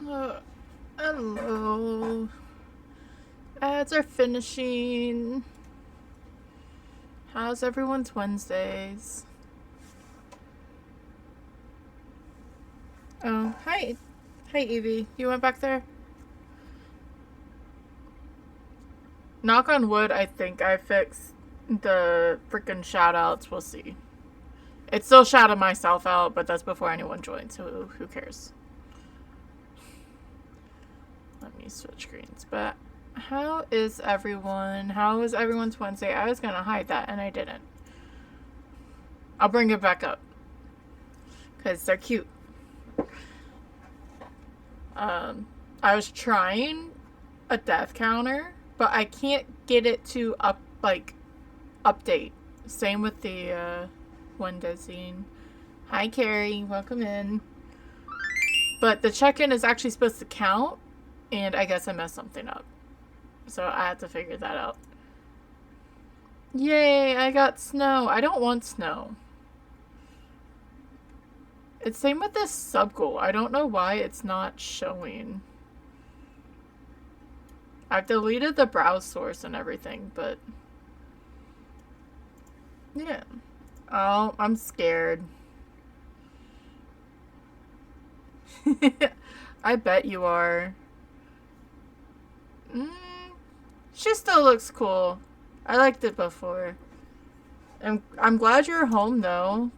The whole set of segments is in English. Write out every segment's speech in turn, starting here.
Uh, Hello. Ads are finishing. How's everyone's Wednesdays? Oh, hi. Hi, Evie. You went back there? Knock on wood, I think I fixed the freaking shoutouts. We'll see. It still shouted myself out, but that's before anyone joined, so who cares? Let me switch screens. But how is everyone? How was everyone's Wednesday? I was gonna hide that, and I didn't. I'll bring it back up. Because they're cute. I was trying a death counter, but I can't get it to update. Same with the one Dezine. Hi Carrie, welcome in. But the check-in is actually supposed to count, and I guess I messed something up. So I had to figure that out. Yay, I got snow. I don't want snow. It's same with this sub goal. I don't know why it's not showing. I've deleted the browse source and everything, but yeah. Oh, I'm scared. I bet you are. Mm, she still looks cool. I liked it before. I'm glad you're home though,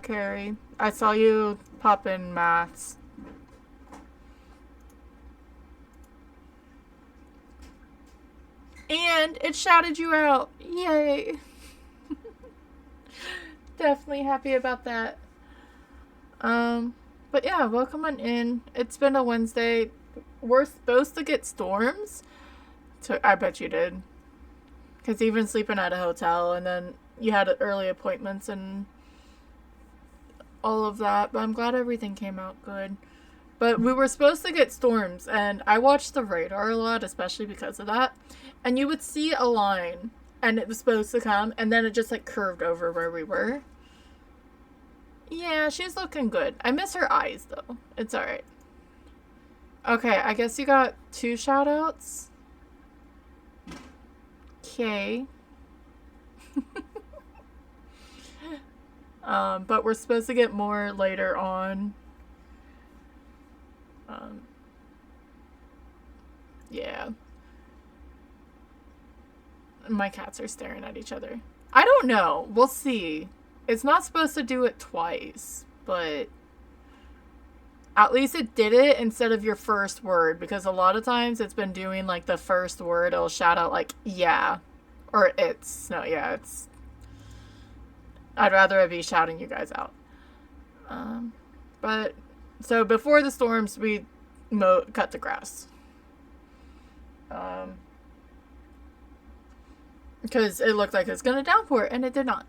Carrie. I saw you pop in maths. And it shouted you out. Yay. Definitely happy about that. But yeah, welcome on in. It's been a Wednesday. We're supposed to get storms. I bet you did. Because even sleeping at a hotel, and then you had early appointments and all of that. But I'm glad everything came out good. But we were supposed to get storms, and I watched the radar a lot, especially because of that. And you would see a line, and it was supposed to come, and then it just like curved over where we were. Yeah, she's looking good. I miss her eyes, though. It's alright. Okay, I guess you got 2 shoutouts. Okay. But we're supposed to get more later on. Yeah. My cats are staring at each other. I don't know. We'll see. It's not supposed to do it twice, but at least it did it instead of your first word, because a lot of times it's been doing like the first word, it'll shout out like yeah, or it's no, yeah, it's. I'd rather it be shouting you guys out. But so before the storms, we cut the grass. Because it looked like it was gonna downpour, and it did not.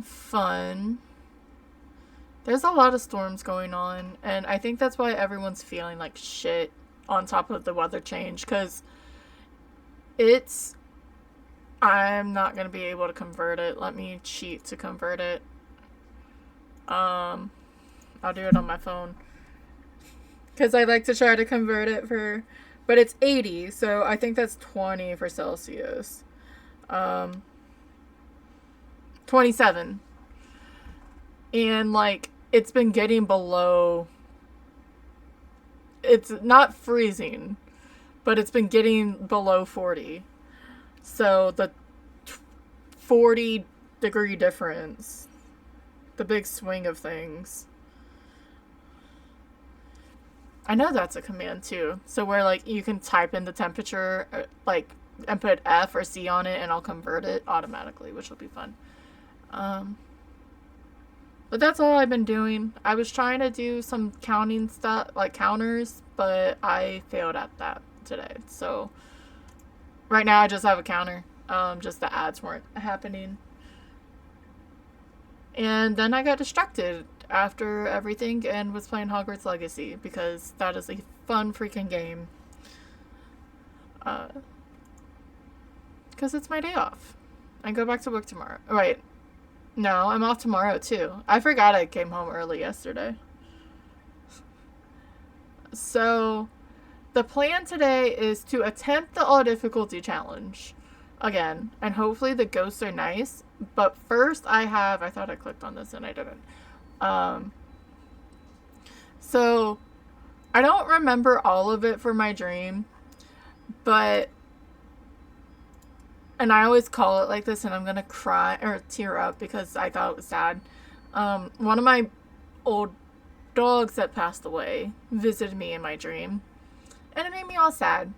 Fun. There's a lot of storms going on, and I think that's why everyone's feeling like shit on top of the weather change, because it's. I'm not going to be able to convert it. Let me cheat to convert it. I'll do it on my phone. Because I like to try to convert it for. But it's 80, so I think that's 20 for Celsius. 27. And, like, it's been getting below. It's not freezing, but it's been getting below 40. So the 40-degree difference, the big swing of things. I know that's a command too. So where like you can type in the temperature, like, and put F or C on it, and I'll convert it automatically, which will be fun. But that's all I've been doing. I was trying to do some counting stuff, like counters, but I failed at that today. So right now I just have a counter. Just the ads weren't happening. And then I got distracted after everything and was playing Hogwarts Legacy, because that is a fun freaking game. Because it's my day off. I go back to work tomorrow. Right. No, I'm off tomorrow too. I forgot I came home early yesterday. So the plan today is to attempt the all difficulty challenge again, and hopefully the ghosts are nice. But first, I thought I clicked on this and I didn't. So I don't remember all of it for my dream, but, and I always call it like this, and I'm gonna cry or tear up because I thought it was sad. One of my old dogs that passed away visited me in my dream, and it made me all sad.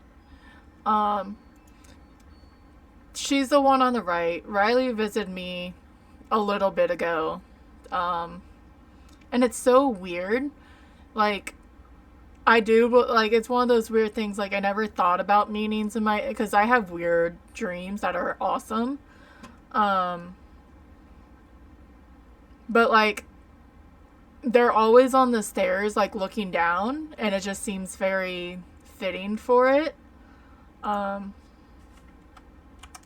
She's the one on the right. Riley visited me a little bit ago. And it's so weird. Like, I do, but like, it's one of those weird things. Like, I never thought about meanings in my, because I have weird dreams that are awesome. But like, they're always on the stairs, like looking down, and it just seems very fitting for it.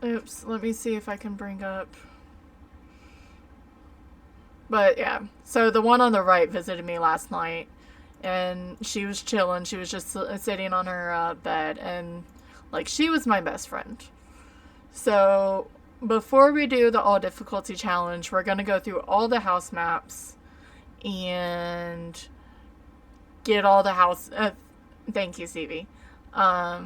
Oops, let me see if I can bring up. But yeah, so the one on the right visited me last night, and she was chilling. She was just sitting on her bed, and like, she was my best friend. So before we do the all difficulty challenge, we're gonna go through all the house maps and get all the house. Thank you, Stevie. We're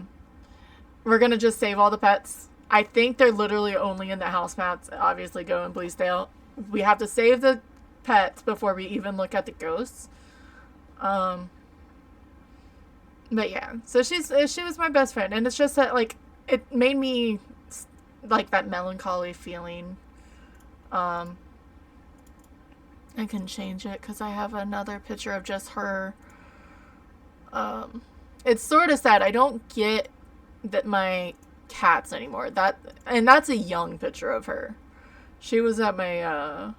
gonna just save all the pets. I think they're literally only in the house maps. Obviously, go in Bleasdale. We have to save the pets before we even look at the ghosts. But yeah, so she was my best friend, and it's just that, like, it made me like that melancholy feeling. I can change it because I have another picture of just her. It's sort of sad. I don't get that my cats anymore. That's a young picture of her. She was at my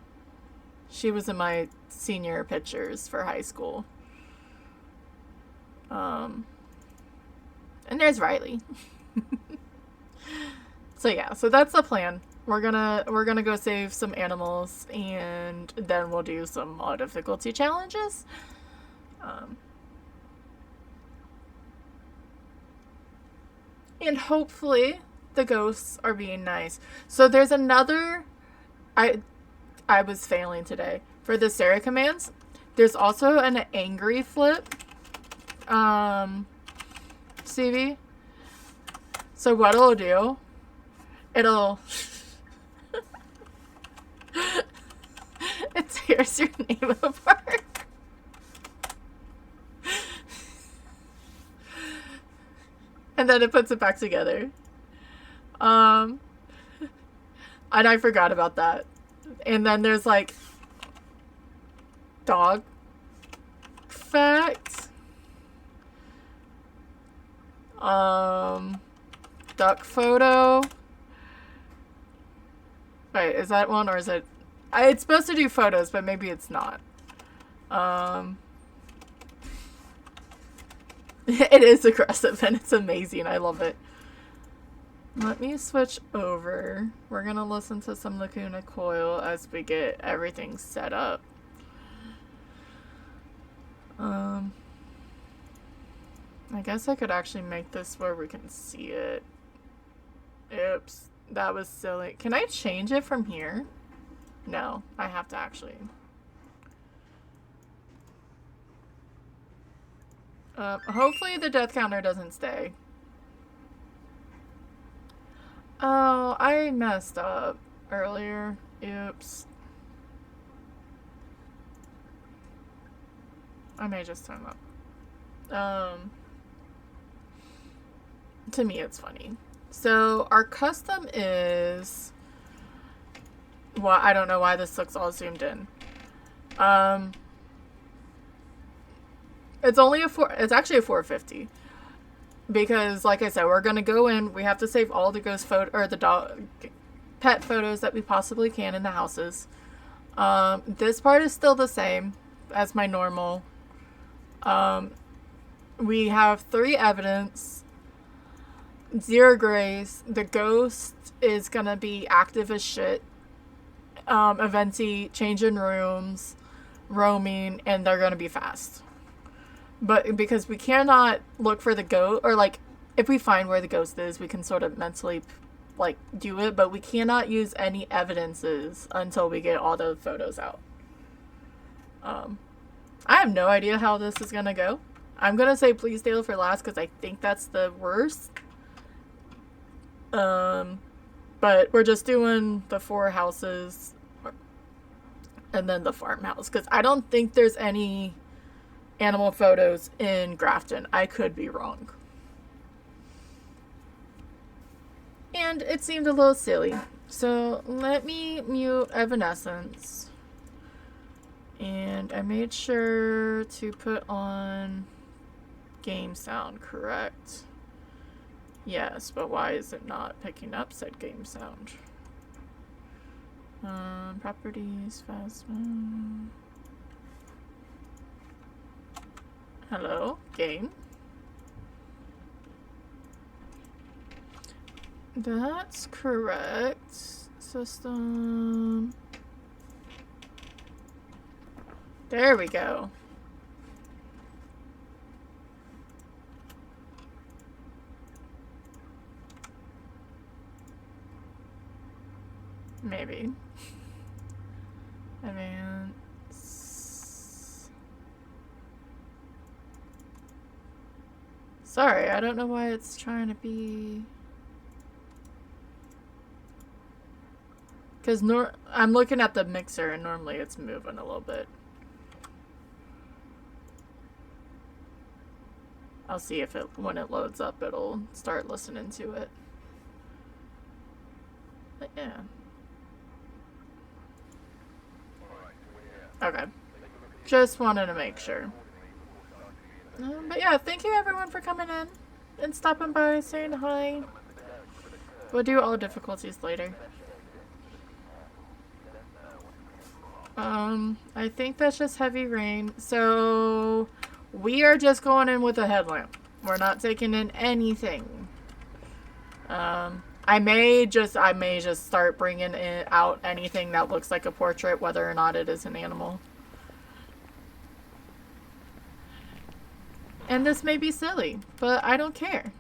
she was in my senior pictures for high school. And there's Riley. So yeah, so that's the plan. We're gonna go save some animals, and then we'll do some difficulty challenges. And hopefully the ghosts are being nice. So there's another. I was failing today for the Sarah commands. There's also an angry flip. CV. So what it'll do? It'll. It tears your name apart. And then it puts it back together. And I forgot about that. And then there's like dog fact. Duck photo. Wait, is that one, or is it? It's supposed to do photos, but maybe it's not. It is aggressive, and it's amazing. I love it. Let me switch over. We're gonna listen to some Lacuna Coil as we get everything set up. I guess I could actually make this where we can see it. Oops, that was silly. Can I change it from here? No, I have to actually. Hopefully the death counter doesn't stay. Oh, I messed up earlier. Oops. I may just turn up. To me, it's funny. So our custom is. Well, I don't know why this looks all zoomed in. It's only it's actually a 450. Because, like I said, we're gonna go in. We have to save all the ghost or the dog pet photos that we possibly can in the houses. This part is still the same as my normal. We have 3 evidence, 0 grace. The ghost is gonna be active as shit. Eventy, changing rooms, roaming, and they're gonna be fast. But because we cannot look for the ghost, or like, if we find where the ghost is, we can sort of mentally, like, do it, but we cannot use any evidences until we get all the photos out. I have no idea how this is gonna go. I'm gonna say Pleasedale for last because I think that's the worst. But we're just doing the 4 houses and then the farmhouse because I don't think there's any animal photos in Grafton. I could be wrong. And it seemed a little silly. So let me mute Evanescence. And I made sure to put on game sound, correct? Yes, but why is it not picking up said game sound? Properties, Phasma. Hello, game. That's correct. System. There we go. Maybe. Advance. Sorry, I don't know why it's trying to be... Because I'm looking at the mixer and normally it's moving a little bit. I'll see if when it loads up, it'll start listening to it. But yeah. Okay. Just wanted to make sure. But yeah, thank you everyone for coming in and stopping by, saying hi. We'll do all difficulties later. I think that's just heavy rain. So we are just going in with a headlamp. We're not taking in anything. I may just start bringing out anything that looks like a portrait, whether or not it is an animal. And this may be silly, but I don't care.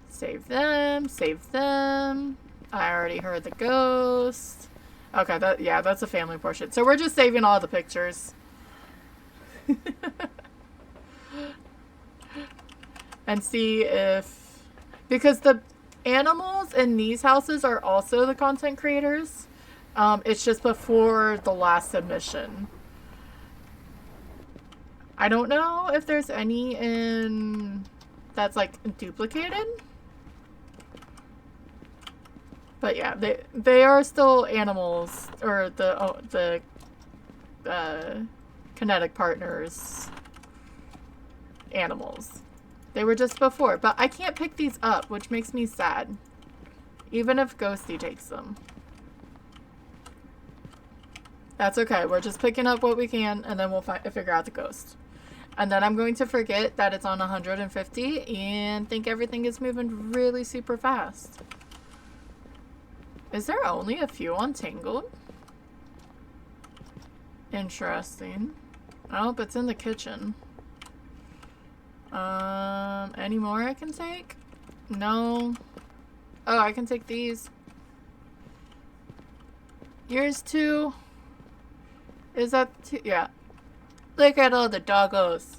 Save them, save them. I already heard the ghost. Okay, that's a family portrait. So we're just saving all the pictures. And see if... Because the animals in these houses are also the content creators. It's just before the last submission. I don't know if there's any in... that's, like, duplicated. But yeah, they are still animals, or the Kinetic Partners animals. They were just before, but I can't pick these up, which makes me sad. Even if Ghosty takes them. That's okay, we're just picking up what we can, and then we'll figure out the ghost. And then I'm going to forget that it's on 150, and think everything is moving really super fast. Is there only a few on Tangled? Interesting. Oh, it's in the kitchen. Any more I can take? No. Oh, I can take these. Yours too? Is that too? Yeah. Look at all the doggos.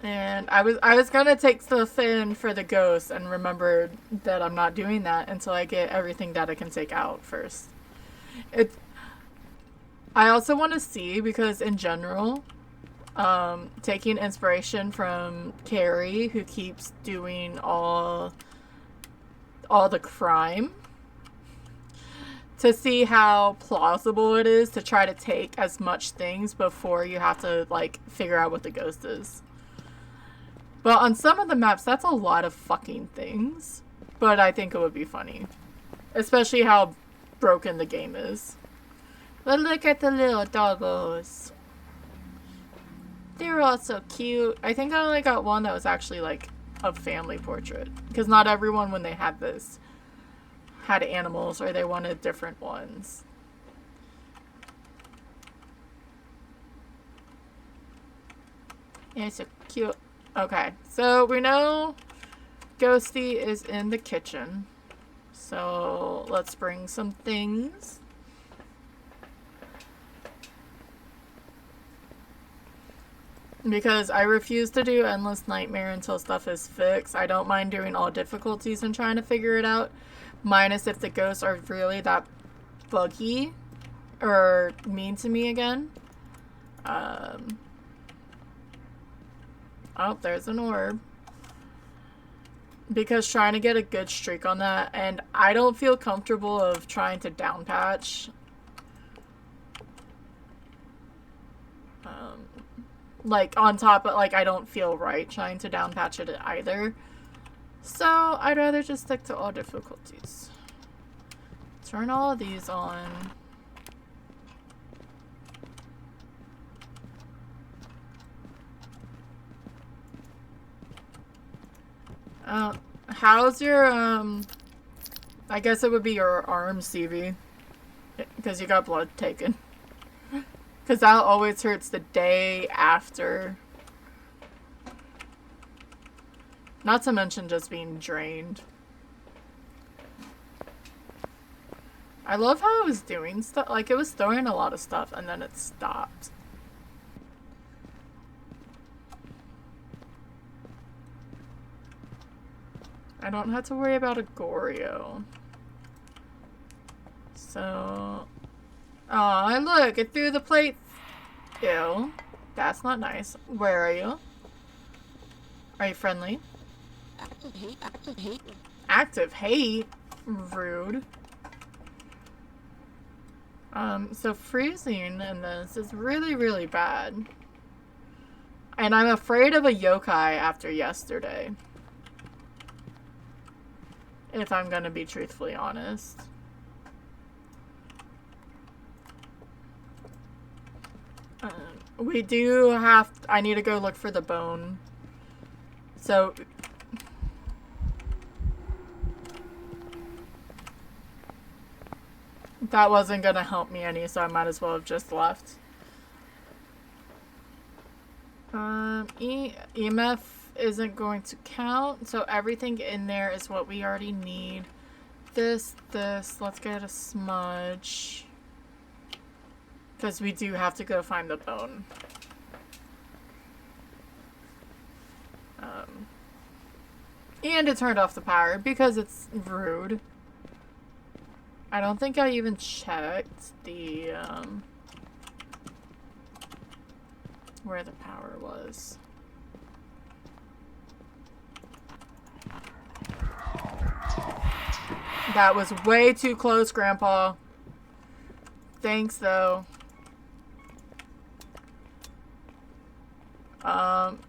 And I was gonna take stuff in for the ghost and remembered that I'm not doing that until I get everything that I can take out first. I also want to see, because in general, taking inspiration from Carrie, who keeps doing all the crime, to see how plausible it is to try to take as much things before you have to, like, figure out what the ghost is. But on some of the maps, that's a lot of fucking things. But I think it would be funny. Especially how broken the game is. But look at the little doggos. They were all so cute. I think I only got one that was actually like a family portrait. Because not everyone, when they had this, had animals or they wanted different ones. Yeah, so cute. Okay, so we know Ghosty is in the kitchen. So let's bring some things. Because I refuse to do Endless Nightmare until stuff is fixed. I don't mind doing all difficulties and trying to figure it out. Minus if the ghosts are really that buggy or mean to me again. Oh, there's an orb. Because trying to get a good streak on that, and I don't feel comfortable of trying to down patch. Like, on top of, like, I don't feel right trying to down patch it either. So, I'd rather just stick to all difficulties. Turn all of these on. How's your, I guess it would be your arm, Stevie. Because you got blood taken. Because that always hurts the day after. Not to mention just being drained. I love how it was doing stuff. Like, it was throwing a lot of stuff and then it stopped. I don't have to worry about a Goryo. So... Aw, look, it threw the plate. Ew. That's not nice. Where are you? Are you friendly? Active hate, active hate. Active hate? Rude. So freezing in this is really, really bad. And I'm afraid of a yokai after yesterday. If I'm gonna be truthfully honest. We do have... I need to go look for the bone. So... That wasn't gonna help me any, so I might as well have just left. EMF isn't going to count, so everything in there is what we already need. This, let's get a smudge. Because we do have to go find the bone. And it turned off the power because it's rude. I don't think I even checked the, where the power was. That was way too close, Grandpa. Thanks, though.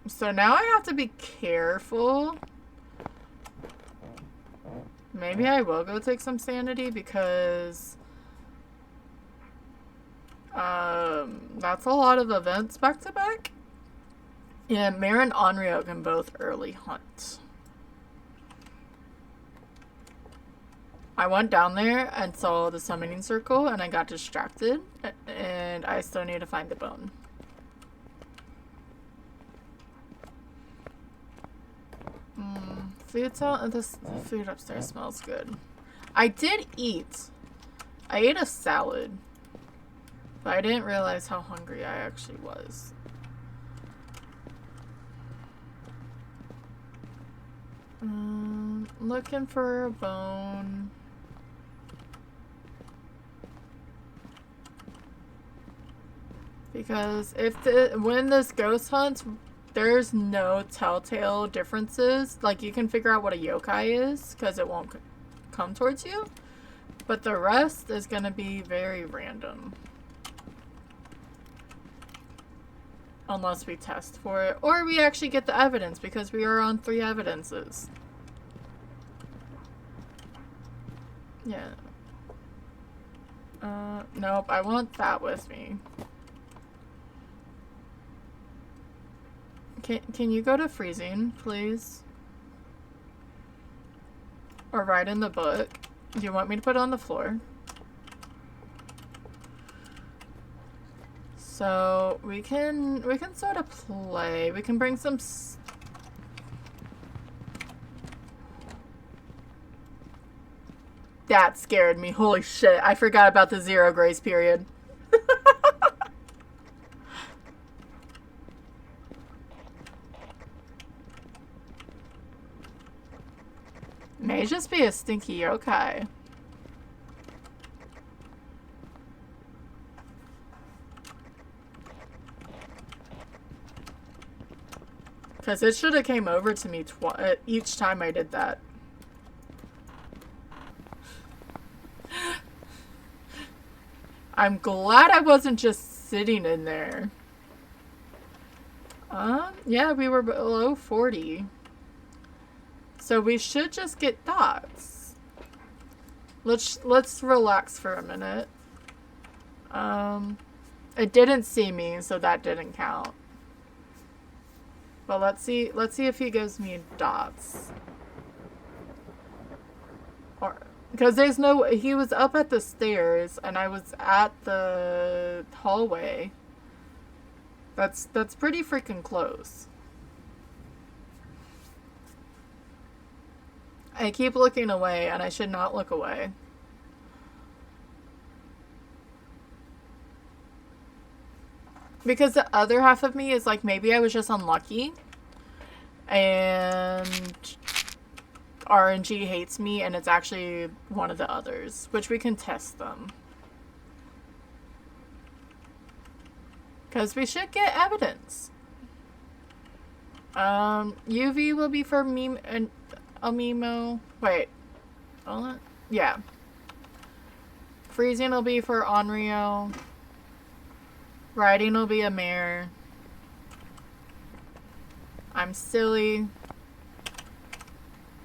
So now I have to be careful. Maybe I will go take some sanity because that's a lot of events back to back. Yeah, Mare and Onryo can both early hunt. I went down there and saw the summoning circle and I got distracted and I still need to find the bone. This food upstairs smells good. I did eat. I ate a salad. But I didn't realize how hungry I actually was. Looking for a bone. Because when this ghost hunts, there's no telltale differences. Like, you can figure out what a yokai is, because it won't come towards you. But the rest is going to be very random. Unless we test for it. Or we actually get the evidence, because we are on 3 evidences. Yeah. Nope, I want that with me. Can you go to freezing, please? Or write in the book? Do you want me to put it on the floor? So we can sort of play. We can bring some. That scared me. Holy shit! I forgot about the 0 grace period. May just be a stinky yokai. Because it should have came over to me each time I did that. I'm glad I wasn't just sitting in there. Yeah, we were below 40. So we should just get dots. Let's relax for a minute. It didn't see me, so that didn't count. But let's see if he gives me dots. Or because there's no, he was up at the stairs and I was at the hallway. That's pretty freaking close. I keep looking away and I should not look away. Because the other half of me is like, maybe I was just unlucky and RNG hates me and it's actually one of the others, which we can test them. Because we should get evidence. UV will be for meme and Amimo. Wait. Yeah. Freezing will be for Onryo. Riding will be a mare. I'm silly.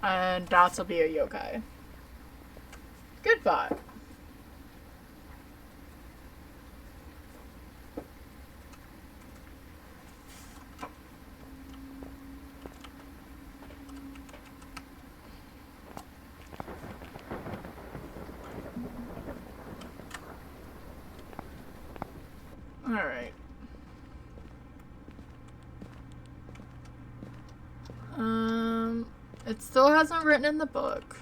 And dots will be a yokai. Good bot. Alright. It still hasn't written in the book.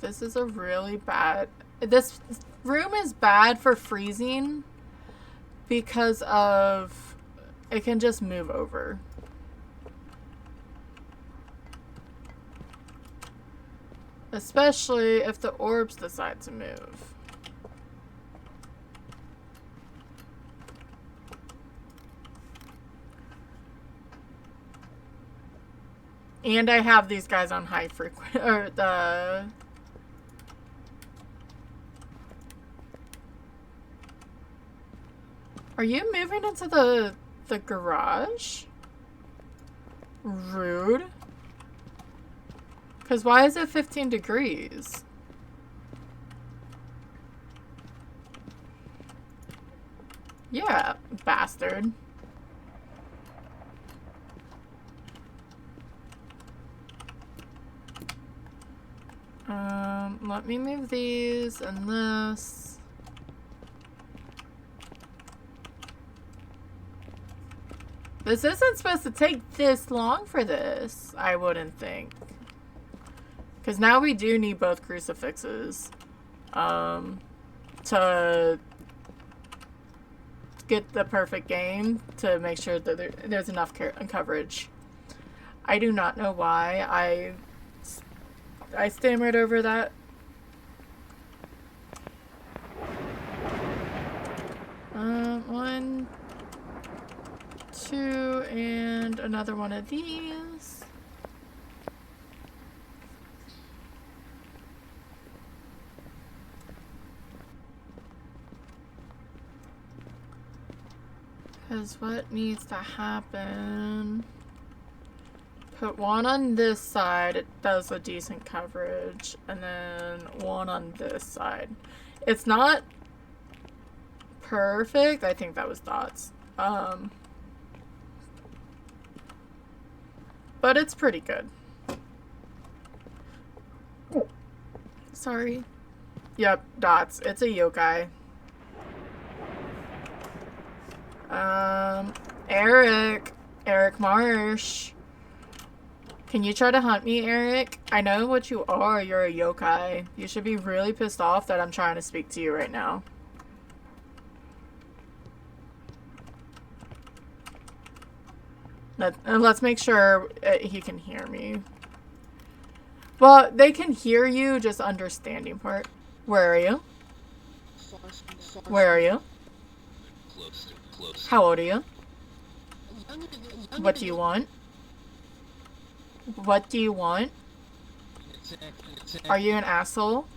This is a really bad... This room is bad for freezing because of... It can just move over. Especially if the orbs decide to move. And I have these guys on high frequency, or the... Are you moving into the garage? Rude. Because why is it 15 degrees? Yeah, bastard. Let me move these and this. This isn't supposed to take this long for this, I wouldn't think. Because now we do need both crucifixes to get the perfect game to make sure that there's enough coverage. I do not know why I stammered over that. One, two, and another one of these. Because what needs to happen... Put one on this side. It does a decent coverage. And then one on this side. It's not perfect. I think that was dots. But it's pretty good. Sorry. Yep, dots. It's a yokai. Eric. Eric Marsh. Can you try to hunt me, Eric? I know what you are. You're a yokai. You should be really pissed off that I'm trying to speak to you right now. Let's make sure he can hear me. Well, they can hear you, just understanding part. Where are you? Where are you? How old are you? What do you want? What do you want? Are you an asshole?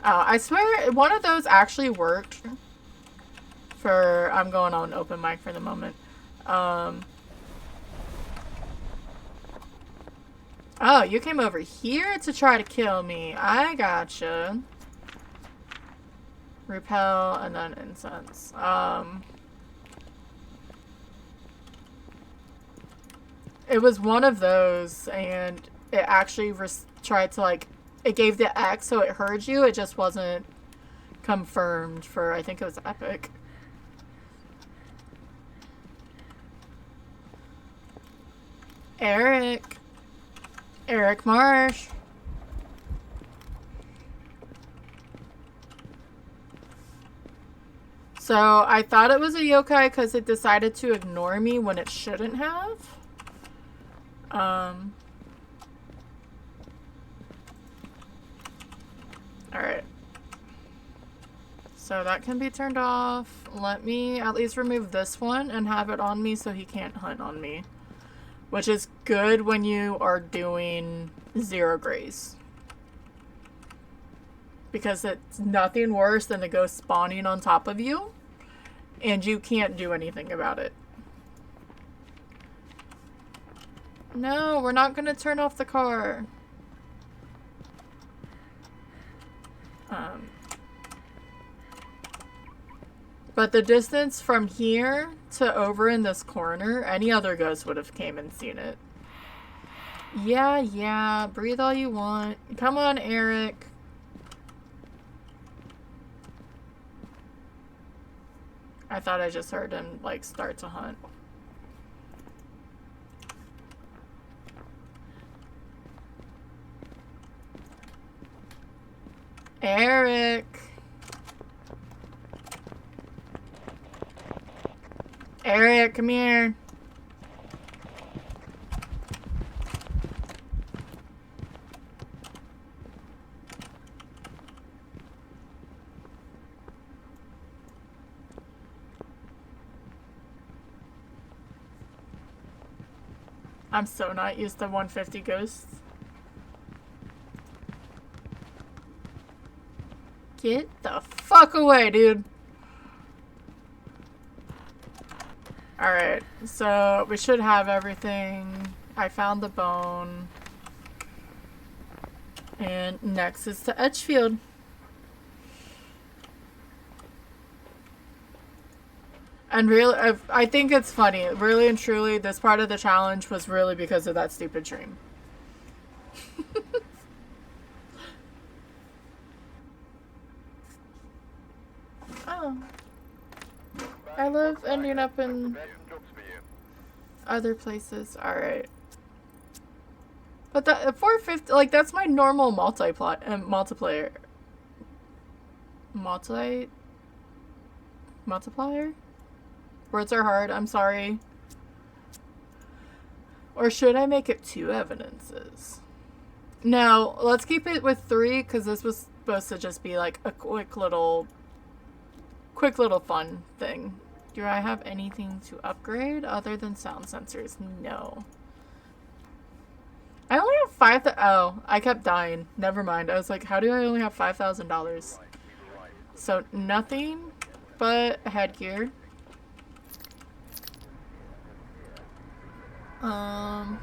Oh, I swear one of those actually worked for... I'm going on open mic for the moment. Oh, you came over here to try to kill me. I gotcha. Repel and then incense. It was one of those, and it actually tried to, like, it gave the X, so it heard you. It just wasn't confirmed for, I think it was Epic. Eric. Eric Marsh. So, I thought it was a yokai because it decided to ignore me when it shouldn't have. Alright. So that can be turned off. Let me at least remove this one and have it on me so he can't hunt on me. Which is good when you are doing zero grace. Because it's nothing worse than the ghost spawning on top of you. And you can't do anything about it. No, we're not gonna turn off the car. But the distance from here to over in this corner, any other ghost would have came and seen it. Yeah, breathe all you want. Come on, Eric. I thought I just heard him, like, start to hunt. Eric. Eric, come here. I'm so not used to 150 ghosts. Get the fuck away, dude. Alright, so we should have everything. I found the bone. And next is to Edgefield. And really, I think it's funny. Really and truly, this part of the challenge was really because of that stupid dream. Oh. I love ending up in other places. Alright. But the 450, like, that's my normal multiplayer. Multiplier? Words are hard, I'm sorry. Or should I make it 2 evidences? No, let's keep it with 3, because this was supposed to just be like a quick little fun thing. Do I have anything to upgrade other than sound sensors? No. I only have oh, I kept dying. Never mind. I was like, how do I only have $5,000? So nothing but headgear. I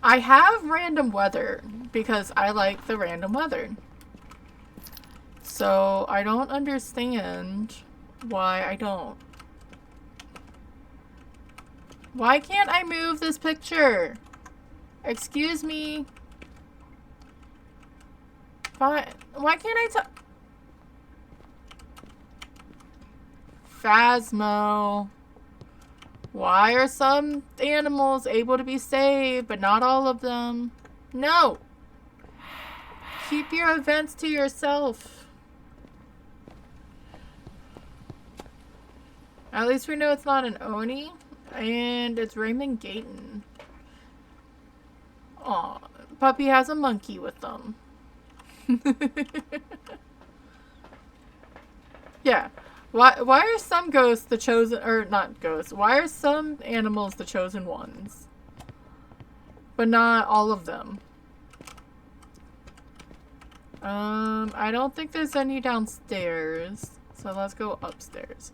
have random weather because I like the random weather. So I don't understand why I don't. Why can't I move this picture? Excuse me. Why can't I Phasmo. Why are some animals able to be saved, but not all of them? No! Keep your events to yourself. At least we know it's not an Oni, and it's Raymond Gayton. Aw, Puppy has a monkey with them. Yeah. Why are some ghosts the chosen, or not ghosts, why are some animals the chosen ones? But not all of them. I don't think there's any downstairs. So let's go upstairs.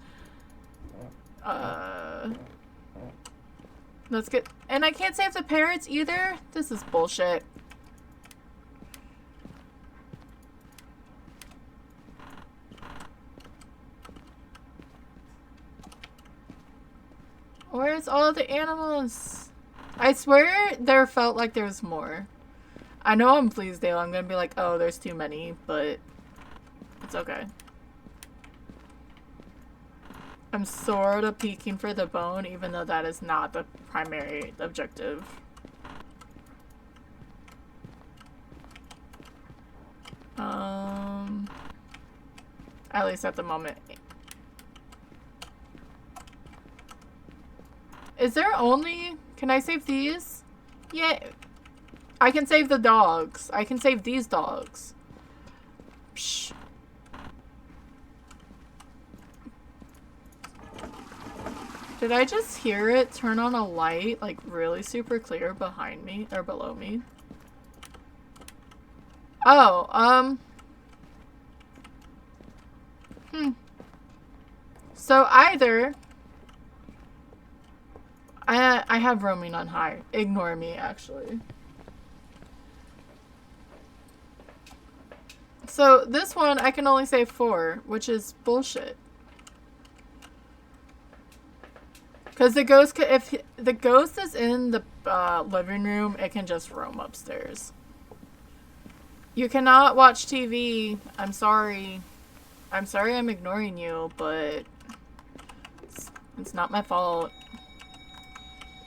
Let's get, and I can't save the parrots either? This is bullshit. Where's all the animals? I swear there felt like there was more. I know I'm Fleasdale. I'm gonna be like, oh, there's too many, but it's okay. I'm sort of peeking for the bone, even though that is not the primary objective. At least at the moment. Is there only... Can I save these? Yeah. I can save the dogs. I can save these dogs. Psh. Did I just hear it turn on a light, like, really super clear behind me, or below me? Oh, So either... I have roaming on high. Ignore me, actually. So this one, I can only save 4, which is bullshit. Because the ghost, if the ghost is in the living room, it can just roam upstairs. You cannot watch TV. I'm sorry. I'm sorry I'm ignoring you, but it's not my fault.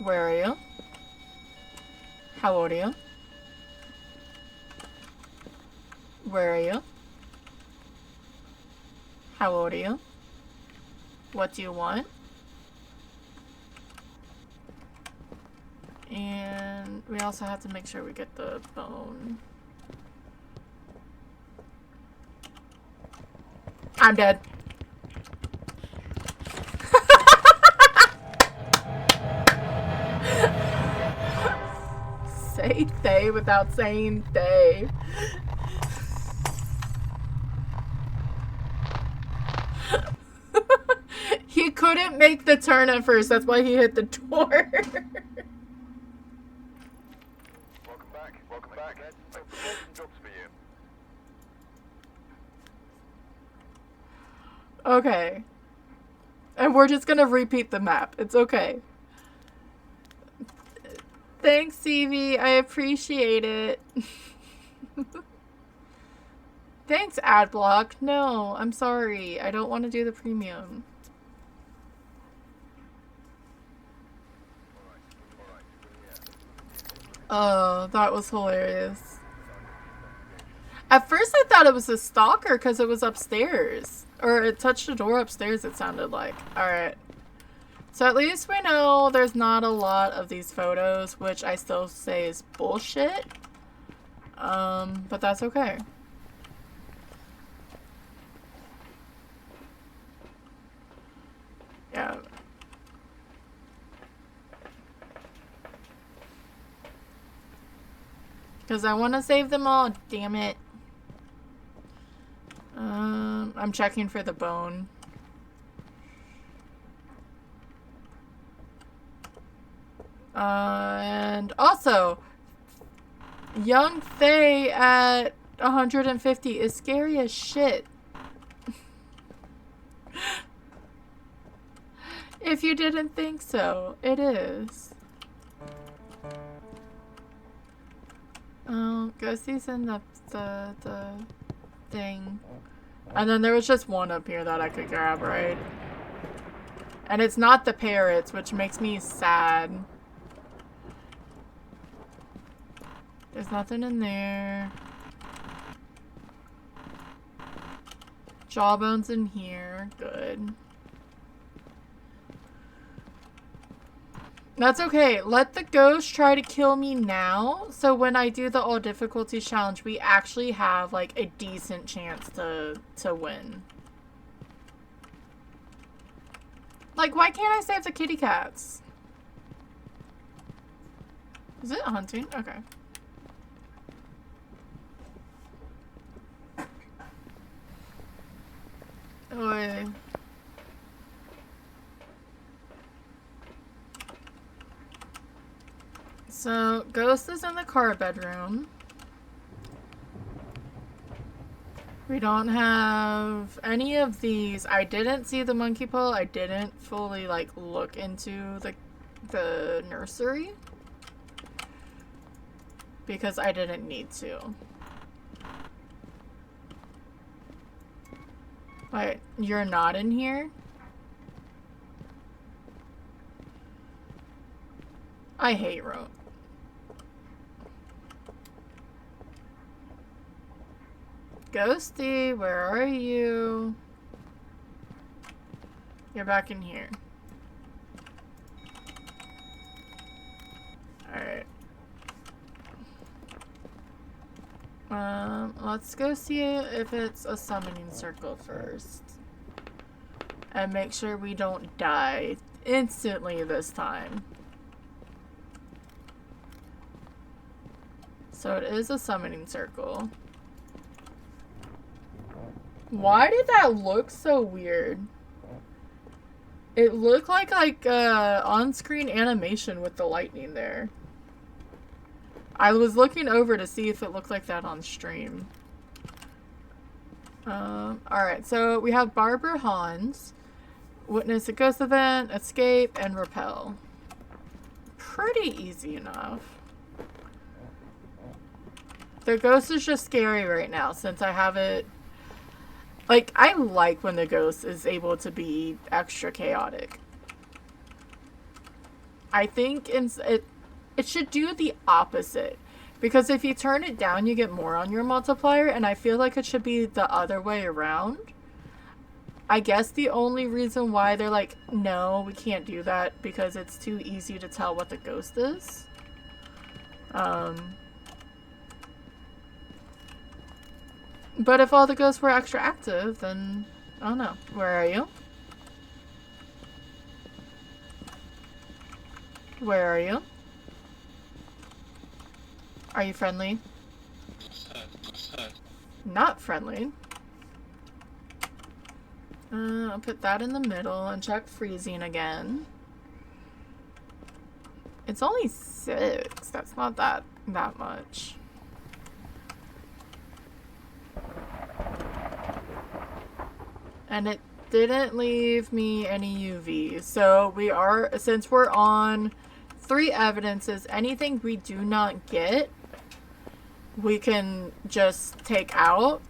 Where are you? How old are you? Where are you? How old are you? What do you want? And we also have to make sure we get the bone. I'm dead. Say they without saying they. He couldn't make the turn at first. That's why he hit the door. Welcome back. Welcome back. I've got some jobs for you. Okay. And we're just gonna repeat the map. It's okay. Thanks, Evie. I appreciate it. Thanks, Adblock. No, I'm sorry. I don't want to do the premium. Oh, that was hilarious. At first I thought it was a stalker because it was upstairs. Or it touched the door upstairs, it sounded like. Alright. So at least we know there's not a lot of these photos, which I still say is bullshit. But that's okay. Yeah. Because I want to save them all, damn it. I'm checking for the bone. And also, young Faye at 150 is scary as shit. If you didn't think so, it is. Oh, Ghosty's in the thing. And then there was just one up here that I could grab, right? And it's not the parrots, which makes me sad. There's nothing in there. Jawbone's in here. Good. That's okay. Let the ghost try to kill me now, so when I do the all difficulties challenge, we actually have like a decent chance to win. Like, why can't I save the kitty cats? Is it hunting? Okay. Oy. So, Ghost is in the car bedroom. We don't have any of these. I didn't see the monkey paw. I didn't fully, like, look into the nursery. Because I didn't need to. Wait, you're not in here? I hate rope. Ghosty, where are you? You're back in here. Alright. Let's go see if it's a summoning circle first. And make sure we don't die instantly this time. So it is a summoning circle. Why did that look so weird? It looked like on-screen animation with the lightning there. I was looking over to see if it looked like that on stream. Alright, so we have Barbara Hans, witness a ghost event, escape, and repel. Pretty easy enough. The ghost is just scary right now since I have it. Like, I like when the ghost is able to be extra chaotic. I think it should do the opposite. Because if you turn it down, you get more on your multiplier, and I feel like it should be the other way around. I guess the only reason why they're like, no, we can't do that, because it's too easy to tell what the ghost is. But if all the ghosts were extra active, then I don't know. Where are you? Where are you? Are you friendly? Not friendly. I'll put that in the middle and check freezing again. It's only 6. That's not that much. And it didn't leave me any UV. So we are, since we're on 3 evidences, anything we do not get, we can just take out.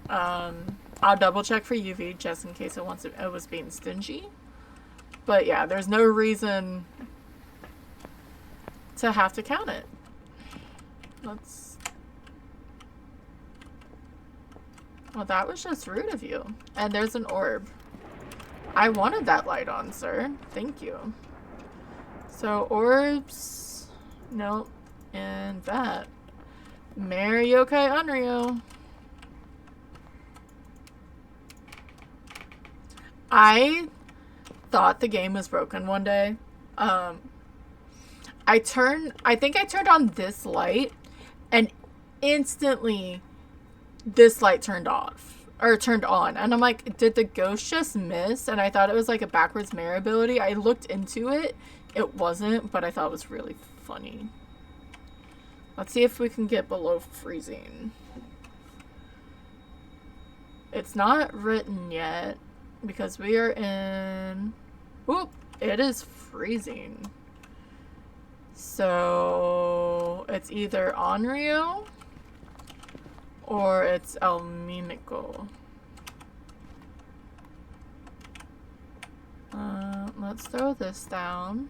I'll double check for UV just in case it was being stingy. But yeah, there's no reason to have to count it. Well, that was just rude of you. And there's an orb. I wanted that light on, sir. Thank you. So, orbs. Nope. And that. Mariokai Unreal. I thought the game was broken one day. I think I turned on this light, and instantly this light turned off. Or turned on. And I'm like, did the ghost just miss? And I thought it was like a backwards mirror ability. I looked into it. It wasn't, but I thought it was really funny. Let's see if we can get below freezing. It's not written yet because we are in... Whoop! It is freezing. So it's either Onryo or it's El Mimico. Let's throw this down.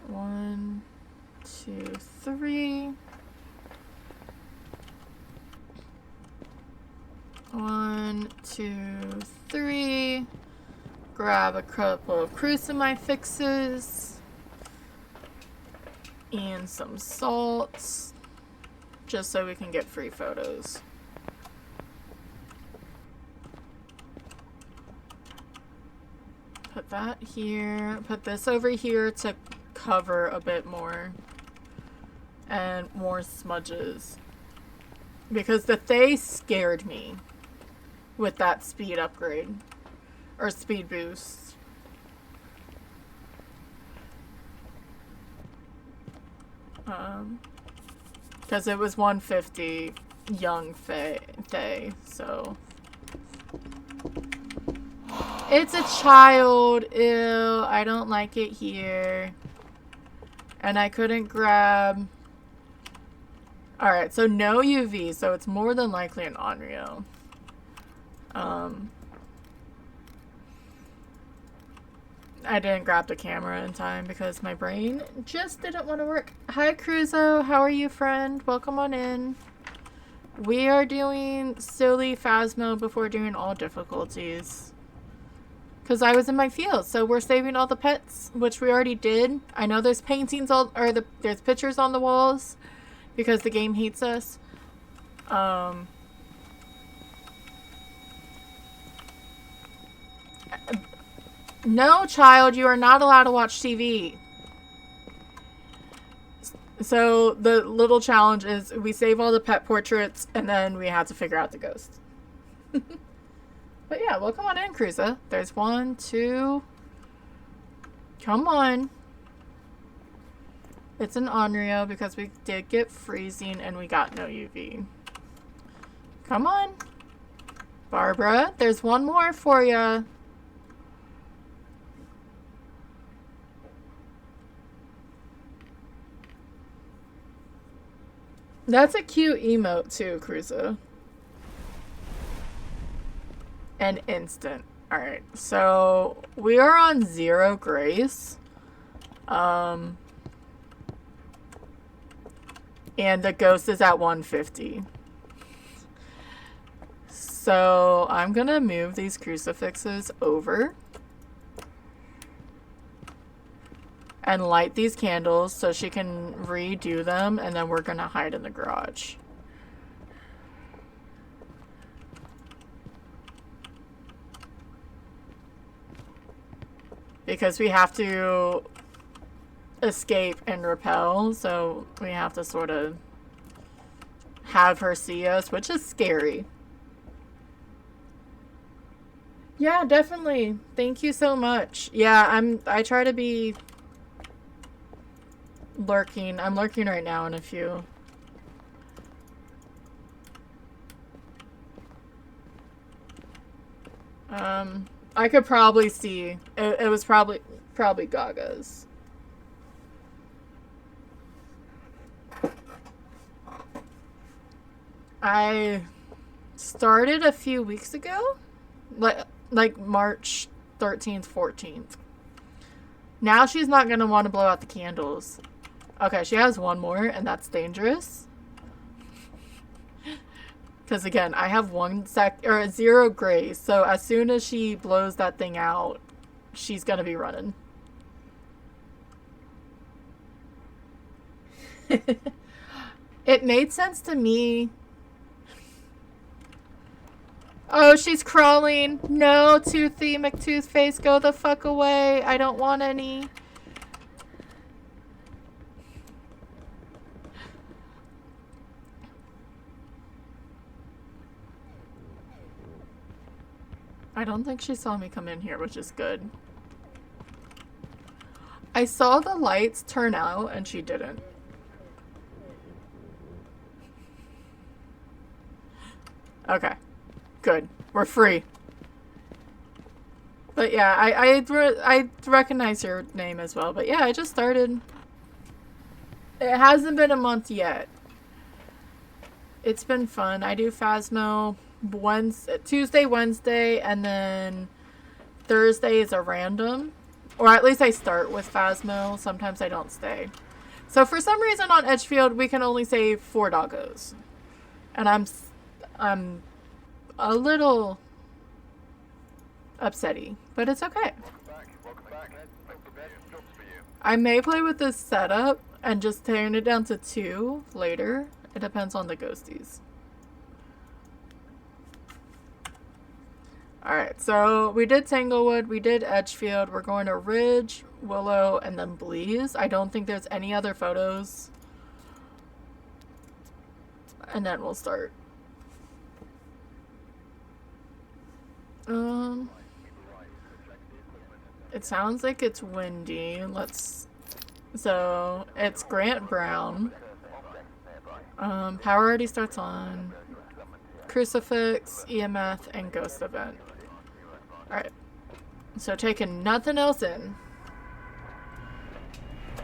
1, 2, 3. 1, 2, 3. Grab a couple of Crucimite fixes and some salts just so we can get free photos. Put that here. Put this over here to cover a bit more. And more smudges. Because the Thaye scared me with that speed upgrade. Or speed boost. Because it was 150 young Thaye, so... It's a child! Ew, I don't like it here. And I couldn't grab... Alright, so no UV, so it's more than likely an Onryo. I didn't grab the camera in time because my brain just didn't want to work. Hi, Cruzo. How are you, friend? Welcome on in. We are doing silly Phasmo before doing all difficulties. Because I was in my field, so we're saving all the pets, which we already did. I know there's paintings all, or there's pictures on the walls because the game hates us. No, child, you are not allowed to watch TV. So the little challenge is we save all the pet portraits and then we have to figure out the ghost. But yeah, welcome on in, Cruza. There's 1, 2. Come on. It's an Onryo because we did get freezing and we got no UV. Come on. Barbara, there's 1 more for you. That's a cute emote too, Cruza. And instant. Alright, so we are on 0 grace. And the ghost is at 150. So I'm gonna move these crucifixes over. And light these candles so she can redo them, and then we're gonna hide in the garage. Because we have to escape and repel, so we have to sort of have her see us, which is scary. Yeah, definitely. Thank you so much. Yeah, I try to be lurking. I'm lurking right now in a few. I could probably see. It was probably Gaga's. I started a few weeks ago. Like March 13th, 14th. Now she's not going to want to blow out the candles. Okay, she has 1 more, and that's dangerous. Because again, I have 0 grace, so as soon as she blows that thing out, she's going to be running. It made sense to me. Oh, she's crawling. No, Toothy McToothface, go the fuck away. I don't want any. I don't think she saw me come in here, which is good. I saw the lights turn out and she didn't. Okay. Good. We're free. But yeah, I recognize your name as well. But yeah, I just started. It hasn't been a month yet. It's been fun. I do Phasmo Tuesday, Wednesday, and then Thursday is a random. Or at least I start with Phasmo. Sometimes I don't stay. So for some reason on Edgefield, we can only save 4 doggos. And I'm a little upsetty, but it's okay. Welcome back. Jobs for you. I may play with this setup and just turn it down to 2 later. It depends on the ghosties. Alright, so we did Tanglewood, we did Edgefield, we're going to Ridge, Willow, and then Bleeze. I don't think there's any other photos. And then we'll start. It sounds like it's windy. So it's Grant Brown. Power already starts on. Crucifix, EMF, and Ghost Event. Alright. So taking nothing else in.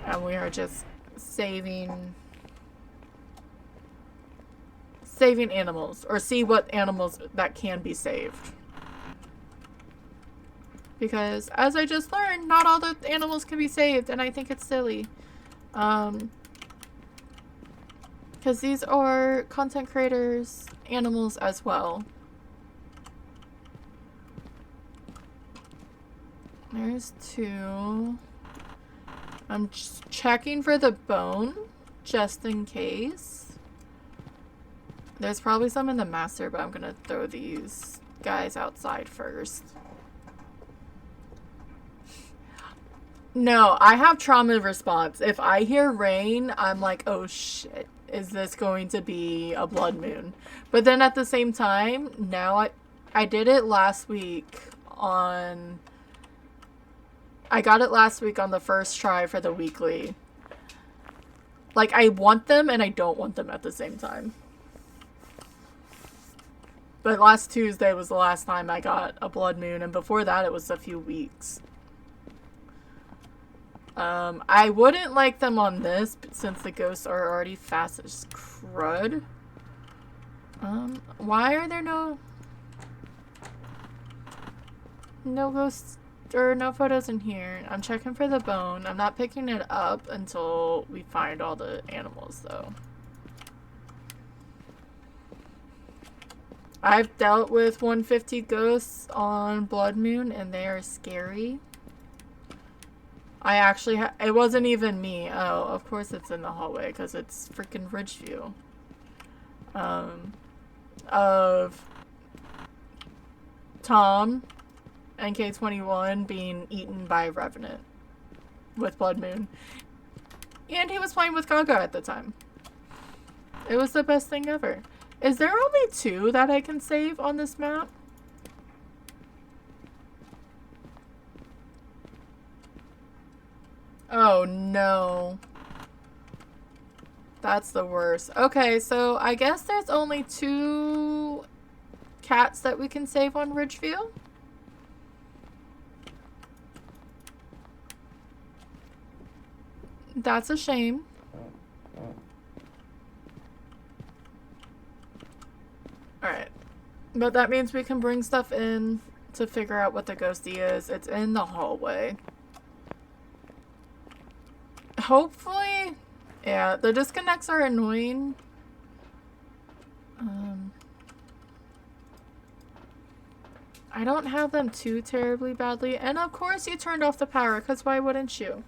And we are just saving animals. Or see what animals that can be saved. Because, as I just learned, not all the animals can be saved, and I think it's silly. Because these are content creators' animals as well. There's 2. I'm just checking for the bone, just in case. There's probably some in the master, but I'm gonna throw these guys outside first. No, I have trauma response. If I hear rain, I'm like, oh shit, is this going to be a blood moon? But then at the same time, now I did it last week on... I got it last week on the first try for the weekly. Like, I want them and I don't want them at the same time. But last Tuesday was the last time I got a blood moon, and before that it was a few weeks. I wouldn't like them on this, since the ghosts are already fast as crud. Why are there no ghosts or no photos in here? I'm checking for the bone. I'm not picking it up until we find all the animals, though. I've dealt with 150 ghosts on Blood Moon, and they are scary. I actually it wasn't even me. Oh, of course it's in the hallway because it's freaking Ridgeview. Of Tom, NK21, being eaten by Revenant with Blood Moon. And he was playing with Gaga at the time. It was the best thing ever. Is there only 2 that I can save on this map? Oh no. That's the worst. Okay, so I guess there's only 2 cats that we can save on Ridgeview. That's a shame. Alright. But that means we can bring stuff in to figure out what the ghosty is. It's in the hallway. Hopefully, yeah, the disconnects are annoying. I don't have them too terribly badly. And of course you turned off the power, because why wouldn't you?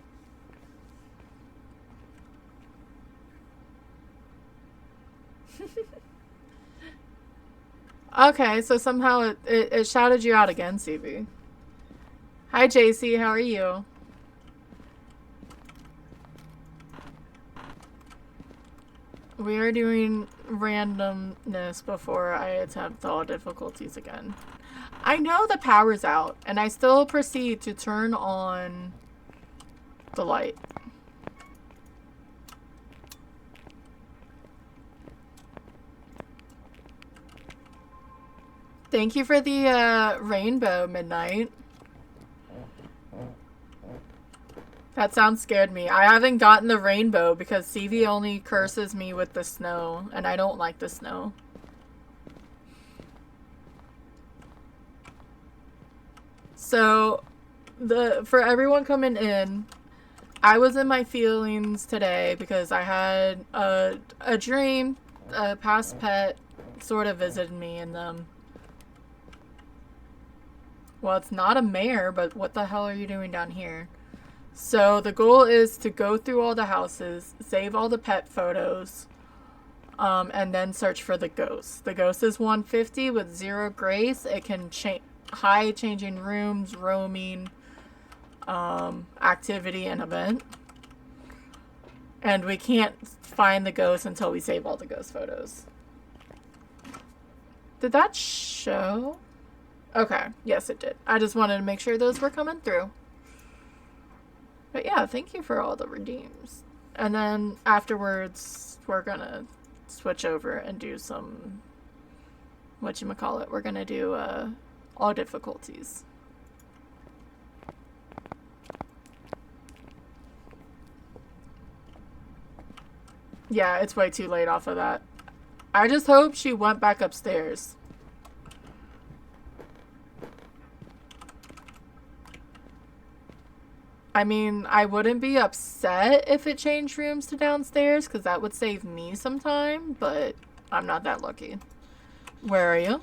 Okay, so somehow it shouted you out again, CB. Hi, JC, how are you? We are doing randomness before I attempt all difficulties again. I know the power's out, and I still proceed to turn on the light. Thank you for the rainbow, Midnight. That sound scared me. I haven't gotten the rainbow because CV only curses me with the snow, and I don't like the snow. So, for everyone coming in, I was in my feelings today because I had a dream, a past pet sort of visited me in them. Well, it's not a mare, but what the hell are you doing down here? So the goal is to go through all the houses, save all the pet photos, and then search for the ghost. The ghost is 150 with 0 grace. It can hide, changing rooms, roaming, activity, and event. And we can't find the ghost until we save all the ghost photos. Did that show? Okay, yes it did. I just wanted to make sure those were coming through. But yeah, thank you for all the redeems. And then afterwards, we're gonna switch over and do some, whatchamacallit, we're gonna do all difficulties. Yeah, it's way too late off of that. I just hope she went back upstairs. I mean, I wouldn't be upset if it changed rooms to downstairs, because that would save me some time, but I'm not that lucky. Where are you?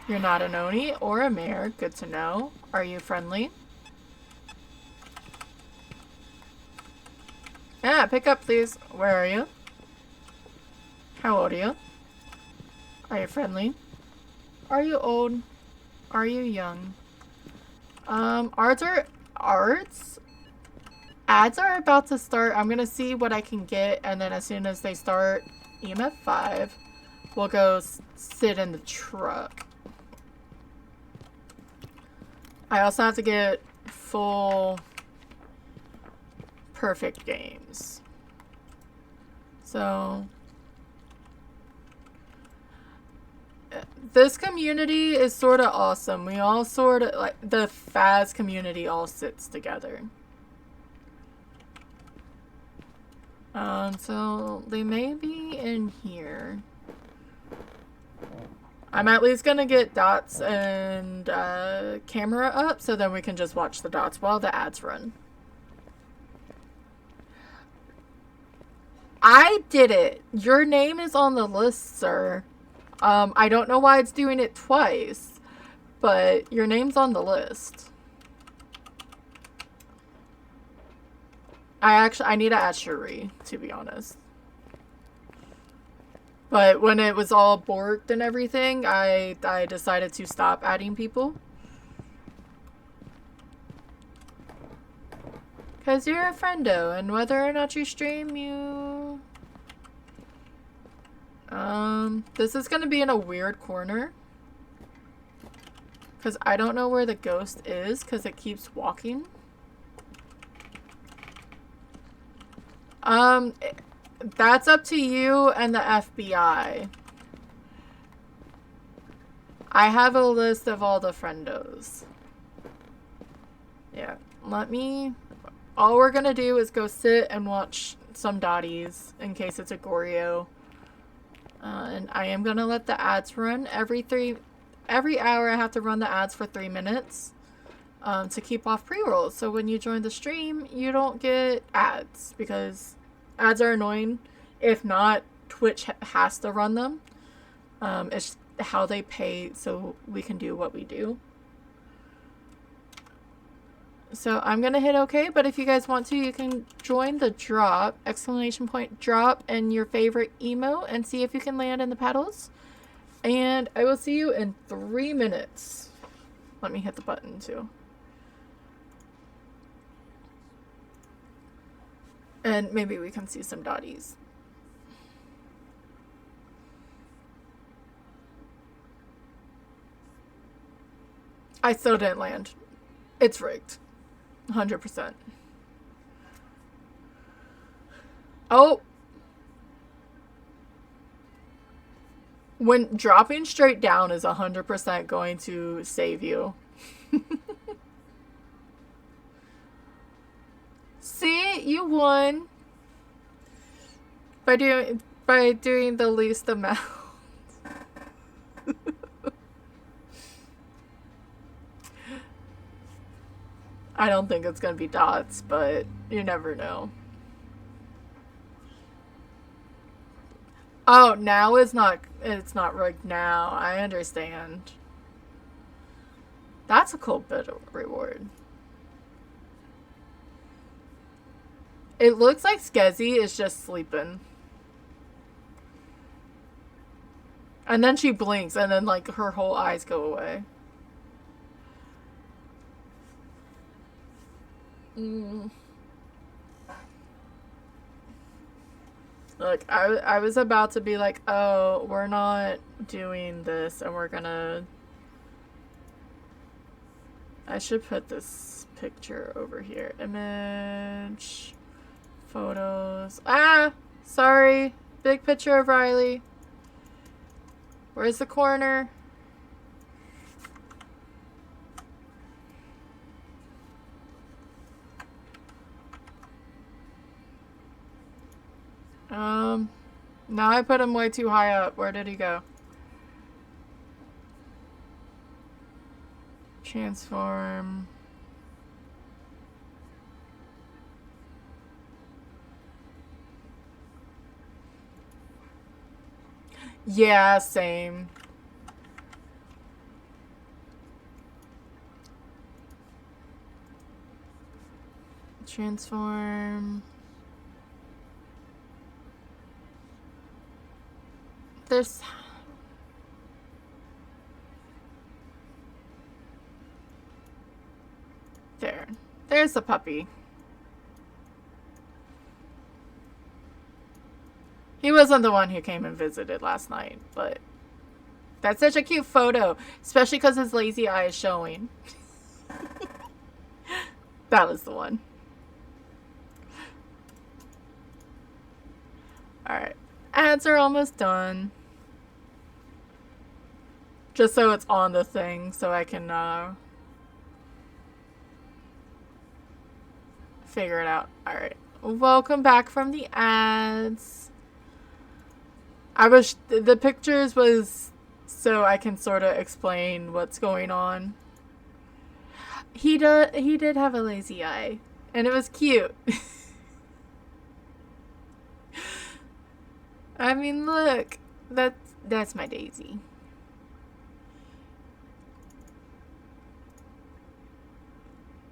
You're not an Oni or a mare. Good to know. Are you friendly? Yeah, pick up, please. Where are you? How old are you? Are you friendly? Are you old? Are you young? Arts? Ads are about to start. I'm gonna see what I can get, and then as soon as they start EMF 5, we'll go sit in the truck. I also have to get full perfect games. So this community is sort of awesome. We all sort of, like, the Faz community all sits together. So they may be in here. I'm at least gonna get dots and camera up so then we can just watch the dots while the ads run. I did it. Your name is on the list, sir. I don't know why it's doing it twice, but your name's on the list. I need to add Cherie, to be honest. But when it was all borked and everything, I decided to stop adding people. Because you're a friendo, and whether or not you stream, you... this is gonna be in a weird corner. Because I don't know where the ghost is, because it keeps walking. That's up to you and the FBI. I have a list of all the friendos. Yeah, all we're gonna do is go sit and watch some dotties in case it's a Goryo. And I am gonna let the ads run every hour. I have to run the ads for 3 minutes to keep off pre-rolls. So when you join the stream, you don't get ads because ads are annoying. If not, Twitch has to run them. It's how they pay so we can do what we do. So I'm gonna hit OK, but if you guys want to, you can join the drop, !drop, and your favorite emo and see if you can land in the paddles. And I will see you in 3 minutes. Let me hit the button too. And maybe we can see some dotties. I still didn't land. It's rigged. 100%. Oh. When dropping straight down is 100% going to save you. See, you won. By doing the least amount. I don't think it's gonna be dots, but you never know. Oh, now it's not rigged now. I understand. That's a cool bit of reward. It looks like Skezi is just sleeping. And then she blinks and then like her whole eyes go away. Look, I was about to be like, oh, we're not doing this and we're gonna... I should put this picture over here. Image. Photos. Ah! Sorry. Big picture of Riley. Where's the corner? Now I put him way too high up. Where did he go? Transform. Yeah, same. Transform. There's... There. There's the puppy. He wasn't the one who came and visited last night, but... That's such a cute photo. Especially because his lazy eye is showing. That was the one. Alright. Ads are almost done. Just so it's on the thing, so I can figure it out. Alright. Welcome back from the ads. The pictures was so I can sort of explain what's going on. He did have a lazy eye, and it was cute. I mean, look, that's my Daisy.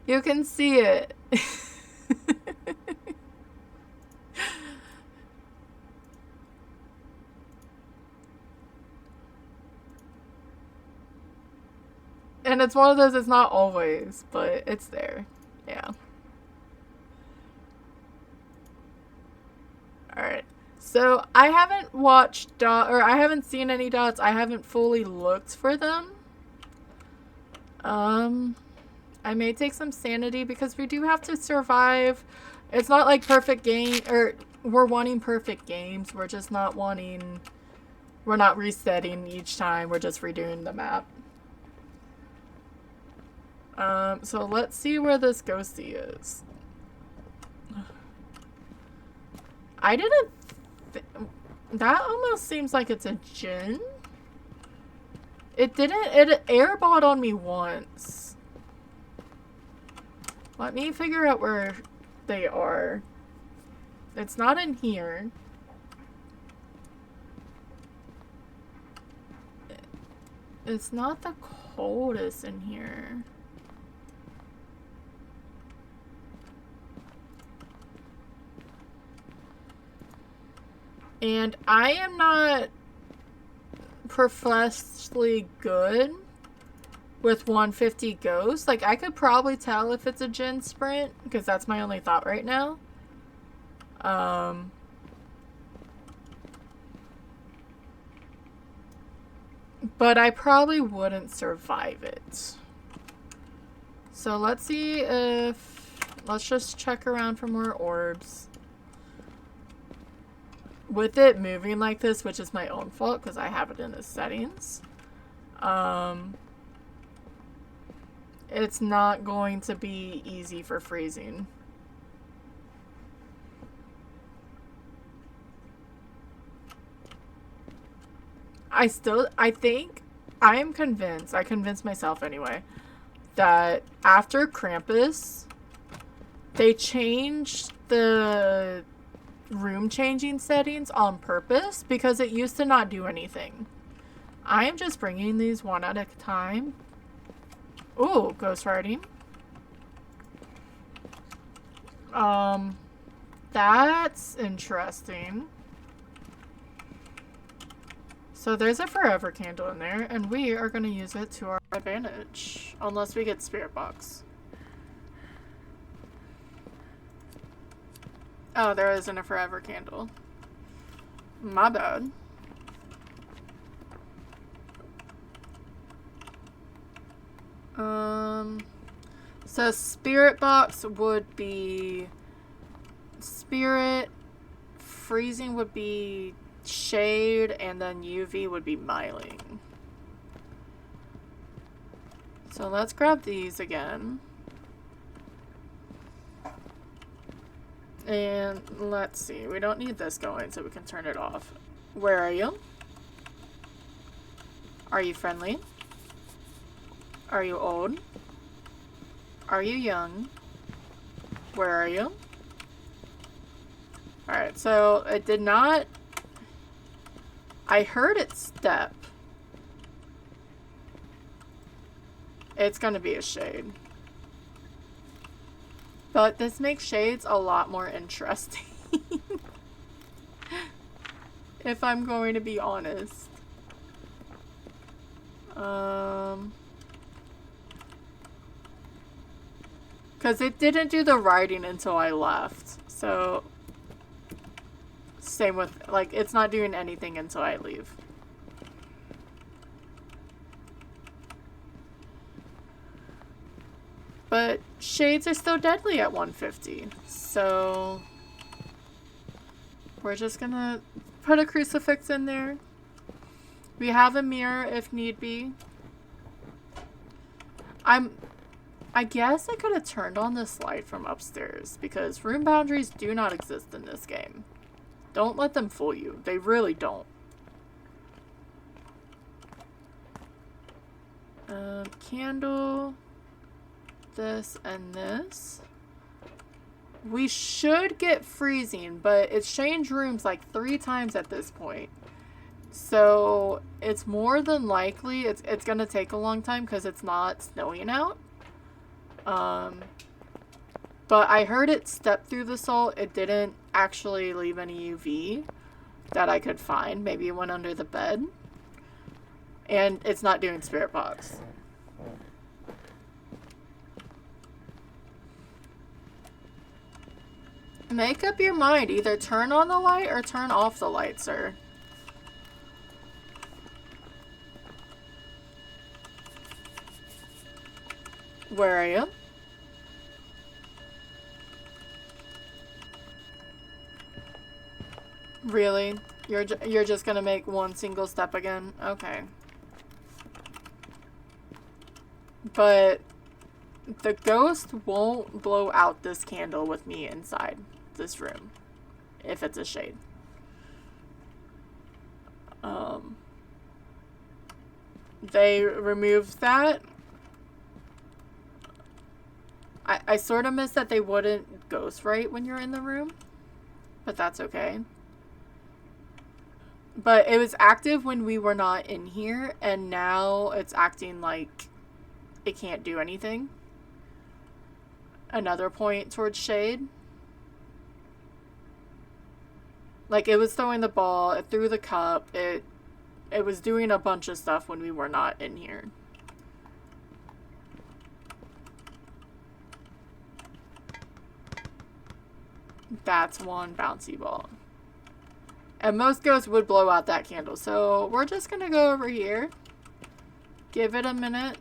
You can see it. And it's one of those, it's not always, but it's there. Yeah. Alright. So, I haven't watched I haven't seen any dots. I haven't fully looked for them. I may take some sanity because we do have to survive. It's not like perfect game, or we're wanting perfect games. We're just not wanting, we're not resetting each time. We're just redoing the map. So let's see where this ghosty is. I didn't... That almost seems like it's a Jinn. It didn't... It airballed on me once. Let me figure out where they are. It's not in here. It's not the coldest in here. And I am not professionally good with 150 ghosts. Like, I could probably tell if it's a Jinn sprint, because that's my only thought right now. But I probably wouldn't survive it. So let's see if... Let's just check around for more orbs. With it moving like this, which is my own fault because I have it in the settings, it's not going to be easy for freezing. I am convinced, I convinced myself anyway, that after Krampus, they changed the room changing settings on purpose because it used to not do anything. I am just bringing these one at a time. Ooh, ghost writing. That's interesting. So there's a forever candle in there, and we are going to use it to our advantage. Unless we get spirit box. Oh, there isn't a forever candle. My bad. So spirit box would be spirit, freezing would be shade, and then UV would be myling. So let's grab these again. And let's see, we don't need this going, so we can turn it off. Where are you? Are you friendly? Are you old? Are you young? Where are you? Alright, so it did not... I heard it step. It's gonna be a shade. But this makes shades a lot more interesting. If I'm going to be honest. Because it didn't do the writing until I left. So, same with, like, it's not doing anything until I leave. But shades are still deadly at 150. So, we're just gonna put a crucifix in there. We have a mirror if need be. I guess I could have turned on this light from upstairs because room boundaries do not exist in this game. Don't let them fool you. They really don't. Candle. This and this. We should get freezing, but it's changed rooms like 3 times at this point. So it's more than likely it's gonna take a long time because it's not snowing out. But I heard it step through the salt. It didn't actually leave any UV that I could find. Maybe it went under the bed. And it's not doing spirit box. Make up your mind. Either turn on the light or turn off the light, sir. Where are you? Really? You're just gonna make one single step again? Okay. But the ghost won't blow out this candle with me inside this room if it's a shade. They removed that. I sort of miss that they wouldn't ghost write when you're in the room, but that's okay. But it was active when we were not in here, and now it's acting like it can't do anything. Another point towards shade. Like, it was throwing the ball, it threw the cup, it was doing a bunch of stuff when we were not in here. That's one bouncy ball. And most ghosts would blow out that candle. So we're just going to go over here. Give it a minute.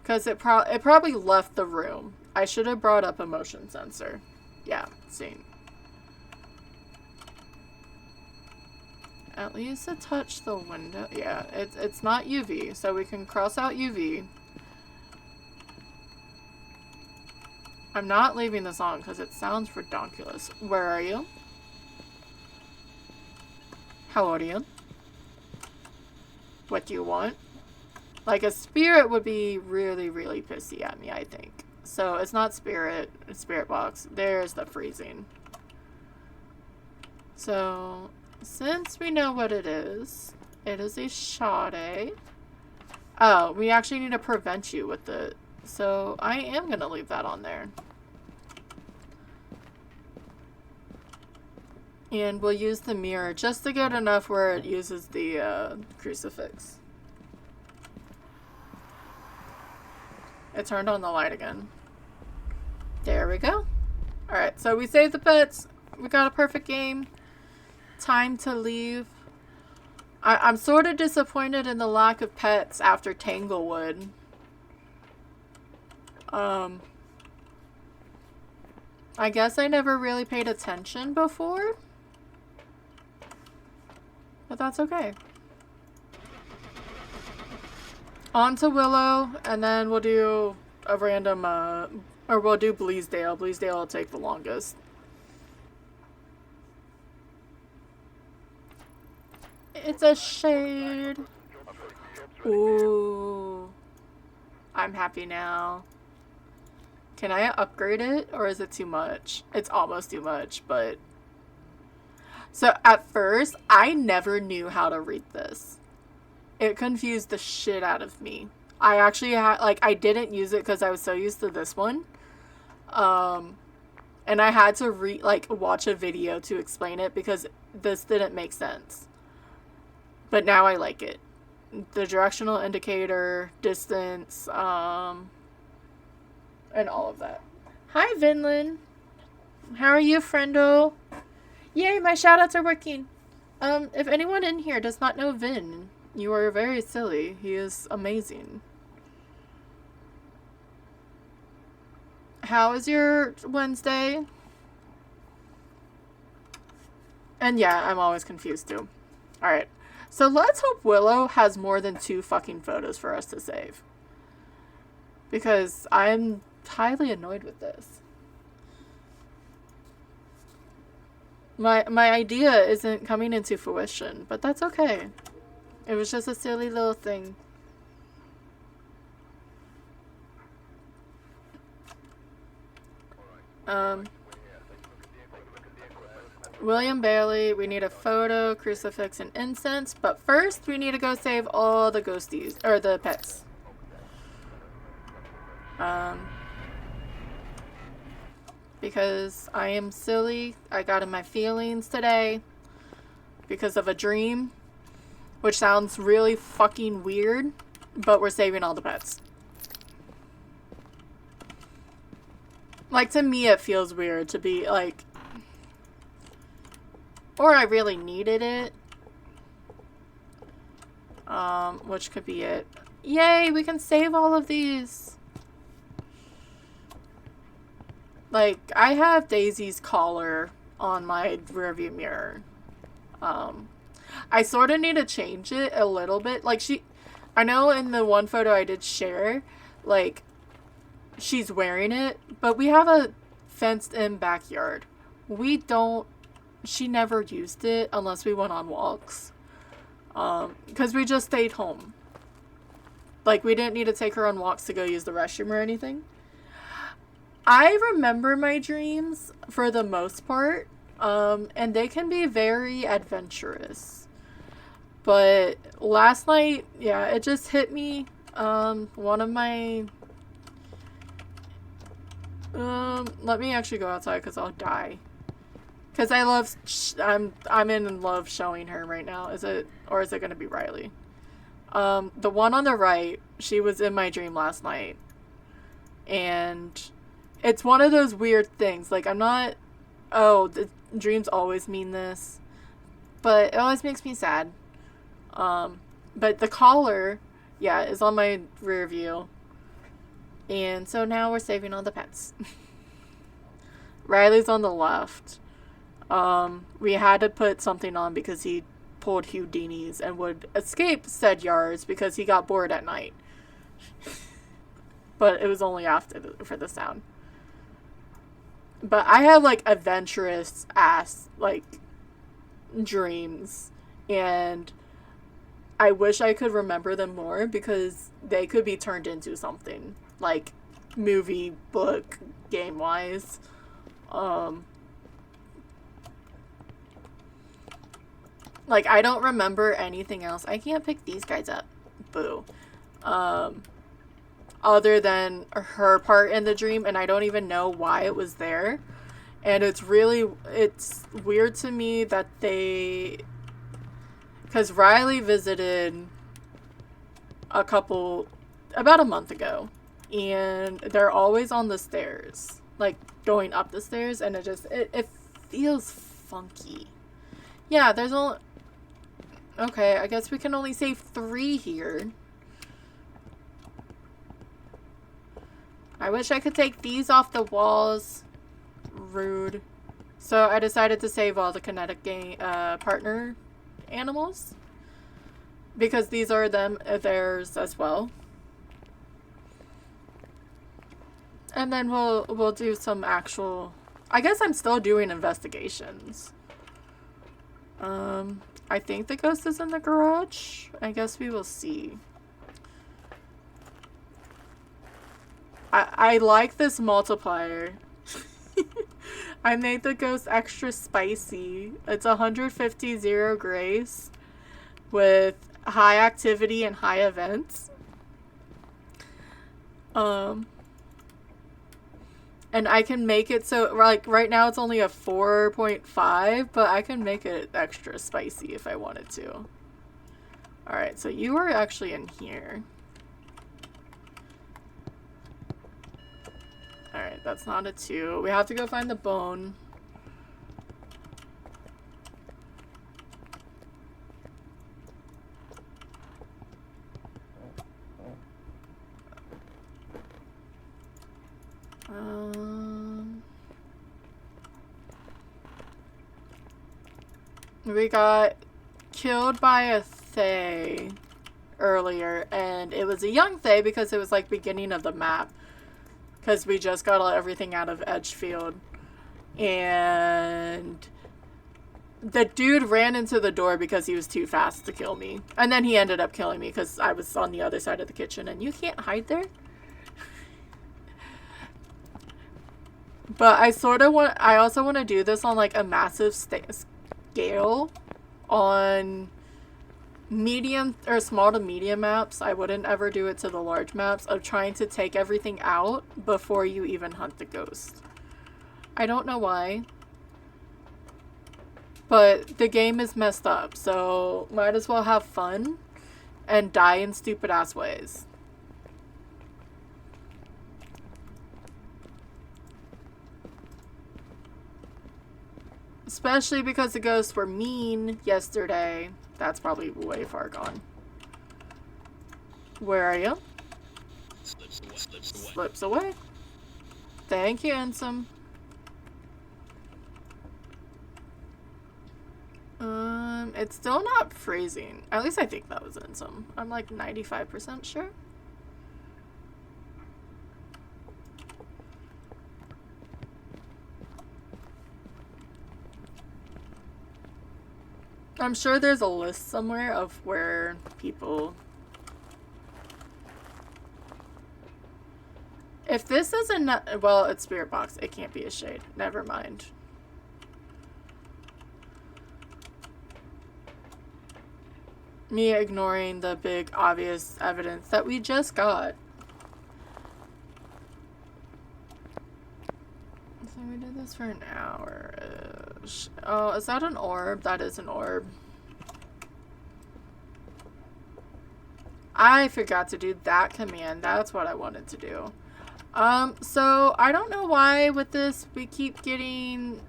Because it probably left the room. I should have brought up a motion sensor. Yeah, see. At least it touched the window. Yeah, it's not UV, so we can cross out UV. I'm not leaving this on because it sounds redonkulous. Where are you? How old are you? What do you want? Like, a spirit would be really, really pissy at me, I think. So, it's not spirit. It's spirit box. There's the freezing. So, since we know what it is a Sade. Oh, we actually need to prevent you with the... So, I am going to leave that on there. And we'll use the mirror just to get enough where it uses the crucifix. It turned on the light again. There we go. Alright, so we saved the pets. We got a perfect game. Time to leave. I'm sort of disappointed in the lack of pets after Tanglewood. I guess I never really paid attention before. But that's okay. On to Willow, and then we'll do a random, or we'll do Bleasdale. Bleasdale will take the longest. It's a shade. Ooh. I'm happy now. Can I upgrade it, or is it too much? It's almost too much, but... So, at first, I never knew how to read this. It confused the shit out of me. I actually had, like, I didn't use it because I was so used to this one. And I had to watch a video to explain it because this didn't make sense. But now I like it. The directional indicator, distance, and all of that. Hi, Vinland. How are you, friendo? Yay, my shoutouts are working. If anyone in here does not know Vin, you are very silly. He is amazing. How is your Wednesday? And yeah, I'm always confused too. Alright. So let's hope Willow has more than 2 fucking photos for us to save. Because I'm highly annoyed with this. My idea isn't coming into fruition, but that's okay. It was just a silly little thing. William Bailey, we need a photo, crucifix, and incense, but first we need to go save all the ghosties, or the pets. Because I am silly. I got in my feelings today because of a dream, which sounds really fucking weird, but we're saving all the pets. Like, to me it feels weird to be like, or I really needed it, which could be it. Yay, we can save all of these. Like, I have Daisy's collar on my rearview mirror. I sort of need to change it a little bit. Like, I know in the one photo I did share, like, she's wearing it, but we have a fenced-in backyard. She never used it unless we went on walks. Because we just stayed home. Like, we didn't need to take her on walks to go use the restroom or anything. I remember my dreams for the most part, and they can be very adventurous. But last night, yeah, it just hit me. One of my... let me actually go outside because I'll die. Because I love... I'm in love showing her right now. Is it... Or is it going to be Riley? The one on the right, she was in my dream last night. And... it's one of those weird things. Like, I'm not... Oh, the dreams always mean this. But it always makes me sad. But the collar, yeah, is on my rear view. And so now we're saving all the pets. Riley's on the left. We had to put something on because he pulled Houdini's and would escape said yards because he got bored at night. But it was only for the sound. But I have, like, adventurous ass, like, dreams. And I wish I could remember them more because they could be turned into something. Like, movie, book, game-wise. Like, I don't remember anything else. I can't pick these guys up. Boo. Other than her part in the dream, and I don't even know why it was there. And it's weird to me that because Riley visited about a month ago, and they're always on the stairs, like going up the stairs, and it feels funky. Yeah, there's only, okay, I guess we can only save 3 here. I wish I could take these off the walls. Rude. So I decided to save all the kinetic partner animals. Because these are theirs as well. And then we'll do some actual... I guess I'm still doing investigations. I think the ghost is in the garage. I guess we will see. I like this multiplier. I made the ghost extra spicy. It's 150 zero grace with high activity and high events. And I can make it so, like, right now it's only a 4.5, but I can make it extra spicy if I wanted to. Alright, so you are actually in here. Alright, that's not a 2. We have to go find the bone. We got killed by a Thaye earlier, and it was a young Thaye because it was like beginning of the map. Because we just got everything out of Edgefield. And the dude ran into the door because he was too fast to kill me. And then he ended up killing me because I was on the other side of the kitchen. And you can't hide there? But I also want to do this on like a massive scale. On medium or small to medium maps. I wouldn't ever do it to the large maps of trying to take everything out before you even hunt the ghost. I don't know why, but the game is messed up, so might as well have fun and die in stupid ass ways. Especially because the ghosts were mean yesterday. That's probably way far gone. Where are you? Slips away. Thank you, Ansem. It's still not freezing. At least I think that was Ansem. I'm like 95% sure. I'm sure there's a list somewhere of where people... If this isn't... Well, it's Spirit Box. It can't be a shade. Never mind. Me ignoring the big, obvious evidence that we just got. So we did this for an hour-ish. Oh, is that an orb? That is an orb. I forgot to do that command. That's what I wanted to do. So I don't know why with this we keep getting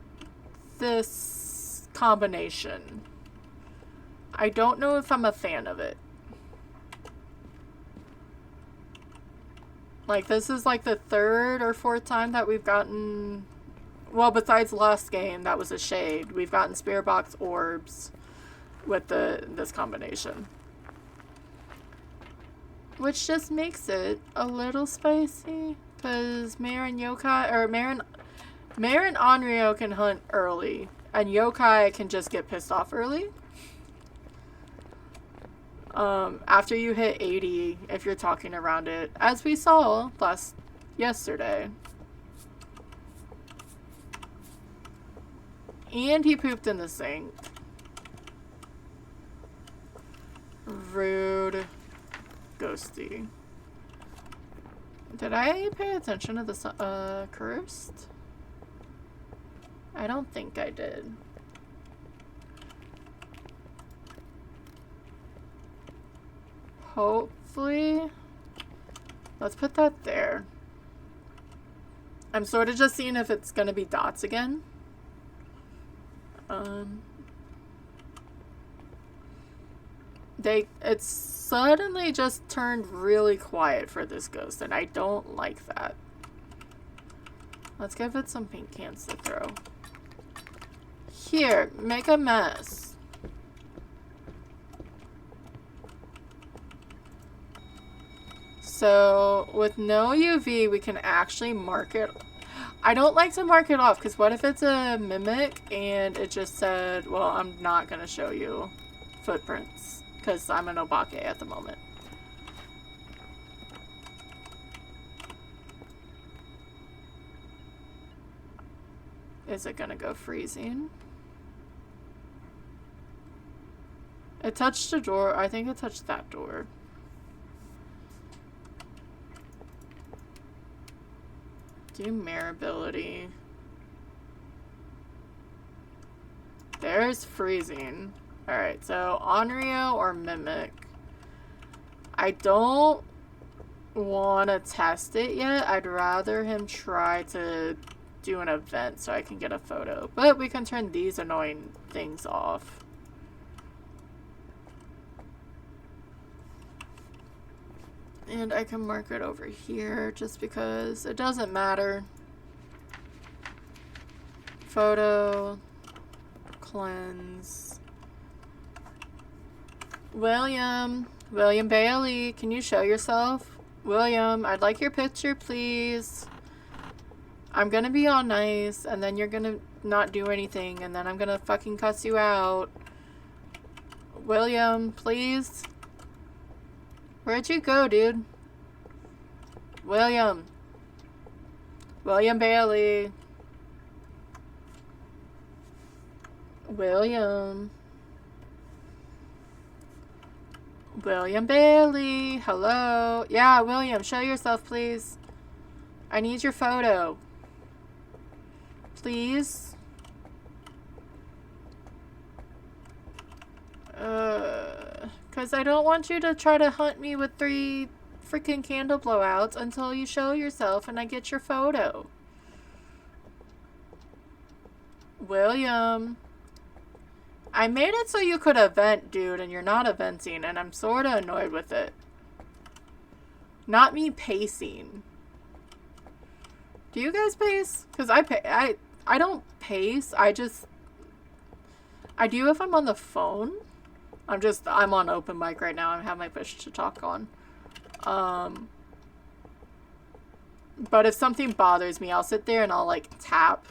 this combination. I don't know if I'm a fan of it. Like, this is like the third or fourth time that we've gotten... Well, besides last game, that was a shade. We've gotten Spirit Box orbs with this combination. Which just makes it a little spicy. Because Mare and Yokai... Or Mare and Onryo can hunt early. And Yokai can just get pissed off early. After you hit 80, if you're talking around it, as we saw yesterday. And he pooped in the sink. Rude. Ghosty. Did I pay attention to the cursed? I don't think I did. Hopefully. Let's put that there. I'm sort of just seeing if it's going to be dots again. It's suddenly just turned really quiet for this ghost, and I don't like that. Let's give it some pink cans to throw. Here, make a mess. So, with no UV, we can actually mark it. I don't like to mark it off, because what if it's a mimic and it just said, well, I'm not going to show you footprints, because I'm an Obake at the moment. Is it going to go freezing? It touched the door. I think it touched that door. Do Mare ability. There's freezing. Alright, so Onryo or Mimic. I don't want to test it yet. I'd rather him try to do an event so I can get a photo. But we can turn these annoying things off. And I can mark it over here just because it doesn't matter. Photo. Cleanse. William Bailey, can you show yourself? William, I'd like your picture, please. I'm gonna be all nice, and then you're gonna not do anything, and then I'm gonna fucking cuss you out. William, please. Where'd you go, dude? William Bailey. William Bailey. Hello. Yeah, William, show yourself, please. I need your photo. Please. Because I don't want you to try to hunt me with 3 freaking candle blowouts until you show yourself and I get your photo. William. I made it so you could event, dude, and you're not eventing, and I'm sort of annoyed with it. Not me pacing. Do you guys pace? Because I don't pace. I do if I'm on the phone. I'm on open mic right now. I have my push to talk on. But if something bothers me, I'll sit there and I'll like tap.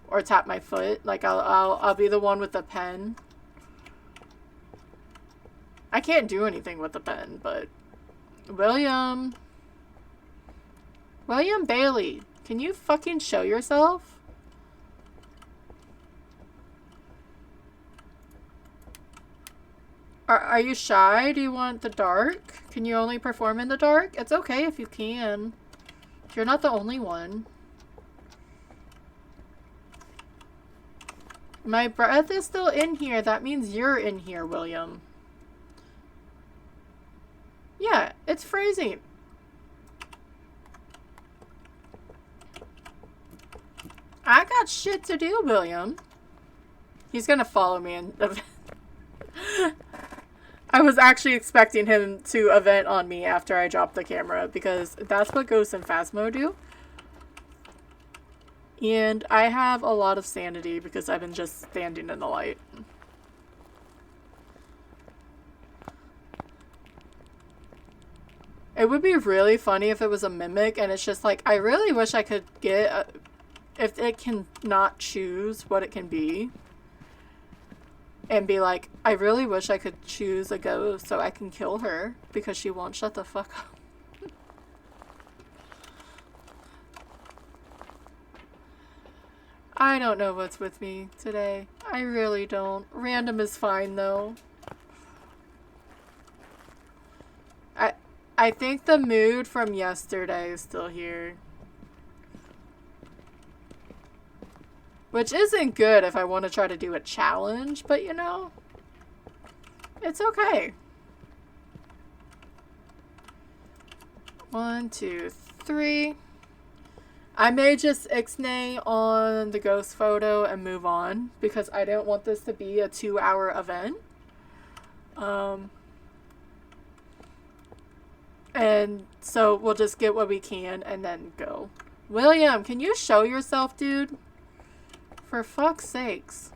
Or tap my foot. Like I'll be the one with the pen. I can't do anything with the pen, but William Bailey, can you fucking show yourself? Are you shy? Do you want the dark? Can you only perform in the dark? It's okay if you can. You're not the only one. My breath is still in here. That means you're in here, William. Yeah, it's freezing. I got shit to do, William. He's gonna follow me and I was actually expecting him to event on me after I dropped the camera because that's what Ghost and Phasmo do. And I have a lot of sanity because I've been just standing in the light. It would be really funny if it was a mimic and it's just like, I really wish I could get, if it can not choose what it can be. And be like, I really wish I could choose a ghost so I can kill her because she won't shut the fuck up. I don't know what's with me today. I really don't. Random is fine though. I think the mood from yesterday is still here. Which isn't good if I want to try to do a challenge, but you know, it's okay. 1, 2, 3. I may just ixnay on the ghost photo and move on because I don't want this to be a 2-hour event. And so we'll just get what we can and then go. William, can you show yourself, dude? For fuck's sakes.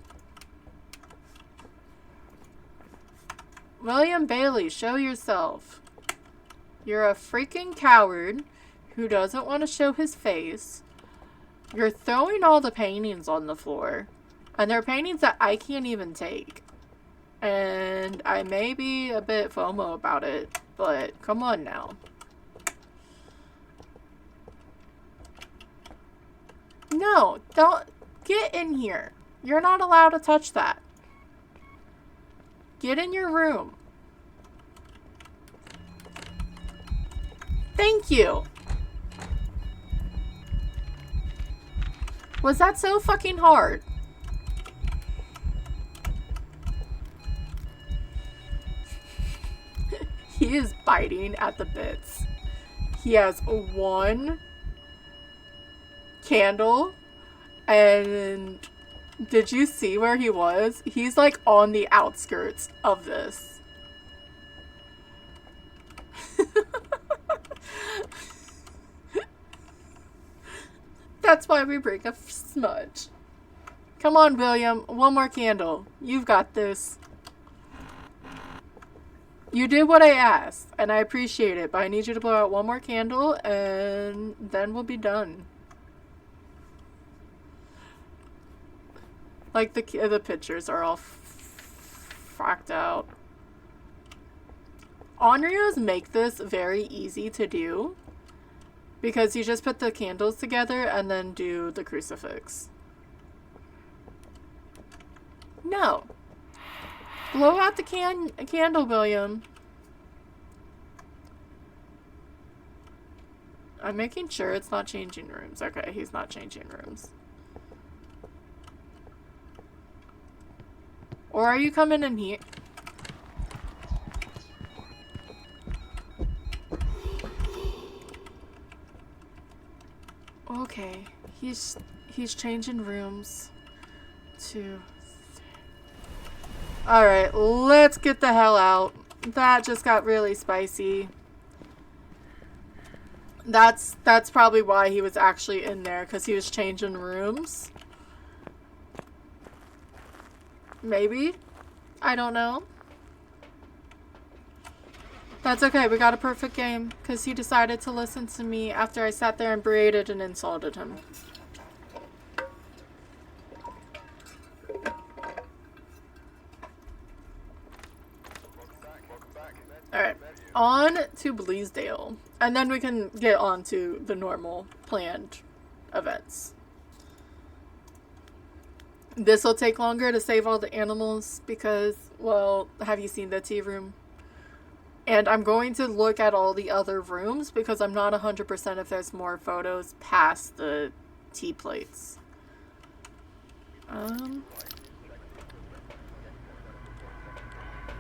William Bailey, show yourself. You're a freaking coward who doesn't want to show his face. You're throwing all the paintings on the floor. And they're paintings that I can't even take. And I may be a bit FOMO about it, but come on now. No, don't get in here. You're not allowed to touch that. Get in your room. Thank you. Was that so fucking hard? He is biting at the bits. He has 1 candle. And did you see where he was? He's like on the outskirts of this. That's why we bring a smudge. Come on, William. 1 more candle. You've got this. You did what I asked, and I appreciate it, but I need you to blow out 1 more candle, and then we'll be done. Like, the pictures are all fracked out. Onryos make this very easy to do, because you just put the candles together and then do the crucifix. No. Blow out the candle, William. I'm making sure it's not changing rooms. Okay, he's not changing rooms. Or are you coming in here? Okay, he's changing rooms. 2. Alright, let's get the hell out. That just got really spicy. That's probably why he was actually in there, because he was changing rooms. Maybe? I don't know. That's okay, we got a perfect game, because he decided to listen to me after I sat there and berated and insulted him. Alright, on to Bleasdale. And then we can get on to the normal planned events. This will take longer to save all the animals because, well, have you seen the tea room? And I'm going to look at all the other rooms because I'm not 100% if there's more photos past the tea plates.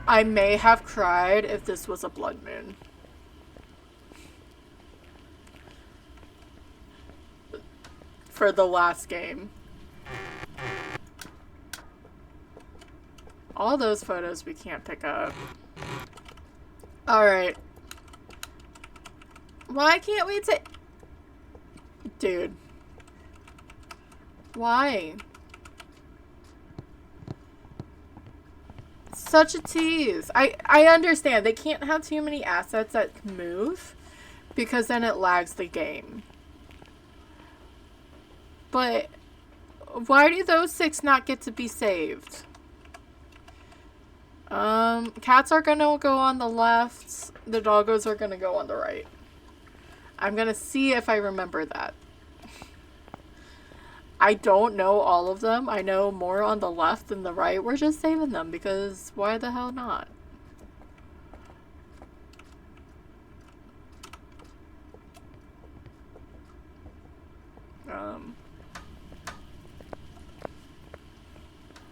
I may have cried if this was a blood moon. For the last game. All those photos we can't pick up. Alright. Why can't we take... Dude. Why? Such a tease. I understand. They can't have too many assets that move because then it lags the game. But why do those 6 not get to be saved? Cats are gonna go on the left. The doggos are gonna go on the right. I'm gonna see if I remember that. I don't know all of them. I know more on the left than the right. We're just saving them because why the hell not?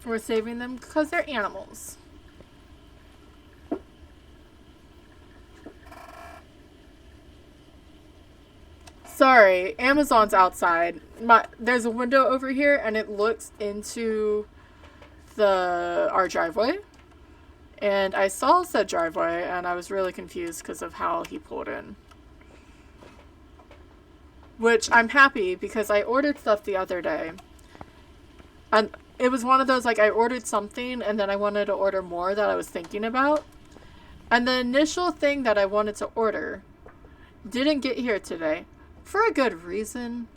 We're saving them because they're animals. Sorry, Amazon's outside. There's a window over here and it looks into our driveway. And I saw said driveway and I was really confused because of how he pulled in. Which I'm happy because I ordered stuff the other day. And it was one of those, like, I ordered something and then I wanted to order more that I was thinking about. And the initial thing that I wanted to order didn't get here today. For a good reason.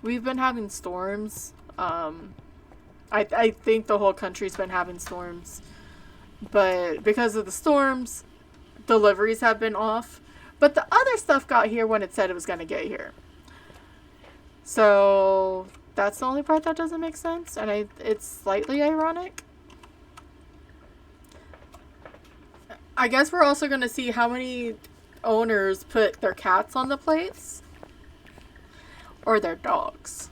We've been having storms. I think the whole country's been having storms. But because of the storms, deliveries have been off. But the other stuff got here when it said it was going to get here. So that's the only part that doesn't make sense. And it's slightly ironic. I guess we're also going to see how many owners put their cats on the plates. Or their dogs.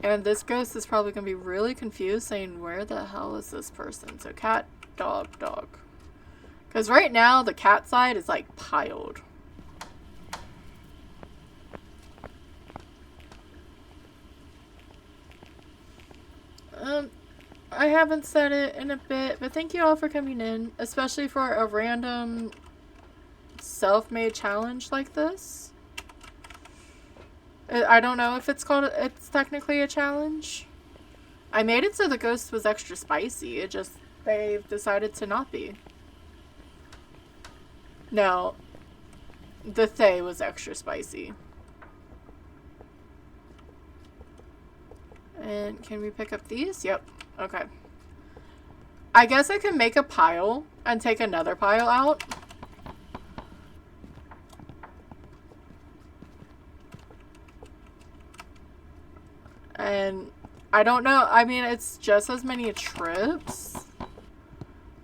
And this ghost is probably going to be really confused saying, where the hell is this person? So cat, dog, dog. Because right now, the cat side is like piled. I haven't said it in a bit, but thank you all for coming in. Especially for a random self-made challenge like this. I don't know if it's technically a challenge. I made it so the ghost was extra spicy. They've decided to not be. No. The Thay was extra spicy. And can we pick up these? Yep. Okay. I guess I can make a pile and take another pile out. And I don't know. I mean, it's just as many trips.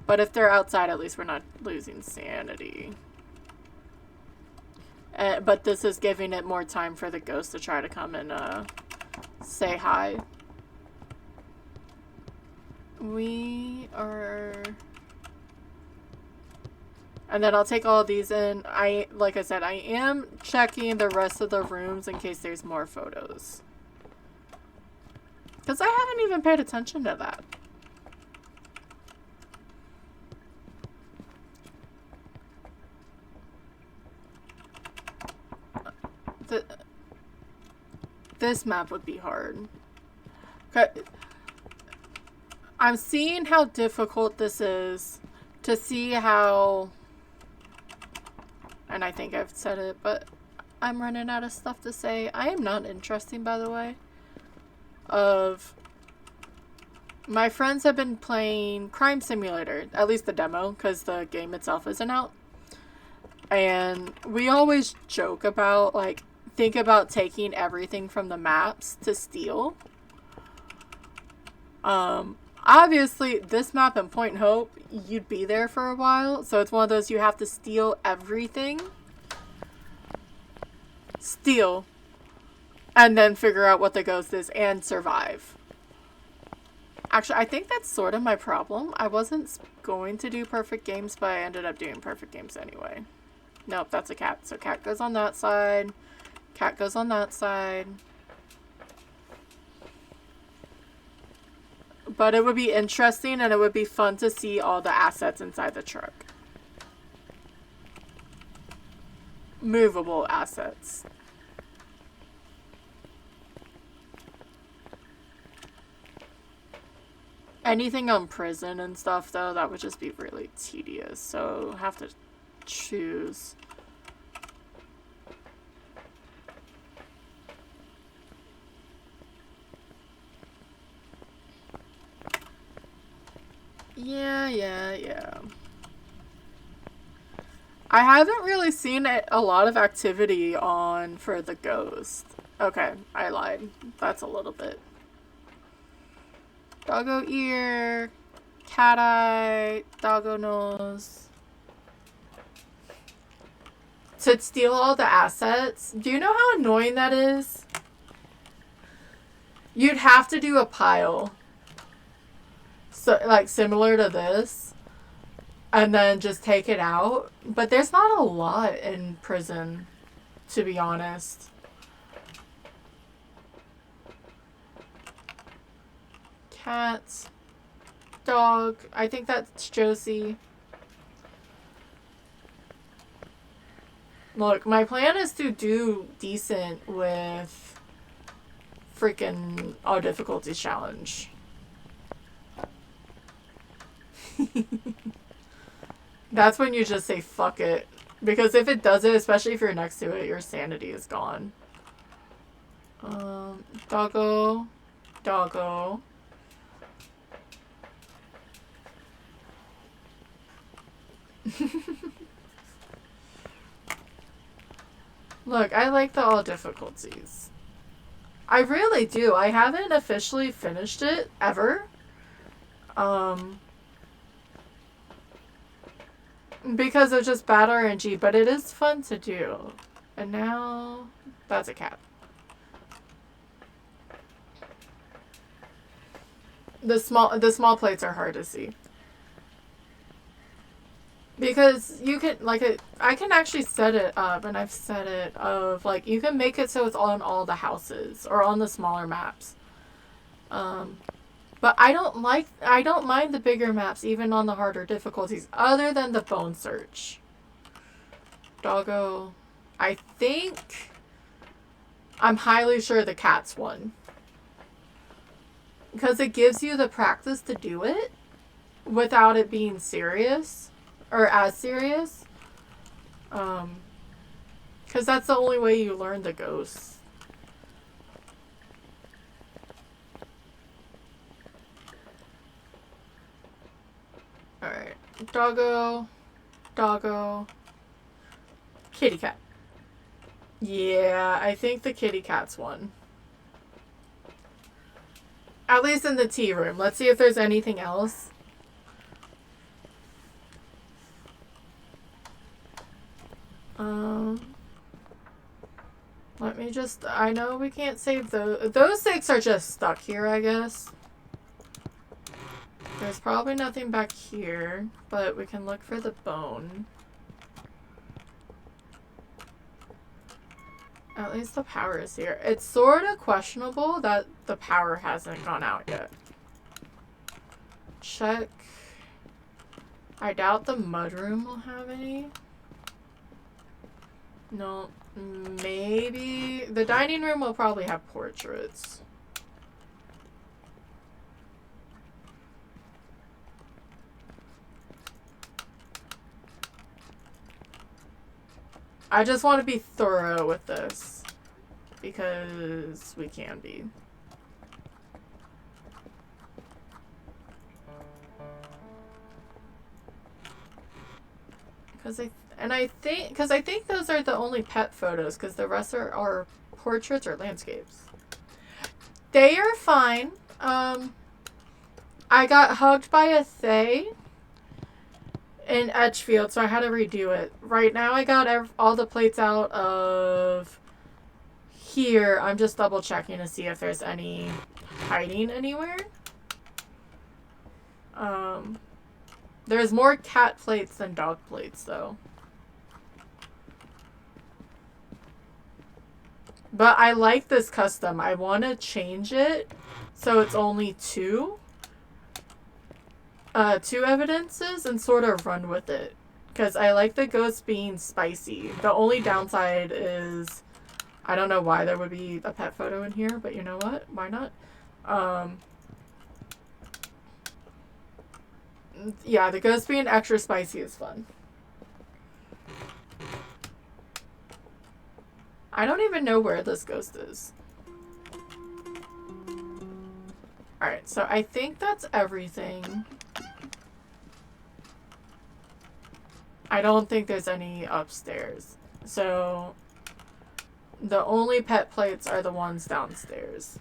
But if they're outside, at least we're not losing sanity. But this is giving it more time for the ghost to try to come and say hi. We are... And then I'll take all of these in. Like I said, I am checking the rest of the rooms in case there's more photos. Because I haven't even paid attention to that. This map would be hard. I'm seeing how difficult this is to see how... And I think I've said it, but I'm running out of stuff to say. I am not interesting, by the way. My friends have been playing Crime Simulator, at least the demo, because the game itself isn't out. And we always joke about, like, think about taking everything from the maps to steal. Obviously, this map in Point Hope, you'd be there for a while, so it's one of those you have to steal everything. Steal. And then figure out what the ghost is and survive. Actually, I think that's sort of my problem. I wasn't going to do perfect games, but I ended up doing perfect games anyway. Nope, that's a cat. So cat goes on that side. Cat goes on that side. but it would be interesting and it would be fun to see all the assets inside the truck. Movable assets. Anything on prison and stuff, though, that would just be really tedious. So, have to choose. Yeah. I haven't really seen a lot of activity on for the ghost. Okay, I lied. That's a little bit. Doggo ear, cat eye, doggo nose. To steal all the assets. Do you know how annoying that is? You'd have to do a pile. So, like, similar to this. And then just take it out. But there's not a lot in prison, to be honest. Cat. Dog. I think that's Josie. Look, my plan is to do decent with freaking all difficulties challenge. That's when you just say fuck it. Because if it does it, especially if you're next to it, your sanity is gone. Doggo. Doggo. Look, I like the all difficulties. I really do. I haven't officially finished it ever. Because of just bad RNG, but it is fun to do. And now that's a cat. The small plates are hard to see. Because you can, like, I can actually set it up, and I've set it of, like, you can make it so it's on all the houses, or on the smaller maps. But I don't mind the bigger maps, even on the harder difficulties, other than the bone search. Doggo. I think, I'm highly sure the cat's one. Because it gives you the practice to do it, without it being serious. Or as serious. Because that's the only way you learn the ghosts. Alright. Doggo. Doggo. Kitty cat. Yeah, I think the kitty cat's one. At least in the tea room. Let's see if there's anything else. Let me just, I know we can't save those 6 are just stuck here, I guess. There's probably nothing back here, but we can look for the bone. At least the power is here. It's sort of questionable that the power hasn't gone out yet. Check. I doubt the mudroom will have any. No, maybe. The dining room will probably have portraits. I just want to be thorough with this. Because we can be. Because I think those are the only pet photos, because the rest are portraits or landscapes. They are fine. I got hugged by a Thay in Edgefield, so I had to redo it. Right now I got all the plates out of here. I'm just double checking to see if there's any hiding anywhere. There's more cat plates than dog plates, though. But I like this custom. I want to change it so it's only 2. two evidences and sort of run with it. Because I like the ghost being spicy. The only downside is I don't know why there would be a pet photo in here, but you know what? Why not? Yeah, the ghost being extra spicy is fun. I don't even know where this ghost is. Alright, so I think that's everything. I don't think there's any upstairs. So the only pet plates are the ones downstairs.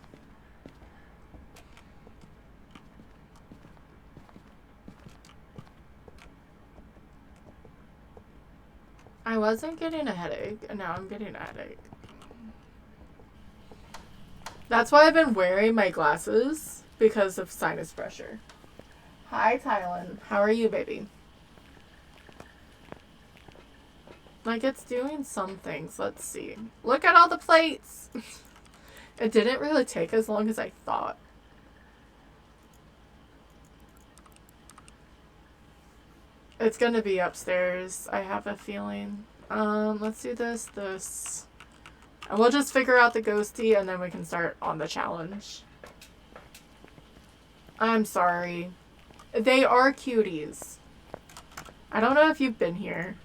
I wasn't getting a headache, and now I'm getting a headache. That's why I've been wearing my glasses, because of sinus pressure. Hi, Tylen. How are you, baby? Like, it's doing some things. Let's see. Look at all the plates! It didn't really take as long as I thought. It's gonna be upstairs, I have a feeling. Let's do this. And we'll just figure out the ghosty and then we can start on the challenge. I'm sorry. They are cuties. I don't know if you've been here.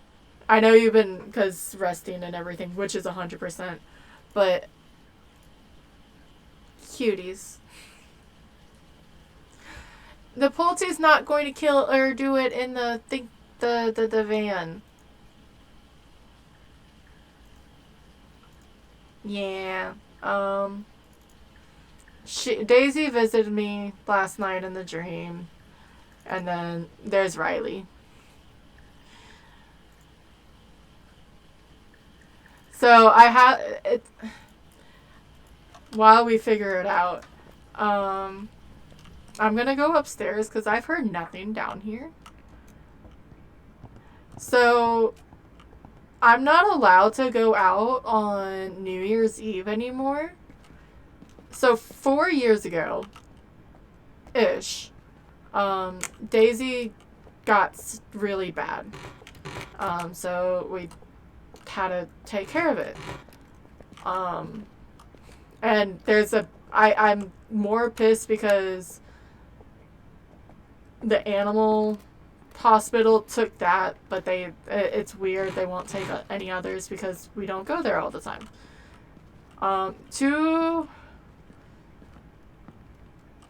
I know you've been, because resting and everything, which is 100%. But cuties. The Pulte's not going to kill or do it in the van. Yeah. Daisy visited me last night in the dream. And then there's Riley. So I have it while we figure it out. I'm gonna go upstairs because I've heard nothing down here. So I'm not allowed to go out on New Year's Eve anymore. So 4 years ago, ish, Daisy got really bad. So we had to take care of it. And there's I'm more pissed because the animal hospital took that, but it's weird they won't take any others because we don't go there all the time.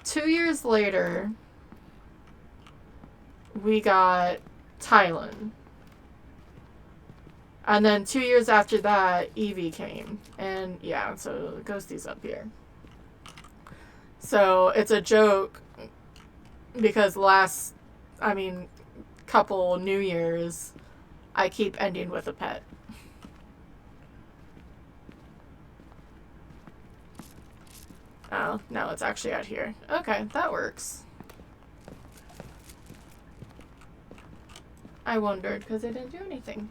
2 years later, we got Tylen. And then 2 years after that, Evie came. And yeah, so Ghosty's up here. So it's a joke because couple New Year's, I keep ending with a pet. Oh, no, it's actually out here. Okay, that works. I wondered because it didn't do anything.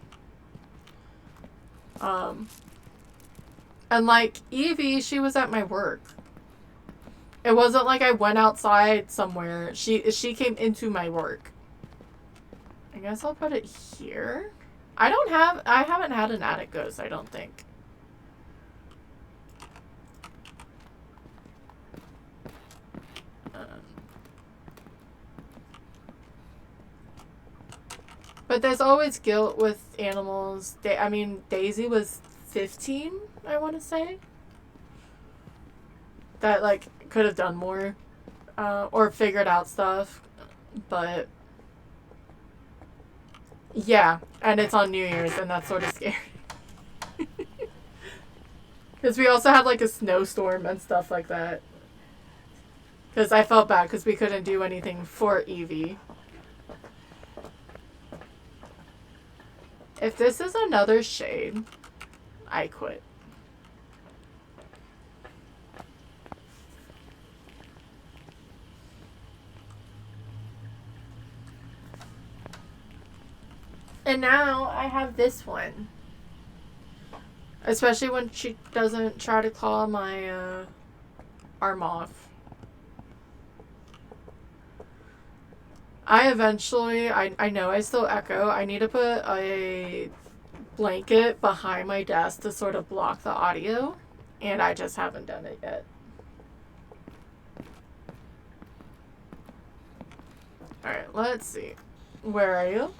And like Evie, she was at my work. It wasn't like I went outside somewhere. She came into my work. I guess I'll put it here. I haven't had an attic ghost, I don't think. But there's always guilt with animals. Daisy was 15, I want to say. That, like, could have done more. Or figured out stuff. But yeah, and it's on New Year's, and that's sort of scary. Because we also had, like, a snowstorm and stuff like that. Because I felt bad because we couldn't do anything for Evie. If this is another shade, I quit. And now I have this one. Especially when she doesn't try to claw my arm off. I know I still echo. I need to put a blanket behind my desk to sort of block the audio, and I just haven't done it yet. Alright, let's see. Where are you?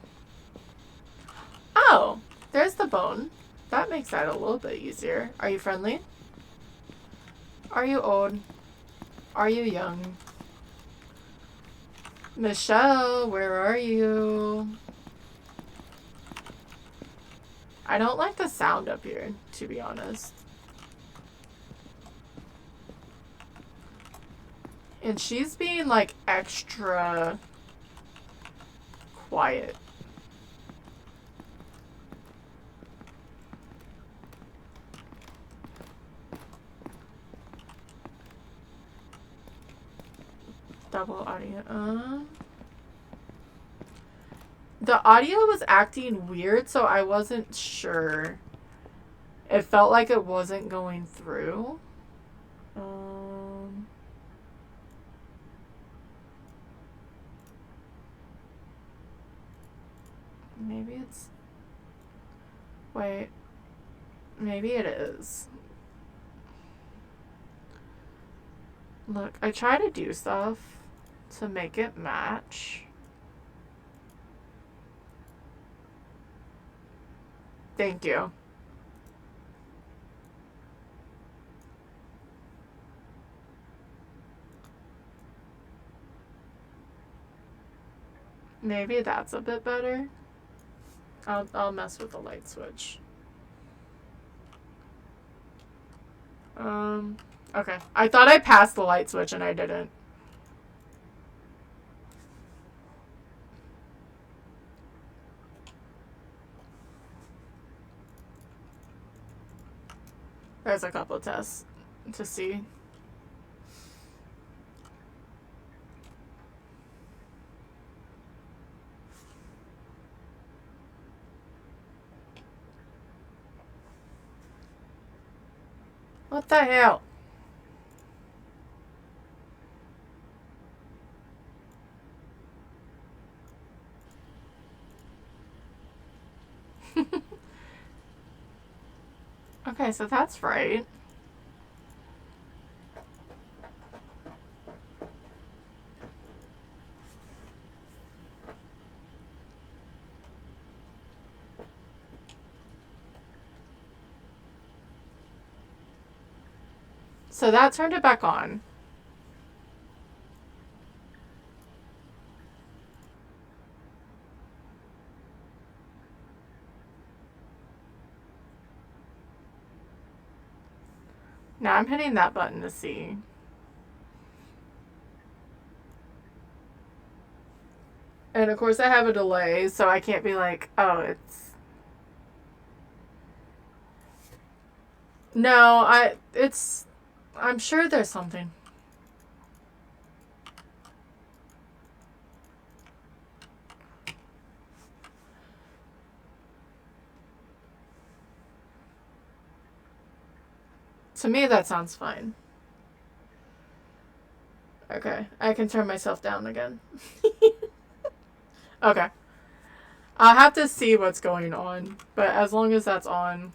Oh, there's the bone. That makes that a little bit easier. Are you friendly? Are you old? Are you young? Michelle, where are you? I don't like the sound up here, to be honest. And she's being, like, extra quiet. Double audio. The audio was acting weird, so I wasn't sure. It felt like it wasn't going through. Maybe it's... Wait. Maybe it is. Look, I try to do stuff to make it match. Thank you. Maybe that's a bit better. I'll mess with the light switch. Okay. I thought I passed the light switch and I didn't. There's a couple of tests to see. What the hell? Okay, so that's right. So that turned it back on. Now I'm hitting that button to see. And of course I have a delay, so I can't be like, oh, it's... No, I'm sure there's something. To me, that sounds fine. Okay, I can turn myself down again. Okay. I'll have to see what's going on, but as long as that's on...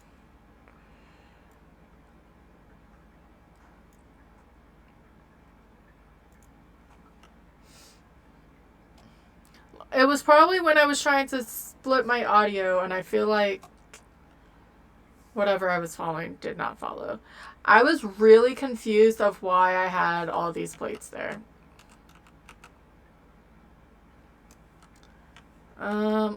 It was probably when I was trying to split my audio, and I feel like whatever I was following did not follow. I was really confused of why I had all these plates there.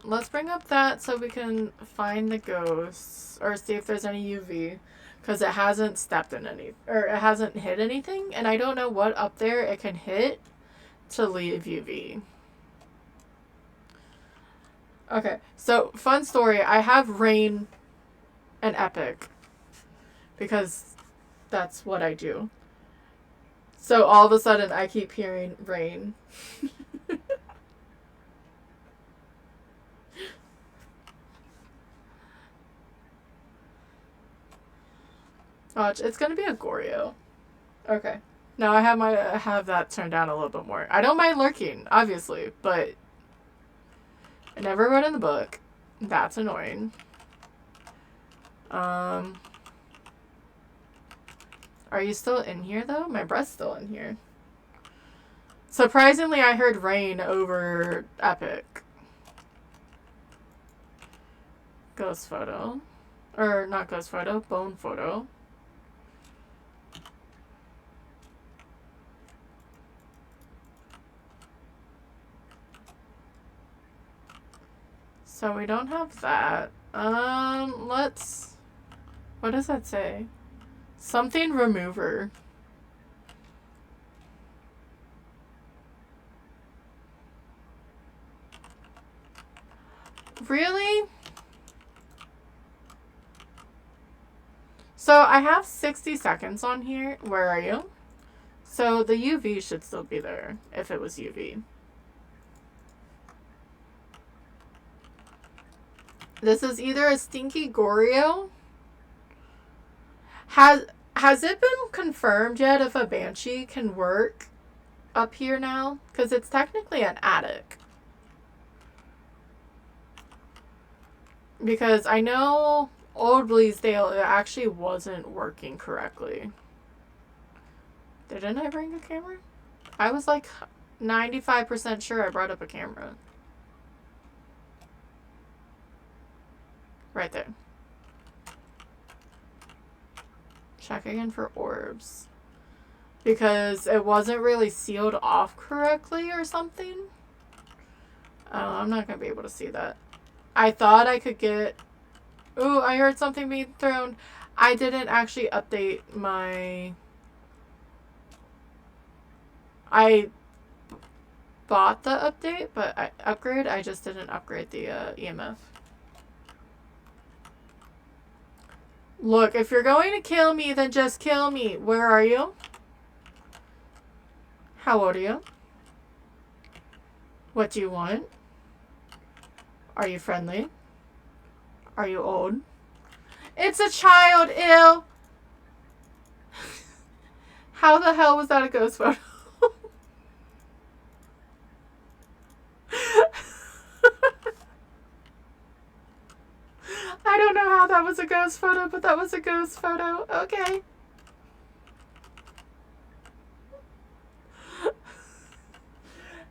Let's bring up that so we can find the ghosts or see if there's any UV, because it hasn't stepped in any, or it hasn't hit anything, and I don't know what up there it can hit to leave UV. Okay, so fun story. I have Rain and Epic because that's what I do. So all of a sudden I keep hearing rain. Watch, it's gonna be a Goryo. Okay. Now I have that turned down a little bit more. I don't mind lurking, obviously, but I never wrote in the book. That's annoying. Are you still in here, though? My breath's still in here. Surprisingly, I heard rain over Epic. Ghost photo. Or, not ghost photo, bone photo. So we don't have that. Let's... What does that say? Something remover. Really? So I have 60 seconds on here. Where are you? So the UV should still be there if it was UV. This is either a Stinky Goryo. Has it been confirmed yet if a Banshee can work up here now? Because it's technically an attic. Because I know Old Bleasdale, it actually wasn't working correctly. Didn't I bring a camera? I was like 95% sure I brought up a camera. Right there. Check again for orbs. Because it wasn't really sealed off correctly or something. Oh, I'm not going to be able to see that. I thought I could get... Ooh, I heard something being thrown. I didn't actually update my... I bought the update, but I just didn't upgrade the EMF. Look, if you're going to kill me, then just kill me. Where are you? How old are you? What do you want? Are you friendly? Are you old? It's a child, ew! How the hell was that a ghost photo? I don't know how that was a ghost photo, but that was a ghost photo. Okay.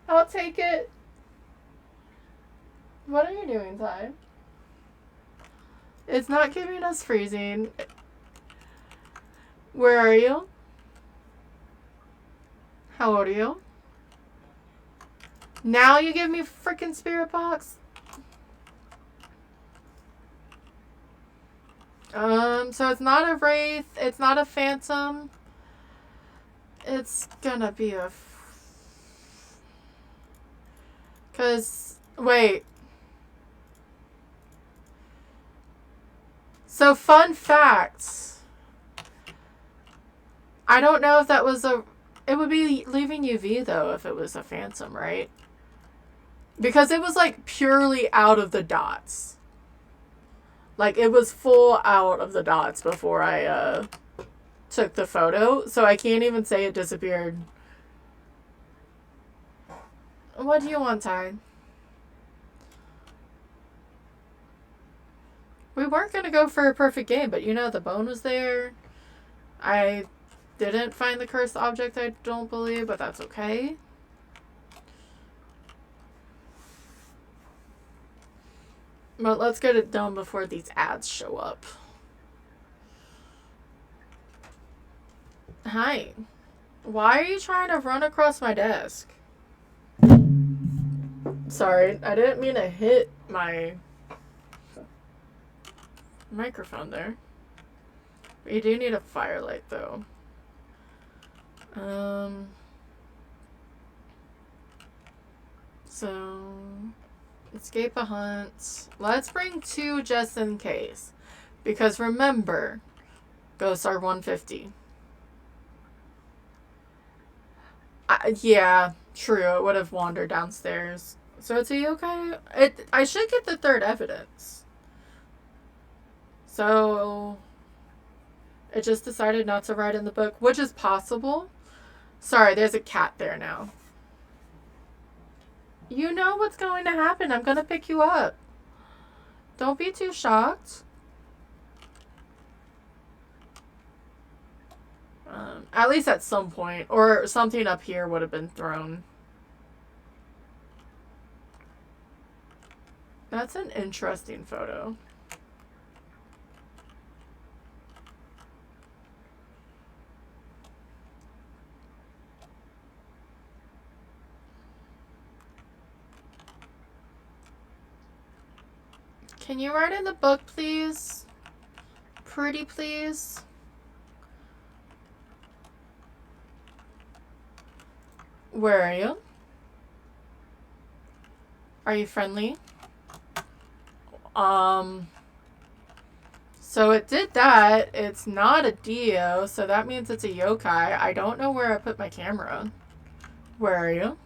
I'll take it. What are you doing, Ty? It's not giving us freezing. Where are you? How old are you? Now you give me freaking spirit box? So it's not a wraith. It's not a phantom. It's gonna be a... Wait. So, fun facts. I don't know if that was a... It would be leaving UV, though, if it was a phantom, right? Because it was, like, purely out of the dots. Like, it was full out of the dots before I, took the photo. So I can't even say it disappeared. What do you want, Ty? We weren't going to go for a perfect game, but, you know, the bone was there. I didn't find the cursed object, I don't believe, but that's okay. But let's get it done before these ads show up. Hi. Why are you trying to run across my desk? Sorry, I didn't mean to hit my microphone there. But you do need a firelight, though. So... Escape a hunt. Let's bring 2 just in case. Because remember, ghosts are 150. Yeah, true. It would have wandered downstairs. So is he okay? I should get the 3rd evidence. So it just decided not to write in the book, which is possible. Sorry, there's a cat there now. You know what's going to happen. I'm gonna pick you up. Don't be too shocked. At least at some point. Or something up here would have been thrown. That's an interesting photo. Can you write in the book, please? Pretty please? Where are you? Are you friendly? So it did that. It's not a Dio, so that means it's a yokai. I don't know where I put my camera. Where are you?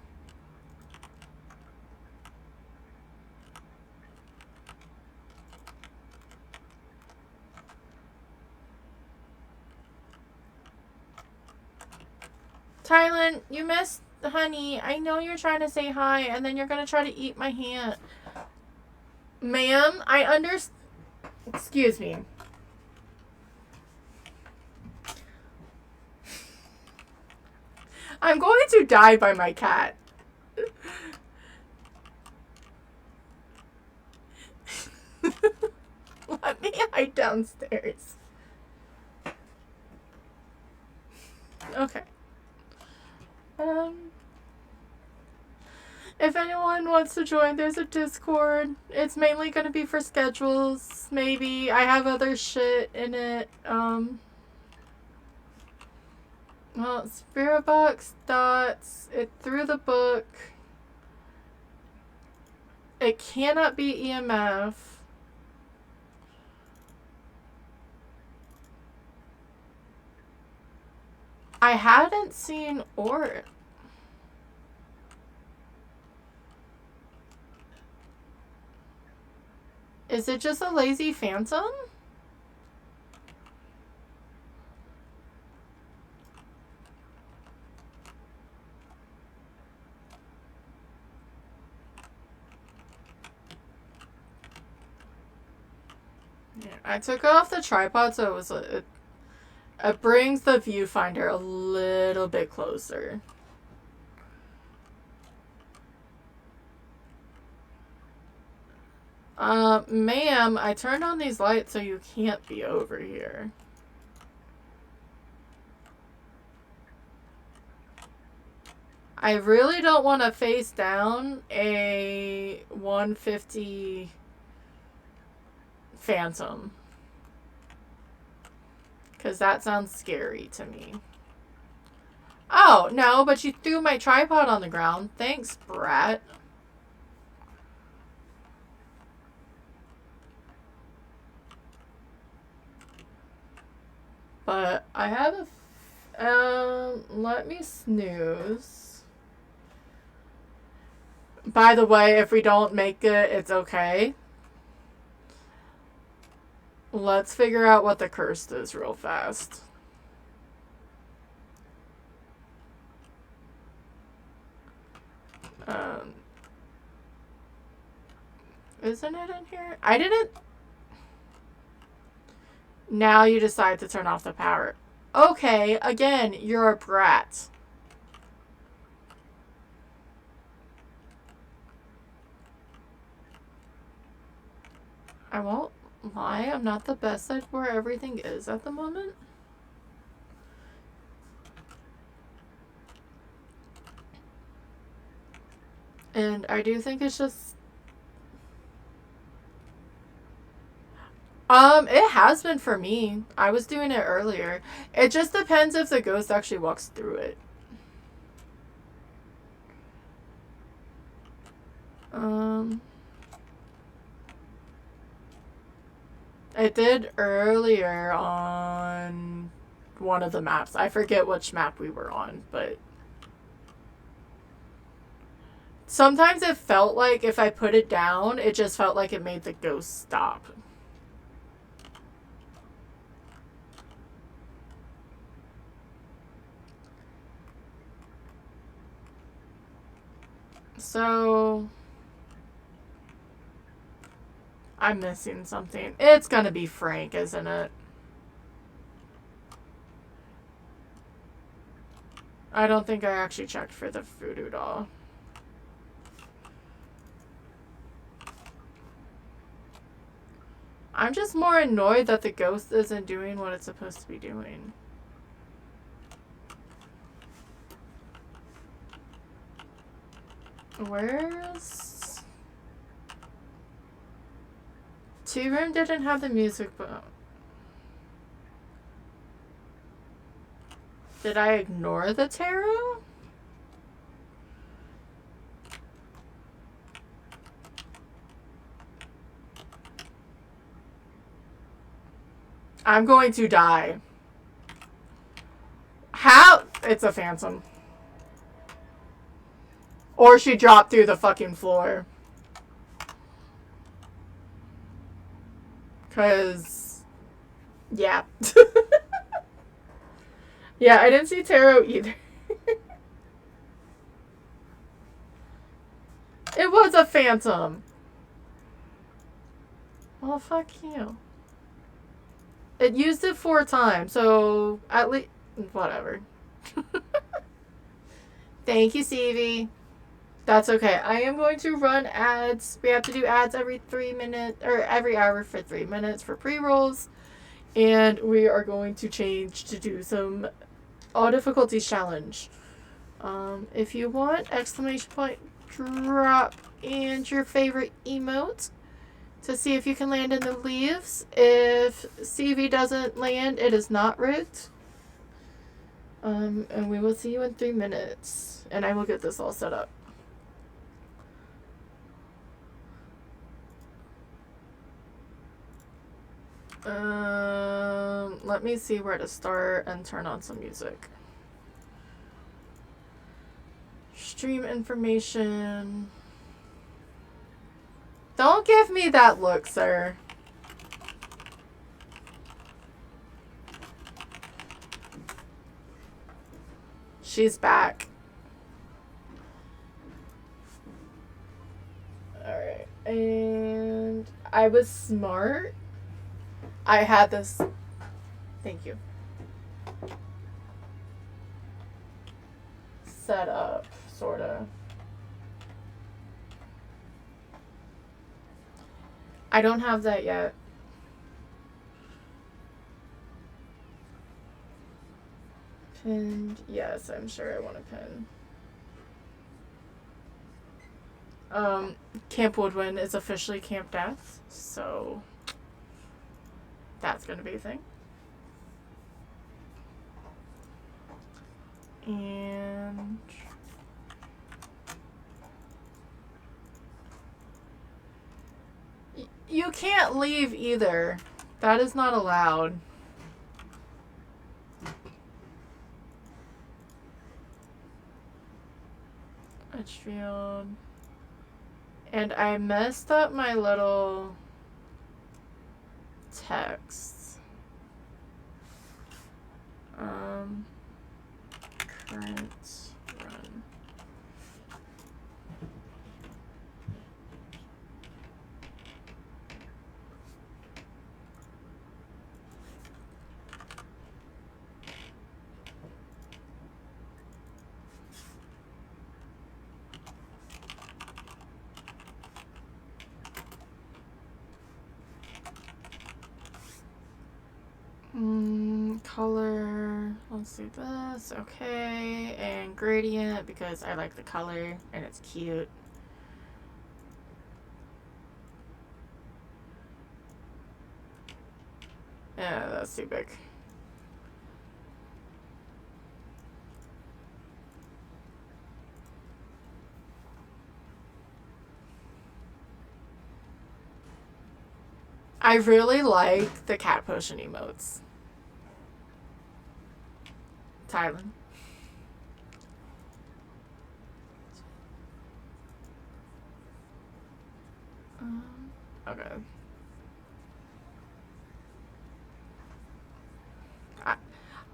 Tylen, you missed honey. I know you're trying to say hi, and then you're gonna try to eat my hand. Ma'am, I understand. Excuse me. I'm going to die by my cat. Let me hide downstairs. Okay. If anyone wants to join, there's a Discord. It's mainly going to be for schedules. Maybe I have other shit in it. Well, Spirit Box dots. It threw the book. It cannot be EMF. I hadn't seen Ort. Is it just a lazy phantom? Yeah, I took off the tripod so it brings the viewfinder a little bit closer. Ma'am, I turned on these lights so you can't be over here. I really don't want to face down a 150 Phantom. Because that sounds scary to me. Oh, no, but you threw my tripod on the ground. Thanks, brat. But I have a... let me snooze. By the way, if we don't make it, it's okay. Let's figure out what the cursed is real fast. Isn't it in here? I didn't... Now you decide to turn off the power. Okay, again, you're a brat. I won't lie, I'm not the best at where everything is at the moment. And I do think it's just... it has been for me. I was doing it earlier. It just depends if the ghost actually walks through it. It did earlier on one of the maps. I forget which map we were on, but... Sometimes it felt like if I put it down, it just felt like it made the ghost stop. So I'm missing something. It's gonna be Frank, isn't it? I don't think I actually checked for the voodoo doll. I'm just more annoyed that the ghost isn't doing what it's supposed to be doing. Where's... Tea Room didn't have the music, but... Did I ignore the tarot? I'm going to die. How? It's a phantom. Or she dropped through the fucking floor. Cause... Yeah. Yeah, I didn't see tarot either. It was a phantom. Well, fuck you. It used it 4 times, so at least... Whatever. Thank you, Stevie. That's okay. I am going to run ads. We have to do ads every 3 minutes, or every hour for 3 minutes for pre-rolls. And we are going to change to do some all difficulties challenge. If you want, exclamation point, drop and your favorite emote to see if you can land in the leaves. If CV doesn't land, it is not rigged. And we will see you in 3 minutes. And I will get this all set up. Let me see where to start and turn on some music. Stream information. Don't give me that look, sir. She's back. Alright. And I was smart. I had this. Thank you. Set up, sorta. I don't have that yet. Pinned. Yes, I'm sure I want to pin. Camp Woodwind is officially Camp Death, so that's gonna be a thing. And you can't leave either. That is not allowed. Edgefield. And I messed up my little text. Current run. Color, let's do this, okay, and gradient because I like the color and it's cute. Yeah, that's too big. I really like the cat potion emotes. Thailand. Okay.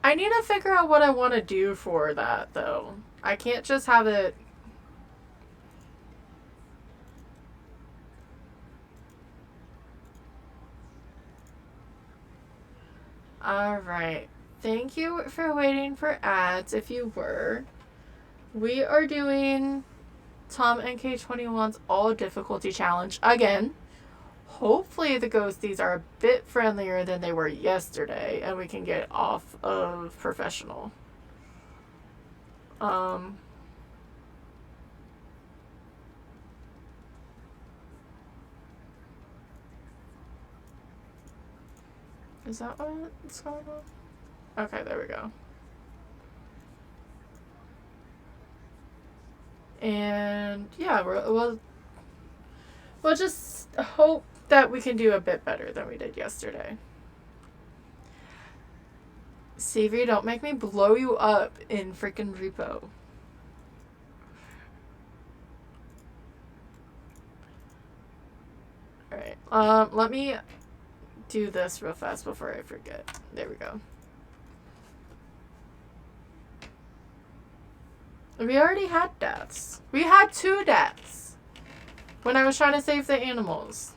I need to figure out what I want to do for that, though. I can't just have it... Alright. Thank you for waiting for ads, if you were. We are doing Tom NK21's All Difficulty Challenge again. Hopefully the ghosties are a bit friendlier than they were yesterday, and we can get off of professional. Is that what's going on? Okay, there we go. And yeah, we'll just hope that we can do a bit better than we did yesterday. Savory, don't make me blow you up in freaking repo. Alright, let me do this real fast before I forget. There we go. We already had deaths. We had 2 deaths when I was trying to save the animals.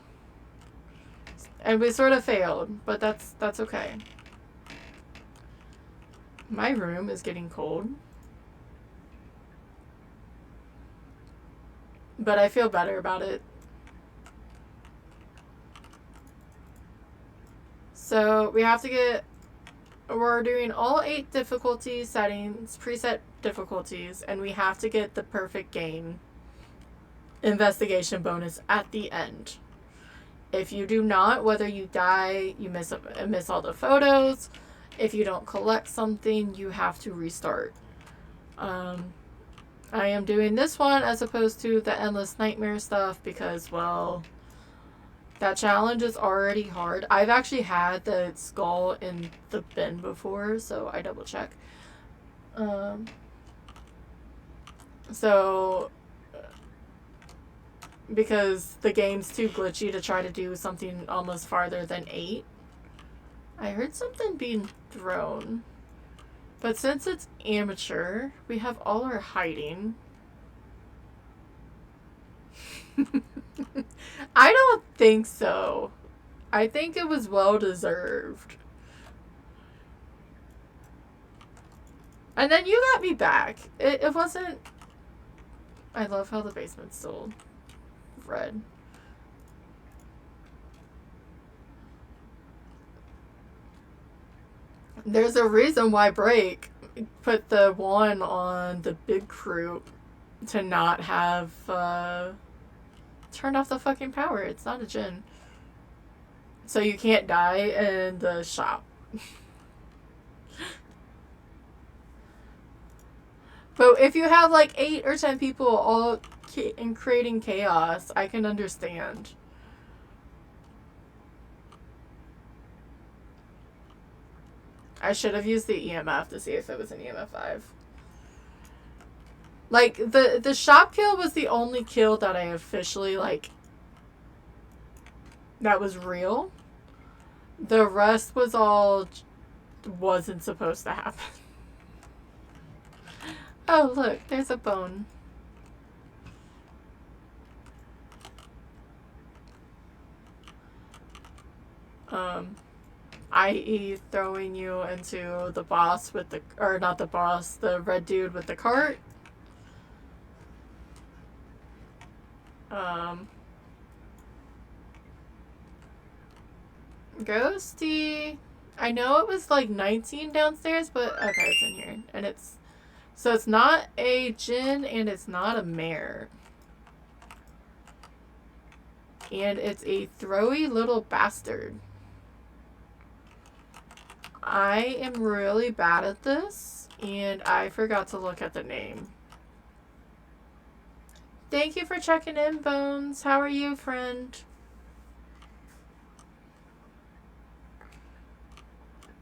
And we sort of failed, but that's okay. My room is getting cold. But I feel better about it. So we have to get, we're doing all 8 difficulty settings, preset difficulties, and we have to get the perfect game investigation bonus at the end. If you do not, whether you die, you miss all the photos, if you don't collect something, you have to restart. I am doing this one as opposed to the Endless Nightmare stuff because, well, that challenge is already hard. I've actually had the skull in the bin before, so I double check. So, because the game's too glitchy to try to do something almost farther than 8. I heard something being thrown. But since it's amateur, we have all our hiding. I don't think so. I think it was well deserved. And then you got me back. It wasn't... I love how the basement's still red. There's a reason why Break put the 1 on the big crew to not have turned off the fucking power. It's not a gin. So you can't die in the shop. But if you have like 8 or 10 people all in creating chaos, I can understand. I should have used the EMF to see if it was an EMF 5. Like, the shop kill was the only kill that I officially, like, that was real. The rest was all, wasn't supposed to happen. Oh, look, there's a bone. I.e. throwing you into the boss with the, or not the boss, the red dude with the cart. Ghosty. I know it was like 19 downstairs, but okay, it's in here. And it's, so it's not a Jinn and it's not a mare. And it's a throwy little bastard. I am really bad at this, and I forgot to look at the name. Thank you for checking in, Bones. How are you, friend?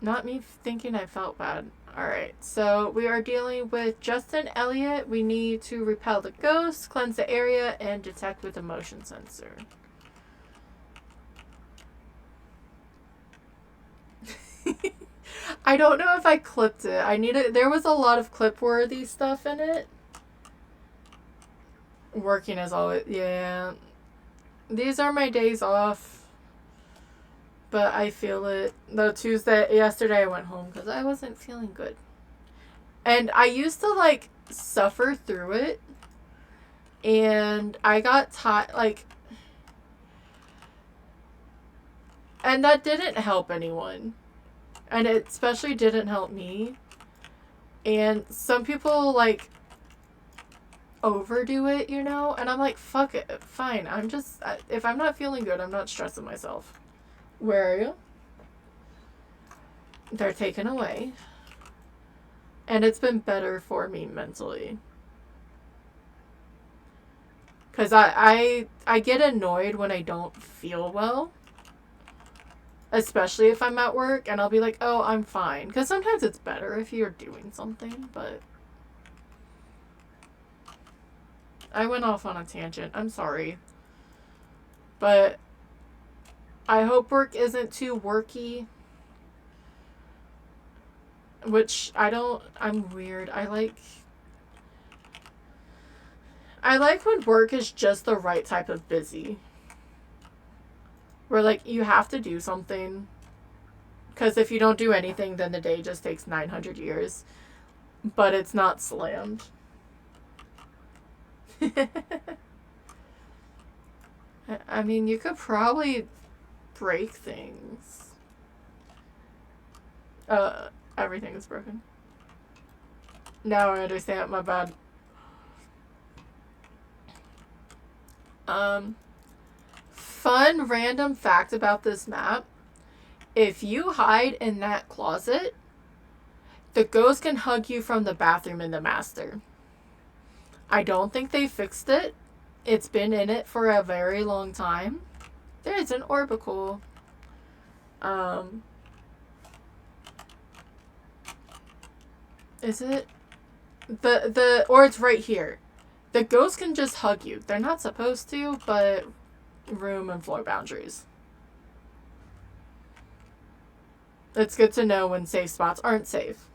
Not me thinking I felt bad. Alright, so we are dealing with Justin Elliott. We need to repel the ghost, cleanse the area, and detect with a motion sensor. I don't know if I clipped it. I need it. There was a lot of clip-worthy stuff in it. Working as always. Yeah. These are my days off. But I feel it. The yesterday I went home because I wasn't feeling good. And I used to, like, suffer through it. And I got tired, like... And that didn't help anyone. And it especially didn't help me. And some people, like, overdo it, you know? And I'm like, fuck it. Fine. I'm just... If I'm not feeling good, I'm not stressing myself. Where are you? They're taken away. And it's been better for me mentally. Because I get annoyed when I don't feel well. Especially if I'm at work. And I'll be like, oh, I'm fine. Because sometimes it's better if you're doing something. But I went off on a tangent. I'm sorry. But I hope work isn't too worky. Which I'm weird. I like when work is just the right type of busy. Where, like, you have to do something. Because if you don't do anything, then the day just takes 900 years. But it's not slammed. I mean, you could probably break things. Everything is broken. Now I understand. My bad. Fun random fact about this map. If you hide in that closet, the ghost can hug you from the bathroom in the master. I don't think they fixed it. It's been in it for a very long time. There's an orbicle. Is it? Or it's right here. The ghost can just hug you. They're not supposed to, but room and floor boundaries. It's good to know when safe spots aren't safe.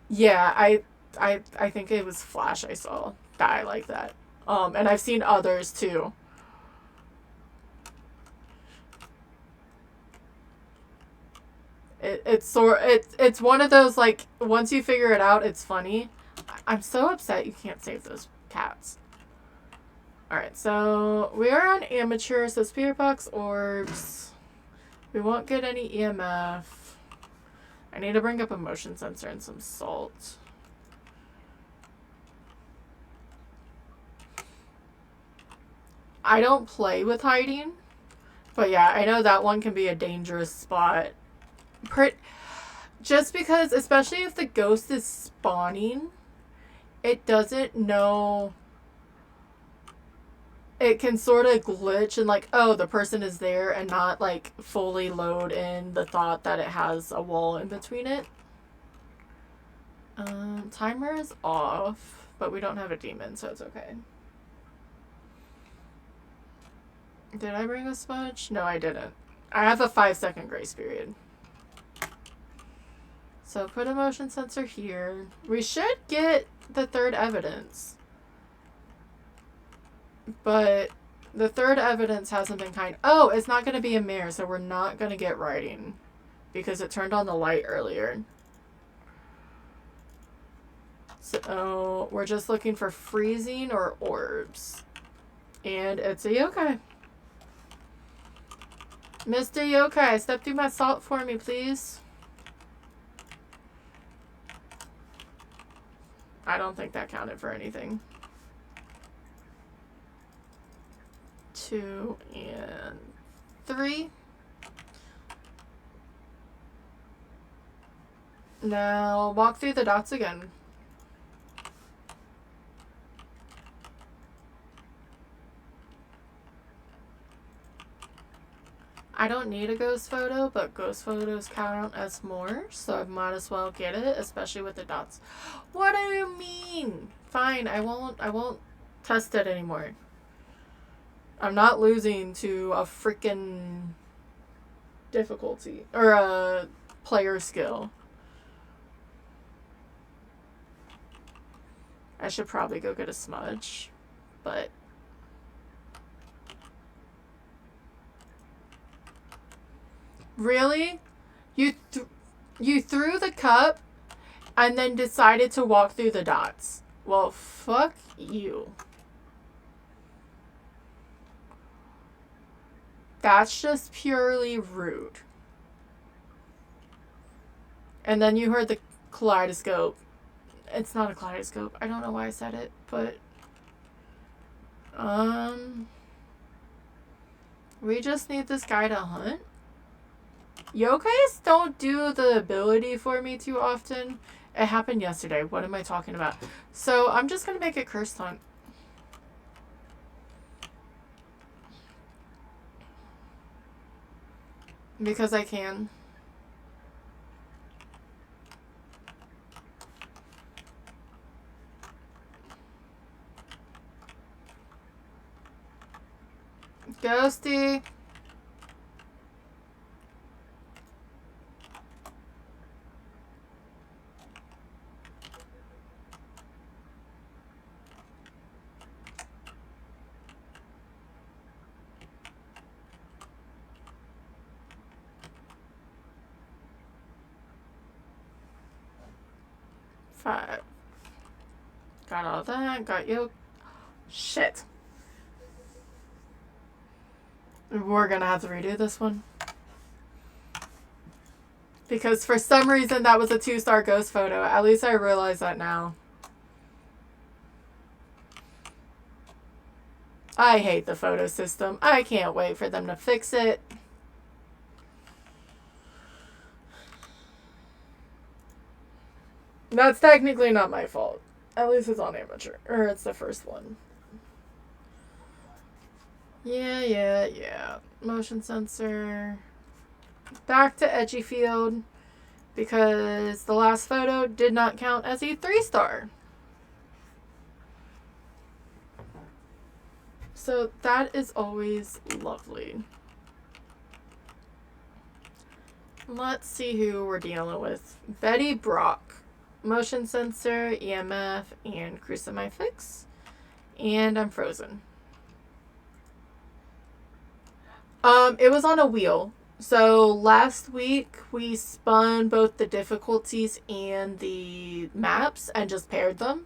Yeah, I think it was Flash I saw die like that. And I've seen others too. It's one of those, like, once you figure it out, it's funny. I'm so upset you can't save those cats. Alright, so we are on amateur, so spirit box orbs. We won't get any EMF. I need to bring up a motion sensor and some salt. I don't play with hiding. But yeah, I know that one can be a dangerous spot. Just because, especially if the ghost is spawning, it doesn't know. It can sort of glitch and, like, oh, the person is there, and not, like, fully load in the thought that it has a wall in between it. Timer is off, but we don't have a demon, so it's okay. Did I bring a smudge? No, I didn't. I have a 5-second grace period. So put a motion sensor here. We should get the third evidence. But the third evidence hasn't been kind. Oh, it's not going to be a mirror, so we're not going to get writing. Because it turned on the light earlier. So we're just looking for freezing or orbs. And it's a yokai. Mr. Yokai, step through my salt for me, please. I don't think that counted for anything. 2 and 3. Now walk through the dots again. I don't need a ghost photo, but ghost photos count as more, so I might as well get it, especially with the dots. What do you mean? Fine, I won't test it anymore. I'm not losing to a freaking difficulty or a player skill. I should probably go get a smudge, but Really? You threw the cup and then decided to walk through the dots. Well, fuck you. That's just purely rude. And then you heard the kaleidoscope. It's not a kaleidoscope. I don't know why I said it, but we just need this guy to hunt. Yokais don't do the ability for me too often. It happened yesterday. What am I talking about? So I'm just gonna make it cursed hunt. Because I can. Ghosty. Five. Got all that. Got you. Shit. We're gonna have to redo this one. Because for some reason that was a 2-star ghost photo. At least I realize that now. I hate the photo system. I can't wait for them to fix it. That's technically not my fault. At least it's on amateur. Or it's the first one. Yeah. Motion sensor. Back to Edgy Field. Because the last photo did not count as a 3-star. So that is always lovely. Let's see who we're dealing with. Betty Brock. Motion sensor, EMF, and crucifix. And I'm frozen. It was on a wheel. So last week we spun both the difficulties and the maps and just paired them.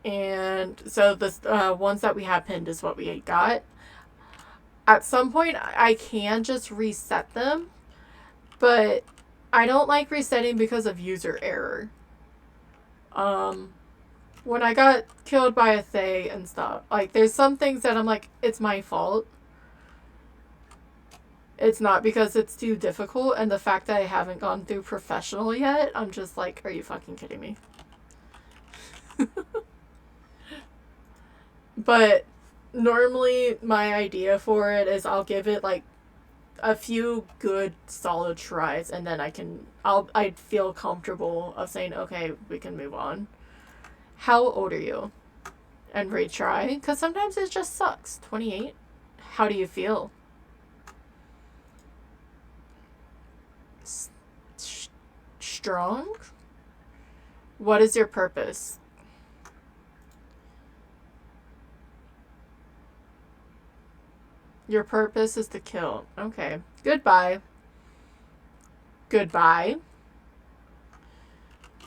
And so the ones that we have pinned is what we got. At some point I can just reset them, but I don't like resetting because of user error. When I got killed by a Thay and stuff, like there's some things that I'm like, it's my fault. It's not because it's too difficult, and the fact that I haven't gone through professional yet, I'm just like, are you fucking kidding me? But normally my idea for it is I'll give it like a few good solid tries, and then I'd feel comfortable of saying, okay, we can move on. How old are you? And retry, because sometimes it just sucks. 28. How do you feel? Strong? What is your purpose? Your purpose is to kill. Okay. Goodbye. Goodbye.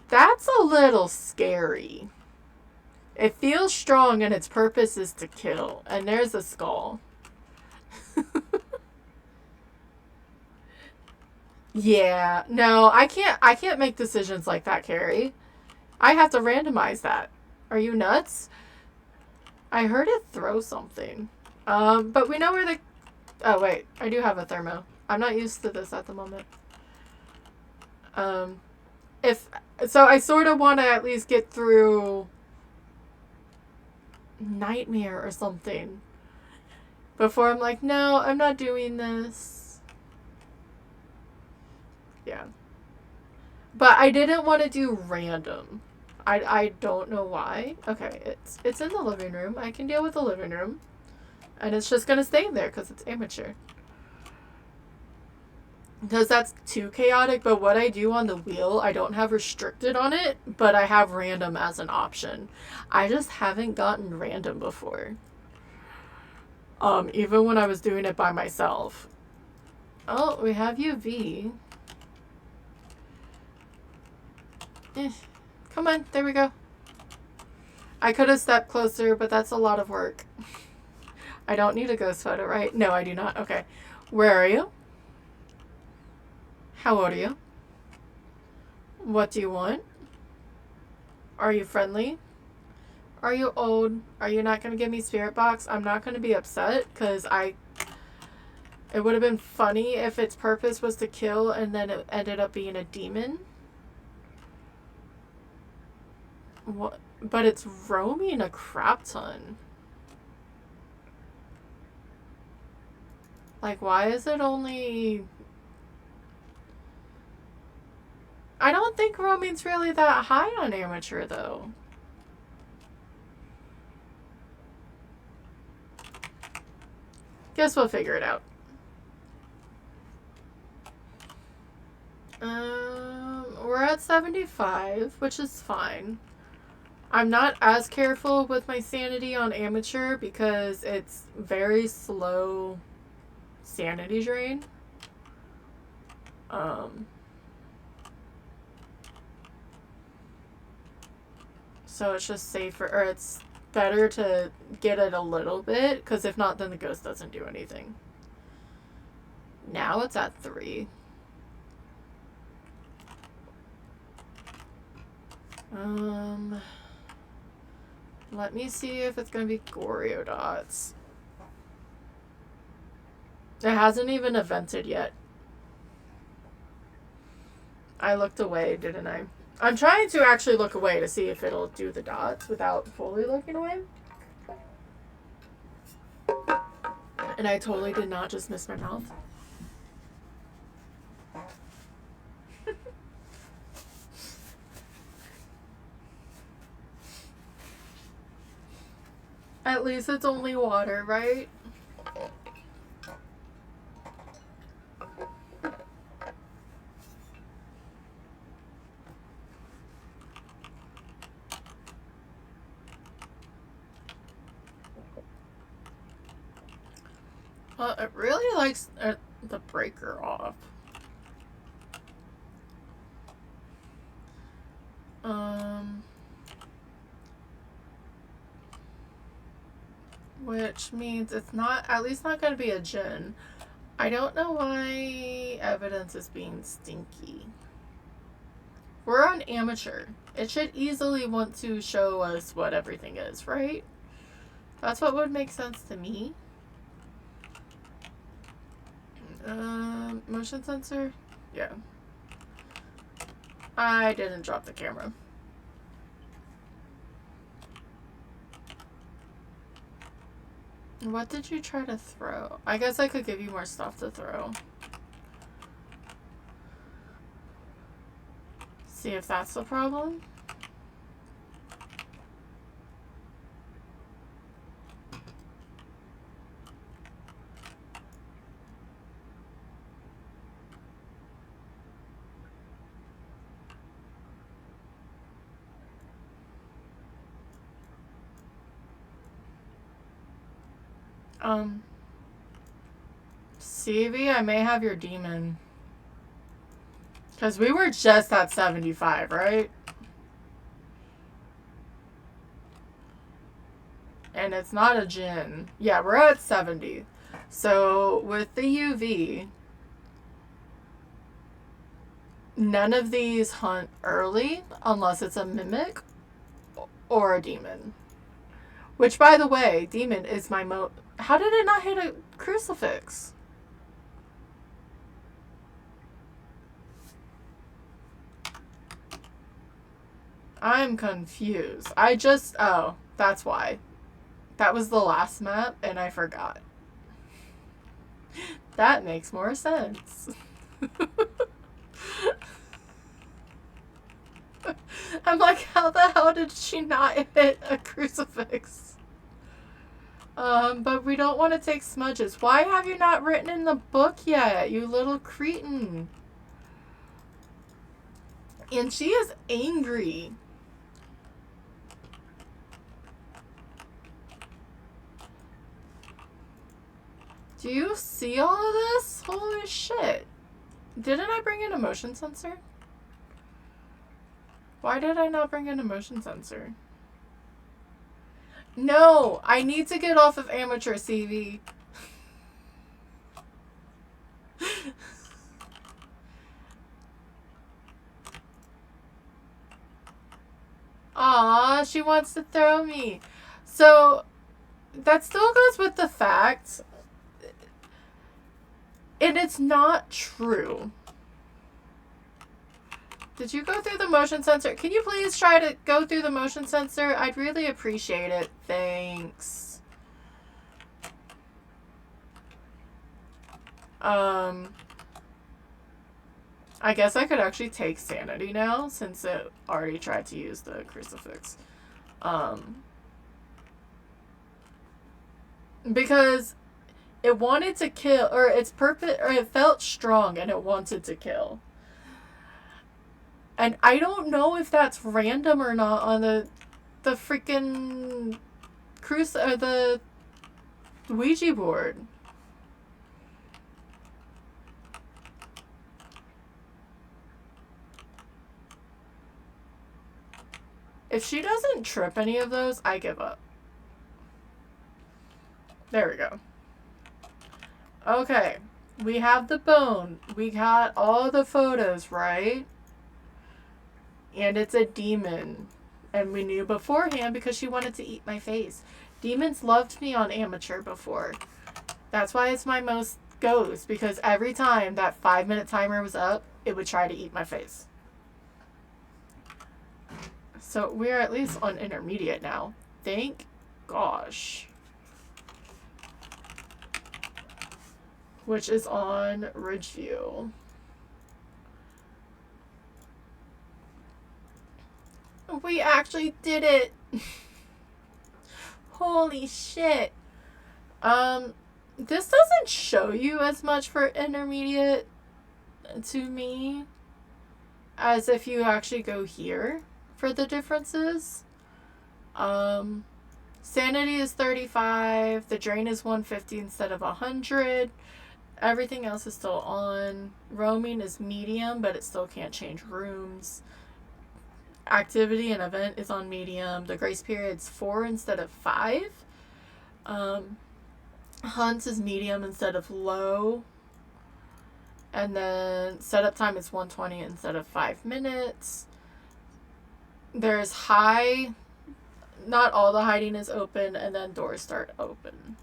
That's a little scary. It feels strong and its purpose is to kill. And there's a skull. Yeah. No, I can't make decisions like that, Carrie. I have to randomize that. Are you nuts? I heard it throw something. But we know where the... Oh, wait. I do have a thermo. I'm not used to this at the moment. So I sort of want to at least get through Nightmare or something before I'm like, no, I'm not doing this. Yeah. But I didn't want to do random. I don't know why. Okay, it's in the living room. I can deal with the living room. And it's just going to stay there because it's amateur. Because that's too chaotic. But what I do on the wheel, I don't have restricted on it. But I have random as an option. I just haven't gotten random before. Even when I was doing it by myself. Oh, we have UV. Come on, there we go. I could have stepped closer, but that's a lot of work. I don't need a ghost photo, right? No, I do not. Okay. Where are you? How old are you? What do you want? Are you friendly? Are you old? Are you not going to give me spirit box? I'm not going to be upset because it would have been funny if its purpose was to kill and then it ended up being a demon. What? But it's roaming a crap ton. Like, why is it only... I don't think roaming's really that high on amateur, though. Guess we'll figure it out. We're at 75, which is fine. I'm not as careful with my sanity on amateur because it's very slow sanity drain. So it's just safer, or it's better to get it a little bit, because if not, then the ghost doesn't do anything. Now it's at 3. Let me see if it's going to be Goryo dots. It hasn't even evented yet. I looked away, didn't I? I'm trying to actually look away to see if it'll do the dots without fully looking away. And I totally did not just miss my mouth. At least it's only water, right? Well, it really likes the breaker off. Which means it's not, at least not going to be a Jinn. I don't know why evidence is being stinky. We're on amateur. It should easily want to show us what everything is, right? That's what would make sense to me. Motion sensor? Yeah. I didn't drop the camera. What did you try to throw? I guess I could give you more stuff to throw. See if that's the problem. CV, I may have your demon. Because we were just at 75, right? And it's not a Jinn. Yeah, we're at 70. So with the UV, none of these hunt early unless it's a mimic or a demon. Which, by the way, demon is my How did it not hit a crucifix? I'm confused. Oh, that's why. That was the last map, and I forgot. That makes more sense. I'm like, how the hell did she not hit a crucifix? But we don't want to take smudges. Why have you not written in the book yet, you little cretin? And she is angry. Do you see all of this? Holy shit. Didn't I bring in a motion sensor? Why did I not bring in a motion sensor? No! I need to get off of amateur CV. Aw, she wants to throw me. So, that still goes with the fact, and it's not true. Did you go through the motion sensor? Can you please try to go through the motion sensor? I'd really appreciate it. Thanks. I guess I could actually take sanity now since it already tried to use the crucifix. Because it wanted to kill, or its purpose, or it felt strong and it wanted to kill. And I don't know if that's random or not on the freaking or the Ouija board. If she doesn't trip any of those, I give up. There we go. Okay. We have the bone. We got all the photos, right? And it's a demon. And we knew beforehand because she wanted to eat my face. Demons loved me on amateur before. That's why it's my most goes. Because every time that 5-minute timer was up, it would try to eat my face. So we're at least on intermediate now. Thank gosh. Which is on Ridgeview. We actually did it. Holy shit. This doesn't show you as much for intermediate to me as if you actually go here for the differences. Sanity is 35. The drain is 150 instead of 100. Everything else is still on. Roaming is medium, but it still can't change rooms. Activity and event is on medium. The grace period's 4 instead of 5. Hunt is medium instead of low. And then setup time is 120 instead of 5 minutes. There's high. Not all the hiding is open, and then doors start open.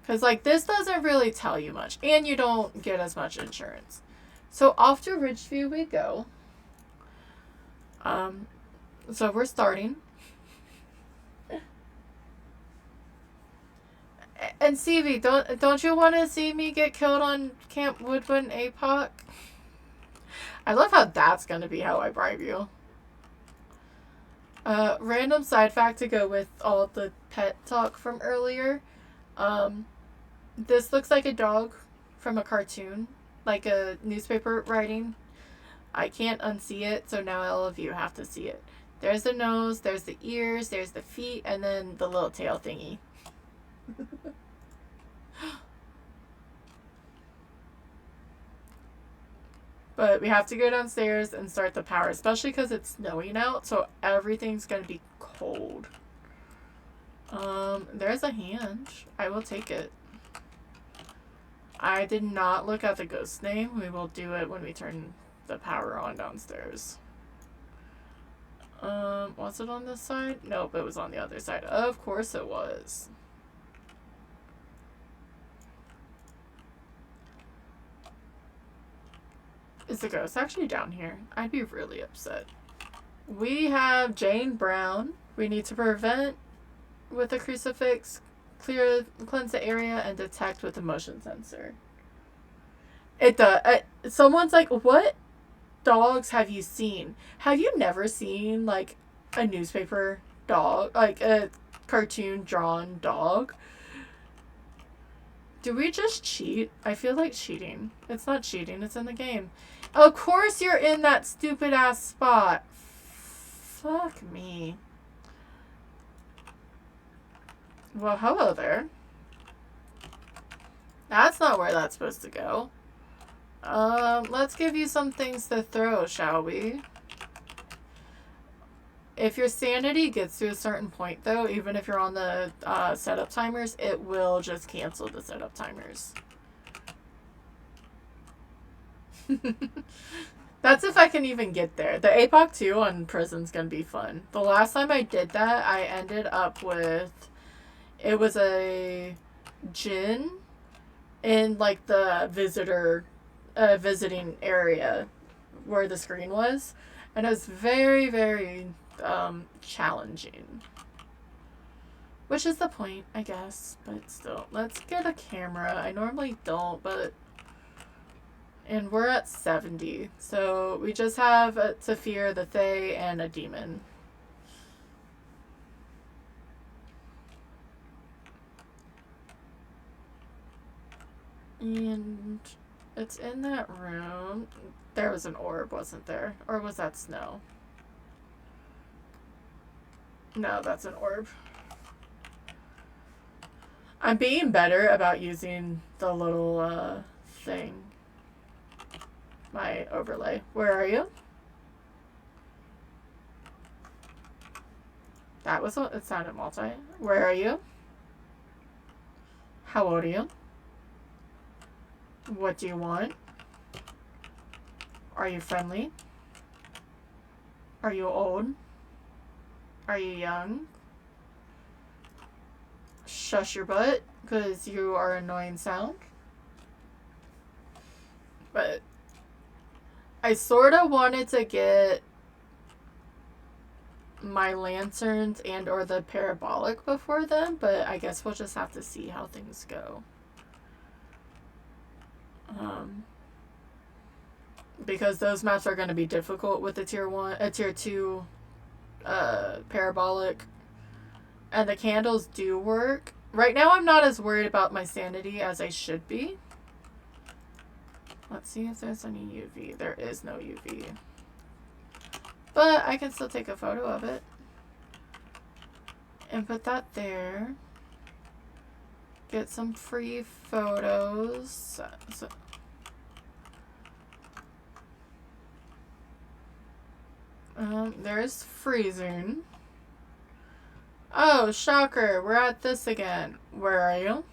Because, like, this doesn't really tell you much. And you don't get as much insurance. So, off to Ridgeview we go. So we're starting. And CV, don't you want to see me get killed on Camp Woodwind APOC? I love how that's going to be how I bribe you. Random side fact to go with all of the pet talk from earlier. This looks like a dog from a cartoon, like a newspaper writing. I can't unsee it, so now all of you have to see it. There's the nose, there's the ears, there's the feet, and then the little tail thingy. But we have to go downstairs and start the power, especially because it's snowing out, so everything's going to be cold. There's a hand. I will take it. I did not look at the ghost name. We will do it when we turn the power on downstairs. Was it on this side? Nope, it was on the other side. Of course it was. Is the ghost actually down here? I'd be really upset. We have Jane Brown. We need to prevent with a crucifix, cleanse the area, and detect with a motion sensor. It does. Someone's like, what dogs have you seen? Have you never seen, like, a newspaper dog? Like, a cartoon drawn dog? Do we just cheat? I feel like cheating. It's not cheating. It's in the game. Of course you're in that stupid ass spot. Fuck me. Well, hello there. That's not where that's supposed to go. Let's give you some things to throw, shall we? If your sanity gets to a certain point, though, even if you're on the setup timers, it will just cancel the setup timers. That's if I can even get there. The APOC 2 on Prison's gonna be fun. The last time I did that, I ended up with... It was a djinn in, like, the visiting area where the screen was. And it was very, very challenging. Which is the point, I guess. But still, let's get a camera. I normally don't, but... And we're at 70. So we just have to fear the Fae and a demon. And it's in that room. There was an orb, wasn't there? Or was that snow? No, that's an orb. I'm being better about using the little thing. My overlay. Where are you? That was what it sounded multi. Where are you? How old are you? What do you want? Are you friendly? Are you old? Are you young? Shush your butt, because you are annoying sound. But I sort of wanted to get my lanterns and or the parabolic before then, but I guess we'll just have to see how things go. Because those maps are going to be difficult with the tier 2 parabolic. And the candles do work. Right now I'm not as worried about my sanity as I should be. Let's see if there's any UV. There is no UV. But I can still take a photo of it. And put that there. Get some free photos. There's freezing. Oh, shocker. We're at this again. Where are you?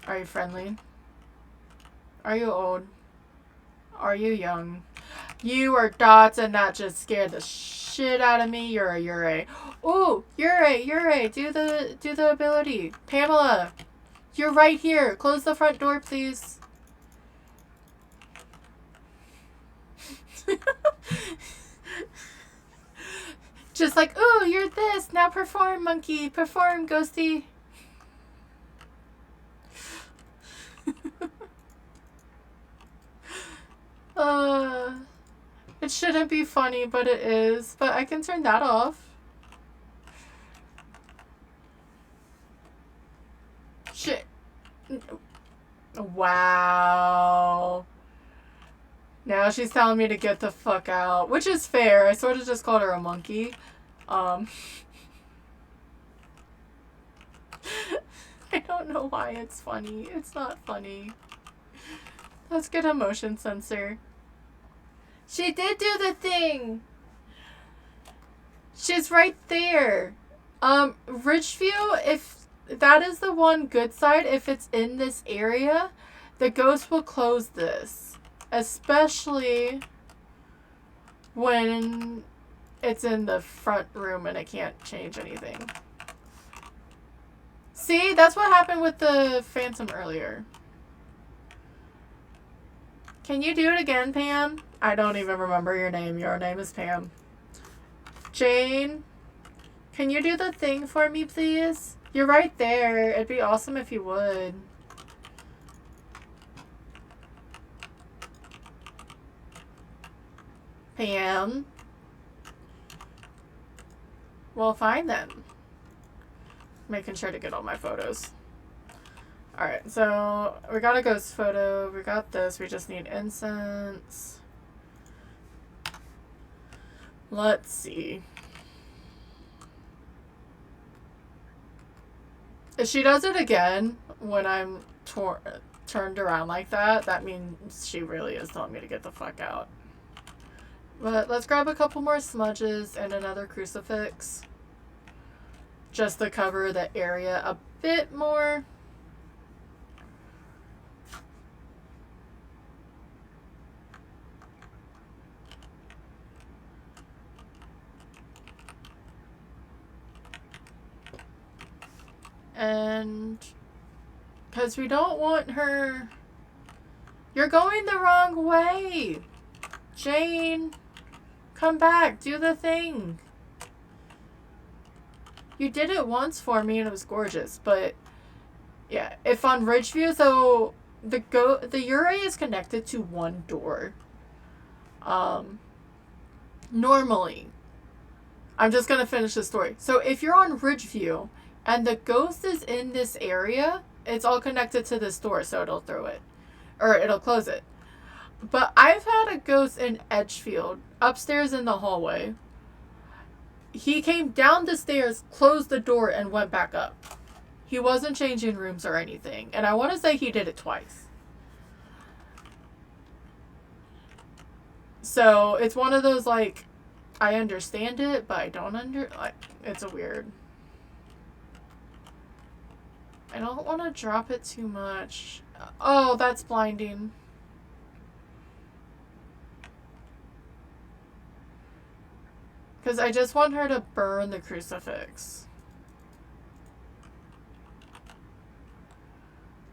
Are you friendly? Are you old? Are you young? You are dots and that just scared the shit out of me. You're a Yurei. Ooh, Yurei. Do the ability. Pamela, you're right here. Close the front door, please. Just like, ooh, you're this. Now perform, monkey. Perform, ghosty. It shouldn't be funny, but it is. But I can turn that off. Shit. Wow. Now she's telling me to get the fuck out. Which is fair. I sort of just called her a monkey. I don't know why it's funny. It's not funny. Let's get a motion sensor. She did do the thing! She's right there. Ridgeview, if that is the one good side, if it's in this area, the ghost will close this. Especially when it's in the front room and it can't change anything. See, that's what happened with the Phantom earlier. Can you do it again, Pam? I don't even remember your name. Your name is Pam. Jane, can you do the thing for me, please? You're right there. It'd be awesome if you would. Pam. Well, fine then. Making sure to get all my photos. Alright, so we got a ghost photo. We got this. We just need incense. Let's see. If she does it again, when I'm turned around like that, that means she really is telling me to get the fuck out. But let's grab a couple more smudges and another crucifix. Just to cover the area a bit more. And because we don't want her... You're going the wrong way. Jane, come back. Do the thing. You did it once for me and it was gorgeous. But yeah, if on Ridgeview, so the Yurei is connected to one door. Normally. I'm just going to finish the story. So if you're on Ridgeview and the ghost is in this area, it's all connected to this door, so it'll throw it. Or it'll close it. But I've had a ghost in Edgefield, upstairs in the hallway. He came down the stairs, closed the door, and went back up. He wasn't changing rooms or anything. And I want to say he did it twice. So, it's one of those, like, I understand it, but I don't it's a weird... I don't want to drop it too much. Oh, that's blinding. Because I just want her to burn the crucifix.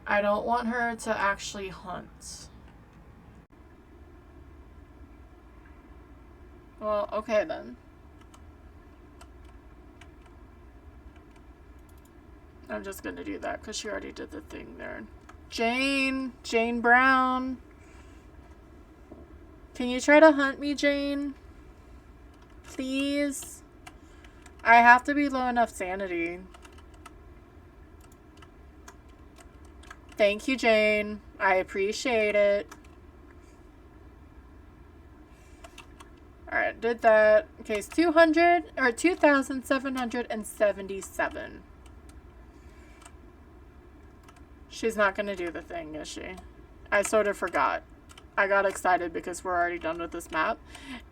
I don't want her to actually hunt. Well, okay then. I'm just gonna do that because she already did the thing there. Jane Brown. Can you try to hunt me, Jane? Please? I have to be low enough sanity. Thank you, Jane. I appreciate it. Alright, did that. Okay, it's 2,777. She's not gonna do the thing, is she? I sort of forgot. I got excited because we're already done with this map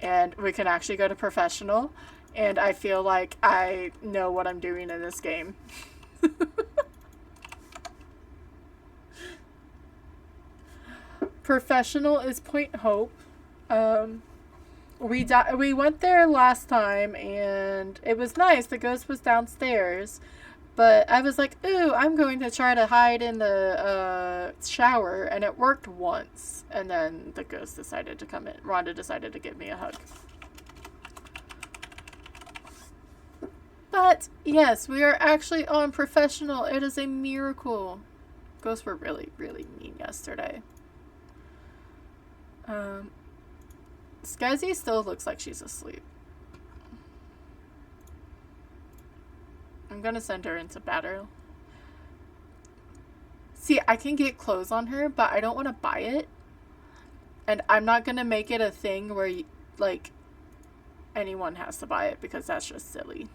and we can actually go to professional, and I feel like I know what I'm doing in this game. Professional is Point Hope. We went there last time and it was nice. The ghost was downstairs. But I was like, ooh, I'm going to try to hide in the shower, and it worked once. And then the ghost decided to come in. Rhonda decided to give me a hug. But, yes, we are actually on professional. It is a miracle. Ghosts were really, really mean yesterday. Skazzy still looks like she's asleep. I'm gonna send her into battle. See, I can get clothes on her, but I don't want to buy it. And I'm not gonna make it a thing where, like, anyone has to buy it because that's just silly.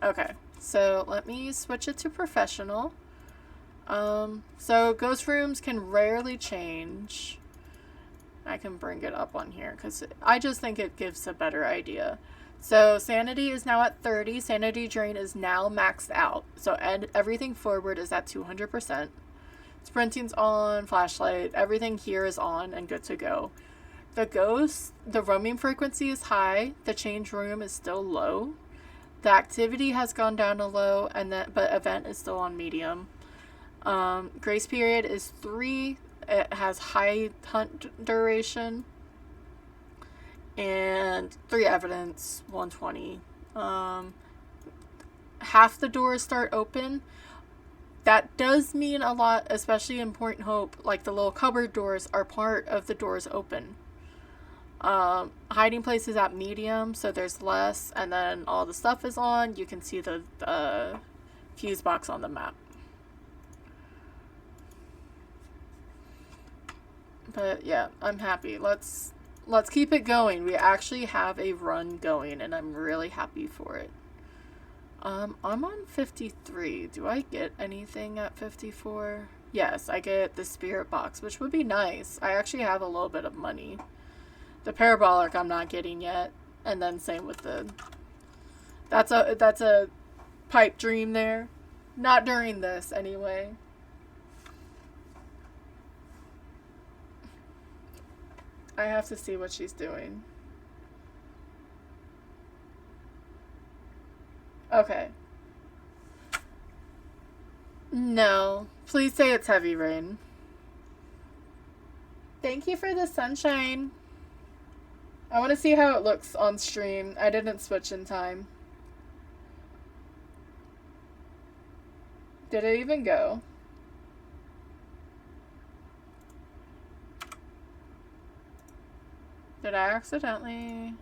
Okay, so let me switch it to professional. So ghost rooms can rarely change. I can bring it up on here because I just think it gives a better idea. So sanity is now at 30. Sanity drain is now maxed out. So everything forward is at 200%. Sprinting's on, flashlight, everything here is on and good to go. The ghost, the roaming frequency is high. The change room is still low. The activity has gone down to low, but event is still on medium. Grace period is 3. It has high hunt duration. And 3 evidence, 120. Half the doors start open. That does mean a lot, especially in Point Hope. Like the little cupboard doors are part of the doors open. Hiding place is at medium, so there's less. And then all the stuff is on. You can see the fuse box on the map. But yeah, I'm happy. Let's keep it going. We actually have a run going, and I'm really happy for it. I'm on 53. Do I get anything at 54? Yes, I get the spirit box, which would be nice. I actually have a little bit of money. The parabolic I'm not getting yet. And then same with the... That's a pipe dream there. Not during this, anyway. I have to see what she's doing. Okay. No. Please say it's heavy rain. Thank you for the sunshine. I want to see how it looks on stream. I didn't switch in time. Did it even go? Did I accidentally...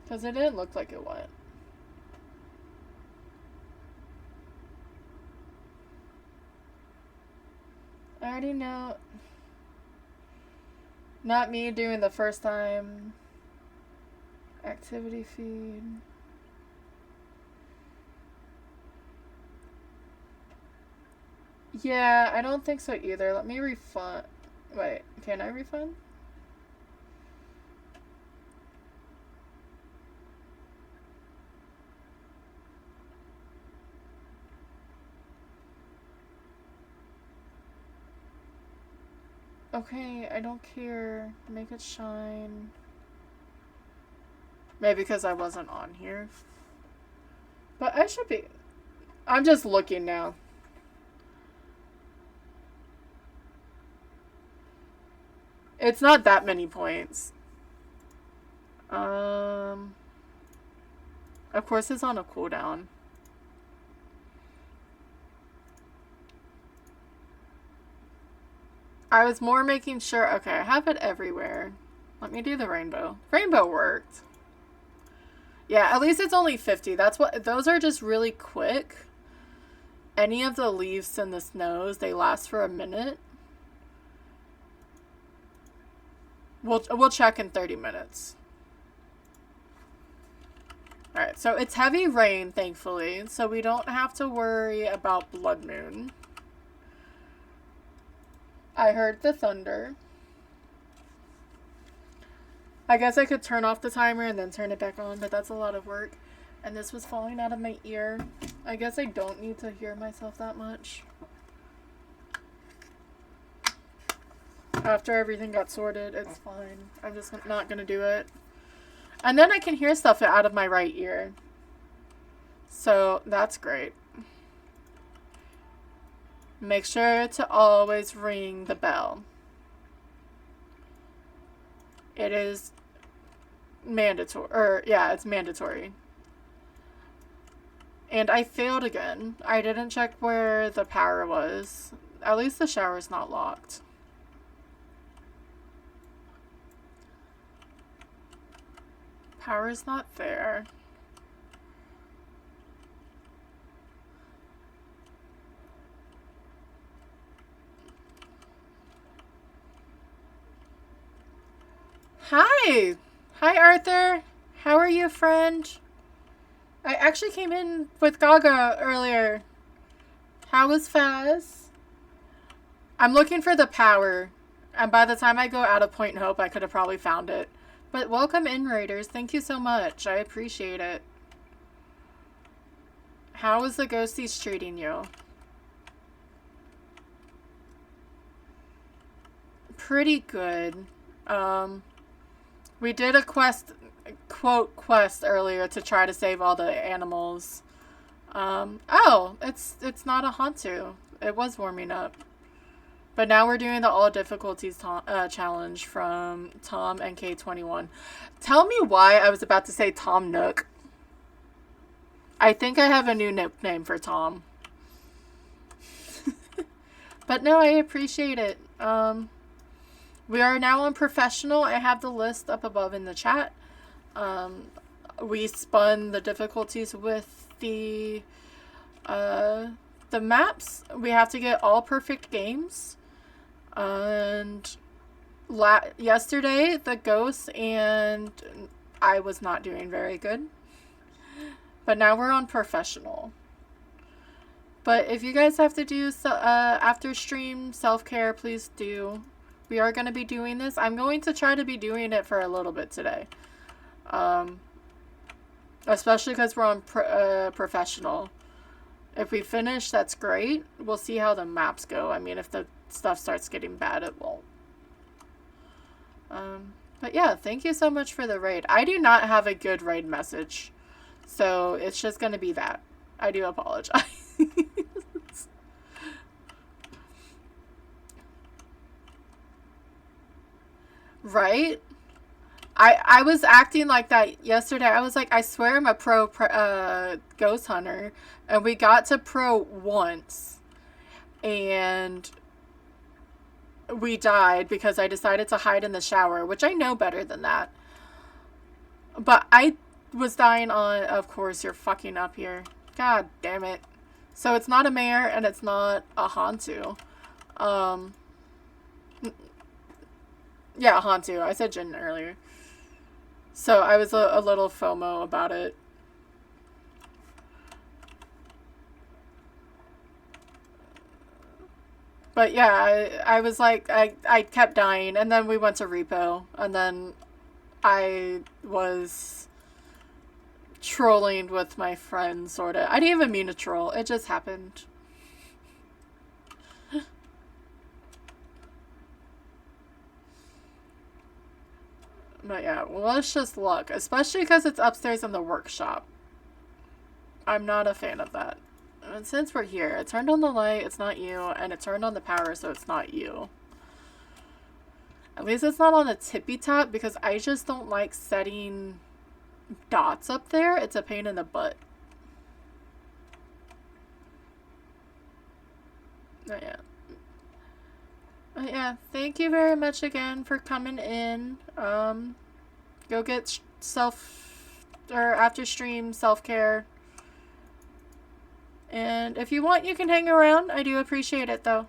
Because it didn't look like it went. I already know. Not me doing the first time. Activity feed. Yeah, I don't think so either. Let me refund. Wait, can I refund? Okay, I don't care. Make it shine. Maybe because I wasn't on here. But I should be. I'm just looking now. It's not that many points. Of course it's on a cooldown. I was more making sure. Okay, I have it everywhere. Let me do the rainbow. Rainbow worked. Yeah, at least it's only 50. That's what. Those are just really quick. Any of the leaves in the snows, they last for a minute. We'll check in 30 minutes. Alright, so it's heavy rain, thankfully, so we don't have to worry about Blood Moon. I heard the thunder. I guess I could turn off the timer and then turn it back on, but that's a lot of work. And this was falling out of my ear. I guess I don't need to hear myself that much. After everything got sorted, it's fine. I'm just not gonna do it. And then I can hear stuff out of my right ear. So that's great. Make sure to always ring the bell. It is mandatory. It's mandatory. And I failed again. I didn't check where the power was. At least the shower's not locked. Power's not there. Hi! Hi, Arthur. How are you, friend? I actually came in with Gaga earlier. How was Faz? I'm looking for the power. And by the time I go out of Point Hope, I could have probably found it. But welcome in, Raiders. Thank you so much. I appreciate it. How is the ghosties treating you? Pretty good. We did a quest earlier to try to save all the animals. Oh, it's not a Hantu. It was warming up. But now we're doing the all difficulties challenge from Tom and K21. Tell me why I was about to say Tom Nook. I think I have a new nickname for Tom. But no, I appreciate it. We are now on professional. I have the list up above in the chat. We spun the difficulties with the maps. We have to get all perfect games. And yesterday, the ghosts and I was not doing very good. But now we're on professional. But if you guys have to do after stream self-care, please do. We are going to be doing this. I'm going to try to be doing it for a little bit today. Especially because we're on professional. If we finish, that's great. We'll see how the maps go. I mean, if the stuff starts getting bad, it won't. But yeah, thank you so much for the raid. I do not have a good raid message. So it's just going to be that. I do apologize. Right? I was acting like that yesterday. I was like, I swear I'm a pro ghost hunter. And we got to pro once. And we died because I decided to hide in the shower, which I know better than that. But I was dying on, of course, you're fucking up here. God damn it. So it's not a mare and it's not a Hantu. Yeah, Hantu. I said Jinn earlier. So I was a little FOMO about it. But yeah, I was like, I kept dying, and then we went to repo, and then I was trolling with my friends, sorta. I didn't even mean to troll, it just happened. But yeah, well, let's just look, especially because it's upstairs in the workshop. I'm not a fan of that. And since we're here, it turned on the light, it's not you, and it turned on the power, so it's not you. At least it's not on the tippy top, because I just don't like setting dots up there. It's a pain in the butt. But yeah. But yeah, thank you very much again for coming in. Go get after stream self-care. And if you want, you can hang around. I do appreciate it, though.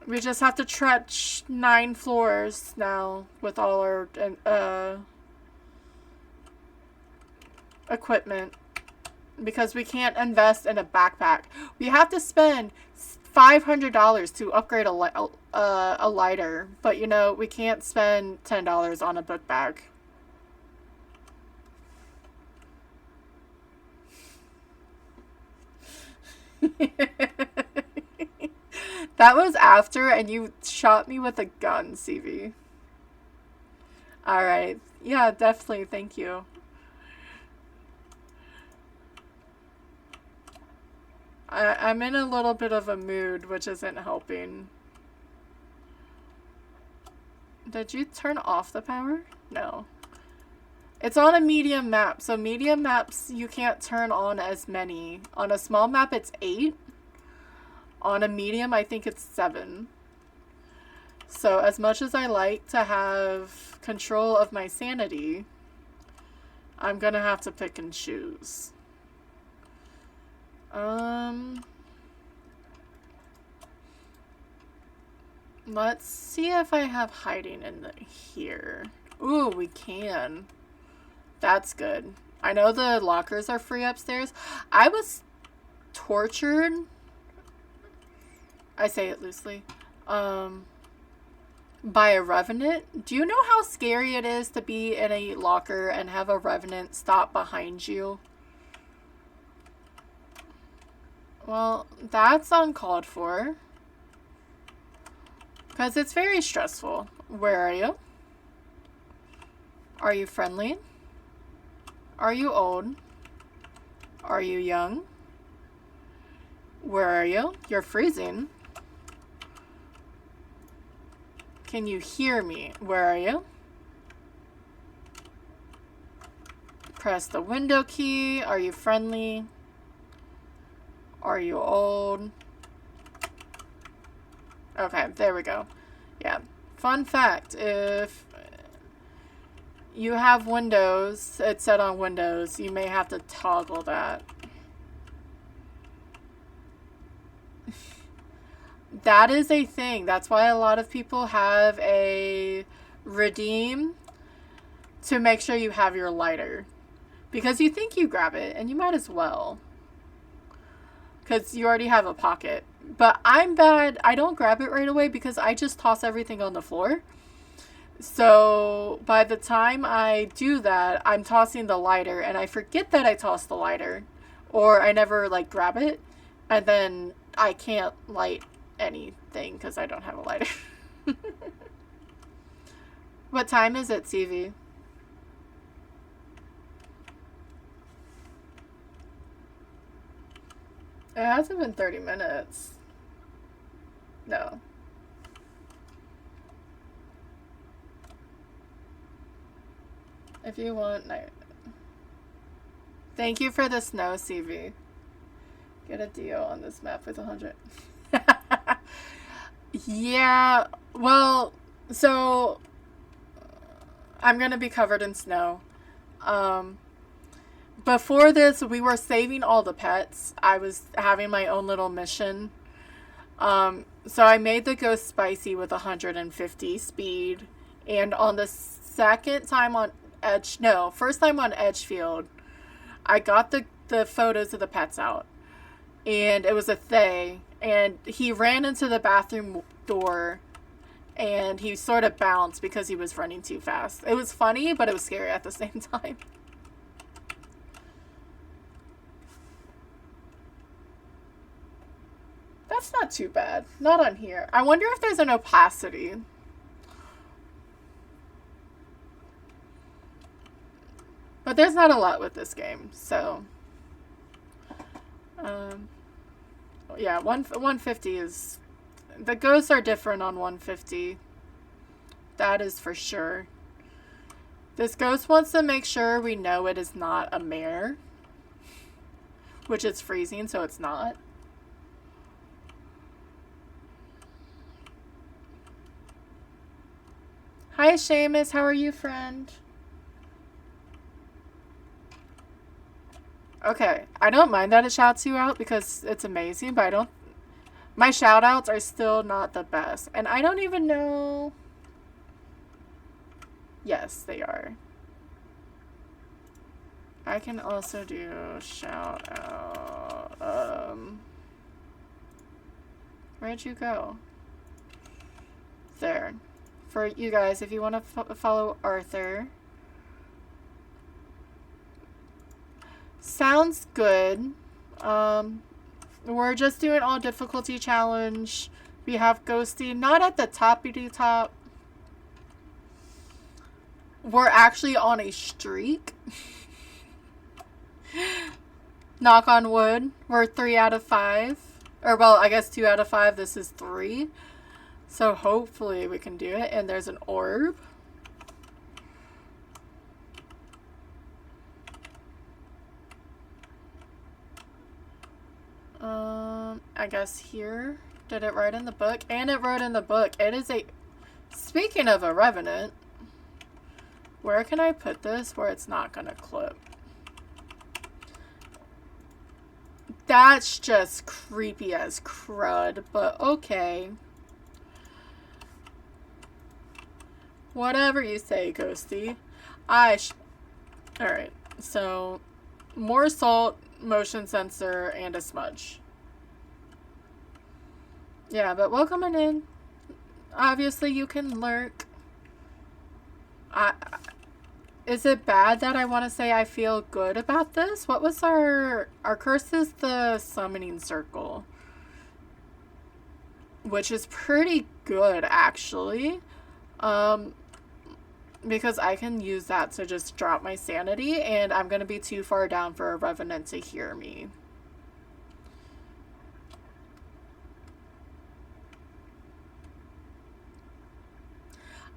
We just have to trudge 9 floors now with all our equipment. Because we can't invest in a backpack. We have to spend $500 to upgrade a lighter. But, you know, we can't spend $10 on a book bag. That was after, and you shot me with a gun, CV. Alright. Yeah, definitely. Thank you. I'm in a little bit of a mood, which isn't helping. Did you turn off the power? No. It's on a medium map, so medium maps you can't turn on as many. On a small map it's 8. On a medium I think it's 7. So as much as I like to have control of my sanity, I'm gonna have to pick and choose. Let's see if I have hiding in here. Ooh, we can. That's good. I know the lockers are free upstairs. I was tortured. I say it loosely. By a revenant. Do you know how scary it is to be in a locker and have a revenant stop behind you? Well, that's uncalled for. Because it's very stressful. Where are you? Are you friendly? Are you old? Are you young? Where are you? You're freezing. Can you hear me? Where are you? Press the window key. Are you friendly? Are you old? Okay, there we go. Yeah. Fun fact, if you have Windows, it's set on Windows, you may have to toggle that. That is a thing. That's why a lot of people have a redeem to make sure you have your lighter. Because you think you grab it, and you might as well. Because you already have a pocket. But I'm bad. I don't grab it right away because I just toss everything on the floor. So by the time I do that, I'm tossing the lighter, and I forget that I tossed the lighter. Or I never, like, grab it. And then I can't light anything because I don't have a lighter. What time is it, CV? It hasn't been 30 minutes. No. If you want, no. Thank you for the snow, CV. Get a deal on this map with 100. Yeah, well, so I'm gonna be covered in snow. Before this, we were saving all the pets. I was having my own little mission. So I made the ghost spicy with 150 speed. And on the second time on first time on Edgefield, I got the photos of the pets out. And it was a Thay. And he ran into the bathroom door. And he sort of bounced because he was running too fast. It was funny, but it was scary at the same time. That's not too bad. Not on here. I wonder if there's an opacity. But there's not a lot with this game, so. Yeah, 150 is. The ghosts are different on 150. That is for sure. This ghost wants to make sure we know it is not a mare. Which it's freezing, so it's not. Hi, Seamus. How are you, friend? Okay. I don't mind that it shouts you out because it's amazing, but I don't... My shout-outs are still not the best. And I don't even know... Yes, they are. I can also do shout-out... Where'd you go? There. For you guys, if you want to follow Arthur. Sounds good. We're just doing all difficulty challenge. We have Ghosty not at the toppity top. We're actually on a streak. Knock on wood. We're 3 out of 5. Or, well, I guess 2 out of 5. This is 3. So hopefully we can do it. And there's an orb. I guess here. Did it write in the book? And it wrote in the book. It is a... Speaking of a revenant. Where can I put this where it's not gonna clip? That's just creepy as crud. But okay. Whatever you say, Ghosty. Alright, so more salt, motion sensor, and a smudge. Yeah, but welcoming in. Obviously, you can lurk. Is it bad that I want to say I feel good about this? What was our curse is the summoning circle. Which is pretty good, actually. Because I can use that to just drop my sanity, and I'm going to be too far down for a revenant to hear me.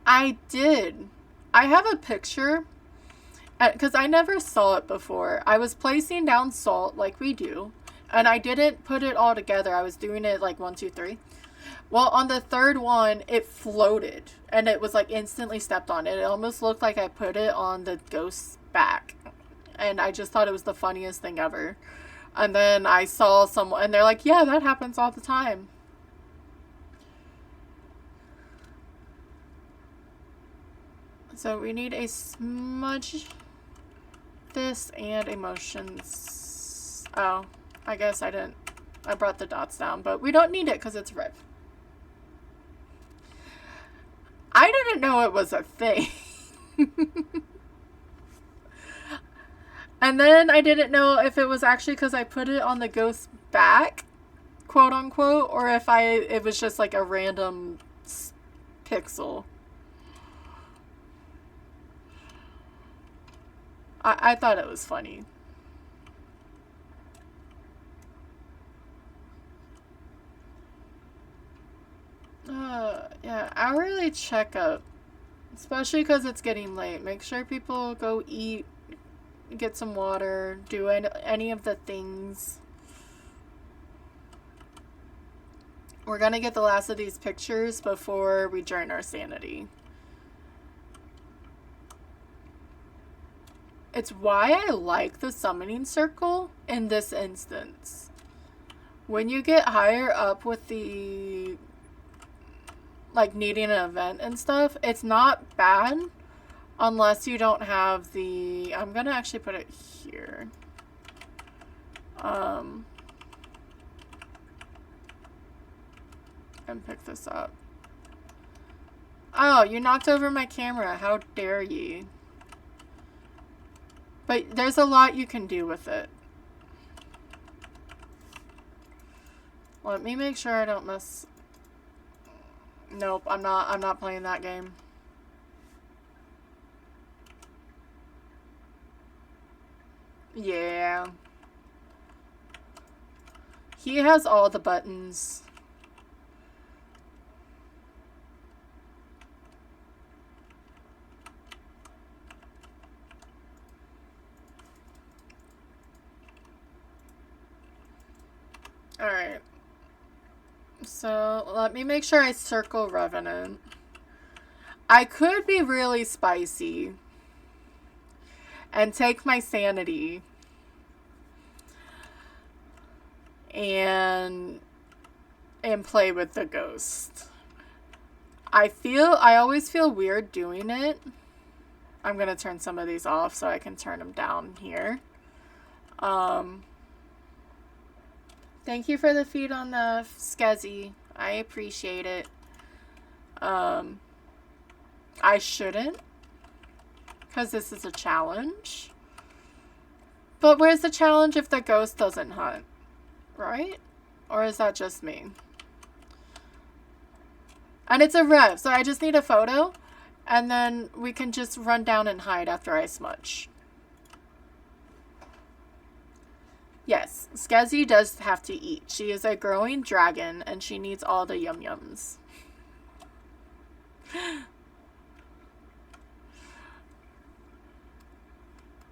I did. I have a picture, because I never saw it before. I was placing down salt like we do, and I didn't put it all together. I was doing it like 1, 2, 3. Well, on the third one, it floated, and it was like instantly stepped on. It almost looked like I put it on the ghost's back, and I just thought it was the funniest thing ever. And then I saw someone, and they're like, yeah, that happens all the time. So we need a smudge this and emotions. Oh, I guess I didn't. I brought the dots down, but we don't need it because it's Riv. I didn't know it was a thing. And then I didn't know if it was actually because I put it on the ghost's back, quote unquote, or if it was just like a random pixel. I thought it was funny. Yeah, hourly checkup. Especially because it's getting late. Make sure people go eat, get some water, do any of the things. We're gonna get the last of these pictures before we drain our sanity. It's why I like the summoning circle in this instance. When you get higher up with the, like, needing an event and stuff, it's not bad unless you don't have the, I'm gonna actually put it here. And pick this up. Oh, you knocked over my camera. How dare ye? But there's a lot you can do with it. Let me make sure I don't miss. Nope, I'm not playing that game. Yeah. He has all the buttons. Alright. So, let me make sure I circle Revenant. I could be really spicy and take my sanity and play with the ghost. I always feel weird doing it. I'm gonna turn some of these off so I can turn them down here. Thank you for the feed on the Skezzy. I appreciate it. I shouldn't, because this is a challenge. But where's the challenge if the ghost doesn't hunt? Right? Or is that just me? And it's a rev, so I just need a photo, and then we can just run down and hide after I smudge. Yes, Skezzy does have to eat. She is a growing dragon, and she needs all the yum-yums.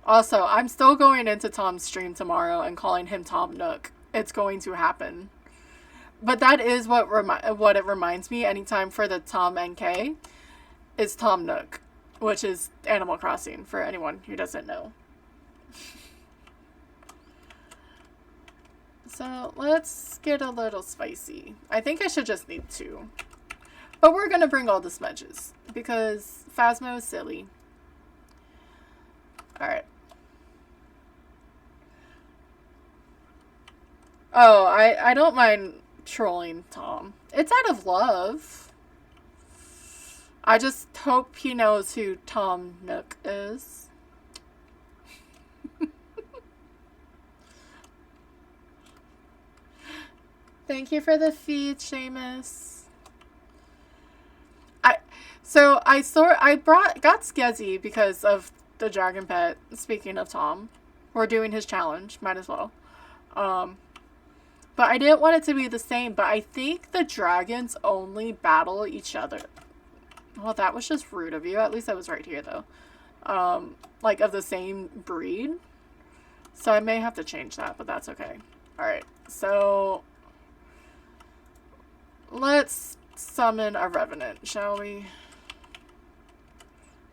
Also, I'm still going into Tom's stream tomorrow and calling him Tom Nook. It's going to happen. But that is what it reminds me anytime for the Tom NK is Tom Nook, which is Animal Crossing for anyone who doesn't know. So let's get a little spicy. I think I should just need 2. But we're going to bring all the smudges because Phasmo is silly. Alright. Oh, I don't mind trolling Tom. It's out of love. I just hope he knows who Tom Nook is. Thank you for the feed, Seamus. I got Skezzy because of the dragon pet. Speaking of Tom, we're doing his challenge. Might as well. But I didn't want it to be the same. But I think the dragons only battle each other. Well, that was just rude of you. At least I was right here though. Like of the same breed. So I may have to change that, but that's okay. All right. So let's summon a Revenant, shall we?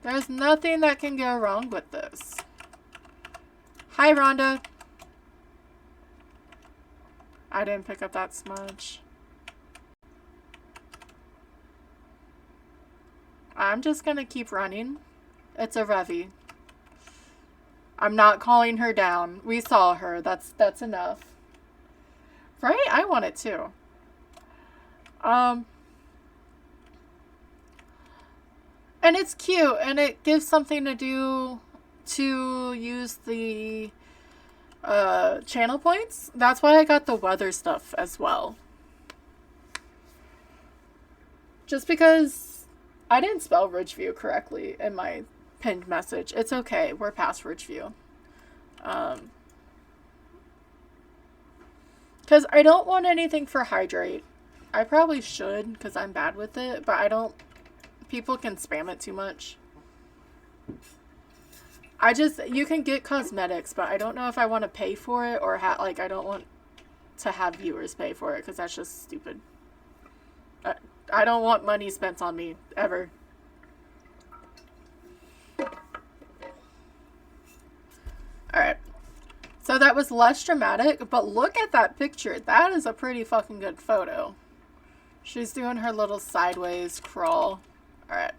There's nothing that can go wrong with this. Hi, Rhonda. I didn't pick up that smudge. I'm just gonna keep running It's a Revi. I'm not calling her down. We saw her. That's enough. Right? I want it too. And it's cute, and it gives something to do to use the channel points. That's why I got the weather stuff as well. Just because I didn't spell Ridgeview correctly in my pinned message. It's okay. We're past Ridgeview. Because I don't want anything for hydrate. I probably should because I'm bad with it, but I don't... People can spam it too much. You can get cosmetics, but I don't know if I want to pay for it or I don't want to have viewers pay for it because that's just stupid. I don't want money spent on me, ever. Alright. So that was less dramatic, but look at that picture. That is a pretty fucking good photo. She's doing her little sideways crawl. Alright.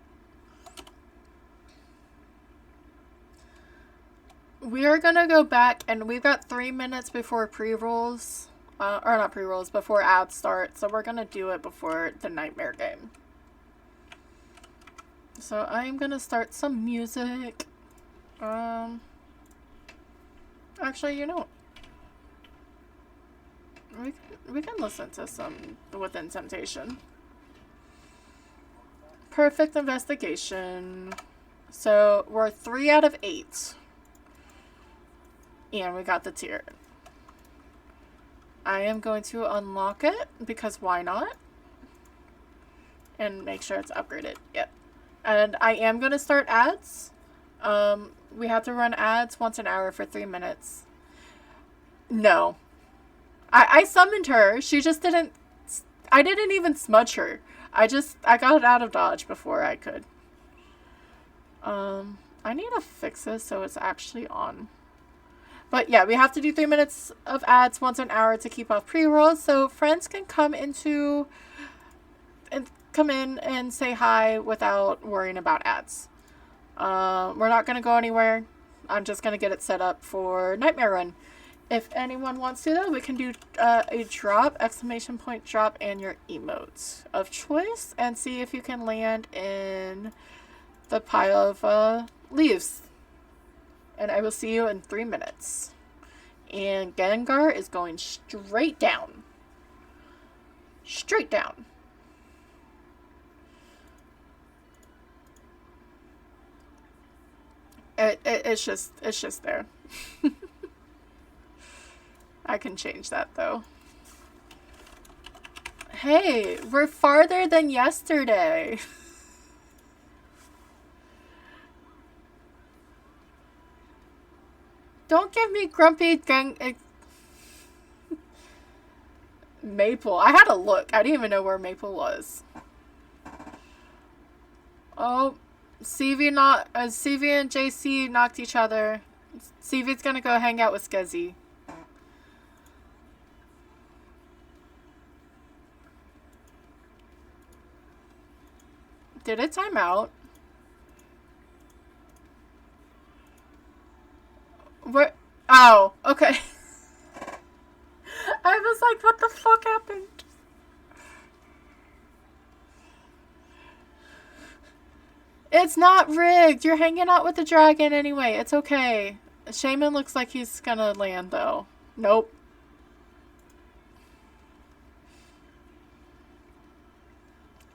We are gonna go back, and we've got 3 minutes before pre-rolls. Or not pre-rolls, before ads start. So we're gonna do it before the Nightmare game. So I'm gonna start some music. Actually, you know, we can listen to some Within Temptation. Perfect Investigation. So we're 3 out of 8. And we got the tier. I am going to unlock it because why not? And make sure it's upgraded. Yep. And I am going to start ads. We have to run ads once an hour for 3 minutes. No. I summoned her. She just didn't... I didn't even smudge her. I got out of dodge before I could. I need to fix this so it's actually on. But yeah, we have to do 3 minutes of ads once an hour to keep off pre-rolls. So friends can come in and say hi without worrying about ads. We're not going to go anywhere. I'm just going to get it set up for Nightmare Run. If anyone wants to, though, we can do a drop, exclamation point drop, and your emotes of choice, and see if you can land in the pile of leaves. And I will see you in 3 minutes. And Gengar is going straight down. Straight down. It's just there. I can change that though. Hey, we're farther than yesterday. Don't give me grumpy Maple. I had to look. I didn't even know where Maple was. Oh, CV and JC knocked each other. CV's gonna go hang out with Skezzy. Did it time out? What? Oh, okay. I was like, what the fuck happened? It's not rigged. You're hanging out with the dragon anyway. It's okay. Shaman looks like he's gonna land, though. Nope.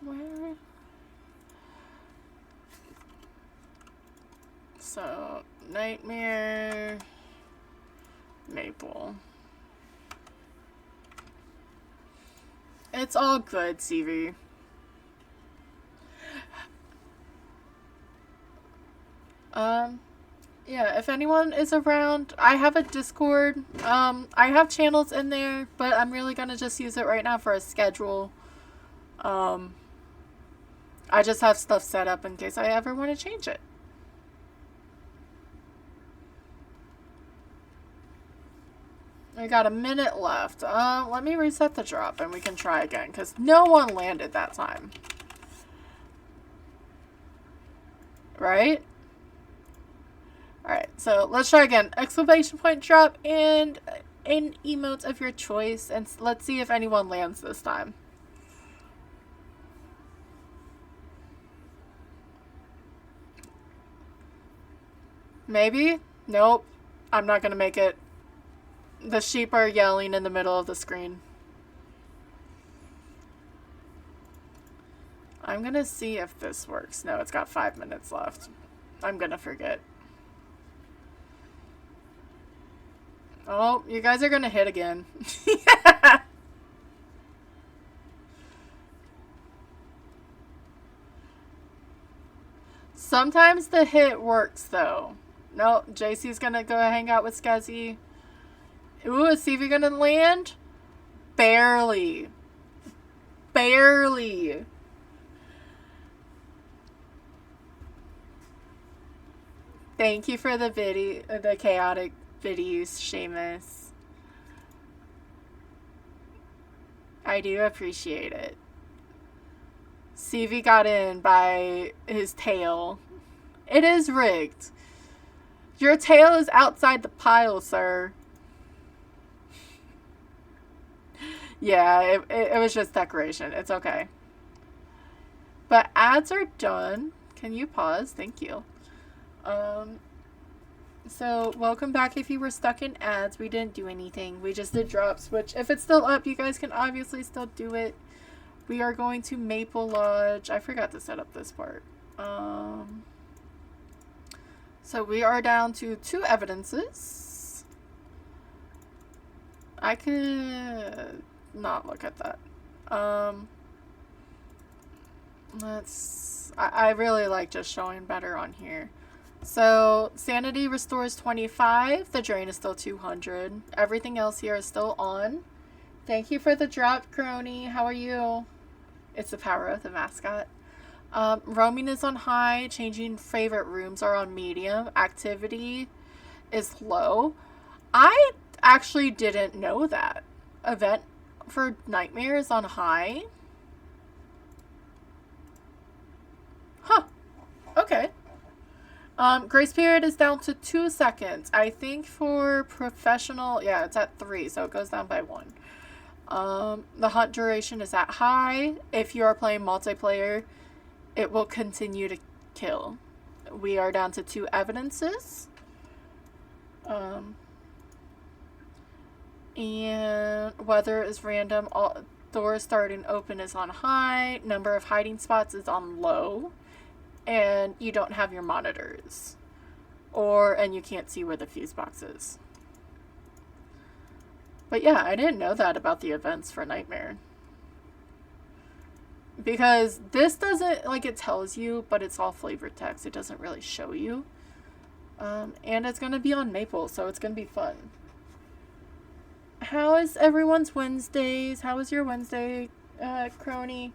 Where? So, Nightmare... Maple. It's all good, CV. Yeah, if anyone is around, I have a Discord. I have channels in there, but I'm really gonna just use it right now for a schedule. I just have stuff set up in case I ever want to change it. We got a minute left. Let me reset the drop and we can try again, because no one landed that time. Right? Alright, so let's try again. Exclamation point drop and an emote of your choice. And let's see if anyone lands this time. Maybe? Nope. I'm not gonna make it. The sheep are yelling in the middle of the screen. I'm gonna see if this works. No, it's got 5 minutes left. I'm gonna forget. Oh, you guys are gonna hit again. Sometimes the hit works, though. No, JC's gonna go hang out with Skezzy. Ooh, see if you're gonna land. Barely. Barely. Thank you for the chaotic videos, Seamus. I do appreciate it. CV got in by his tail. It is rigged. Your tail is outside the pile, sir. Yeah, it was just decoration. It's okay. But ads are done. Can you pause? Thank you. So welcome back if you were stuck in ads. We didn't do anything. We just did drops, which if it's still up, you guys can obviously still do it. We are going to Maple Lodge. I forgot to set up this part. So we are down to 2 evidences. I could not look at that. I really like just showing better on here. So sanity restores 25. The drain is still 200. Everything else here is still on. Thank you for the drop, Crony. How are you? It's the power of the mascot. Roaming is on high. Changing favorite rooms are on medium. Activity is low. I actually didn't know that. Event for Nightmare is on high. Huh. Okay. Grace period is down to 2 seconds. I think for professional, yeah, it's at 3, so it goes down by 1. The hunt duration is at high. If you are playing multiplayer, it will continue to kill. We are down to 2 evidences. And weather is random. All doors starting open is on high. Number of hiding spots is on low. And you don't have your monitors. And you can't see where the fuse box is. But yeah, I didn't know that about the events for Nightmare. Because this doesn't, like, it tells you, but it's all flavored text. It doesn't really show you. And it's going to be on Maple, so it's going to be fun. How is everyone's Wednesdays? How was your Wednesday, Crony?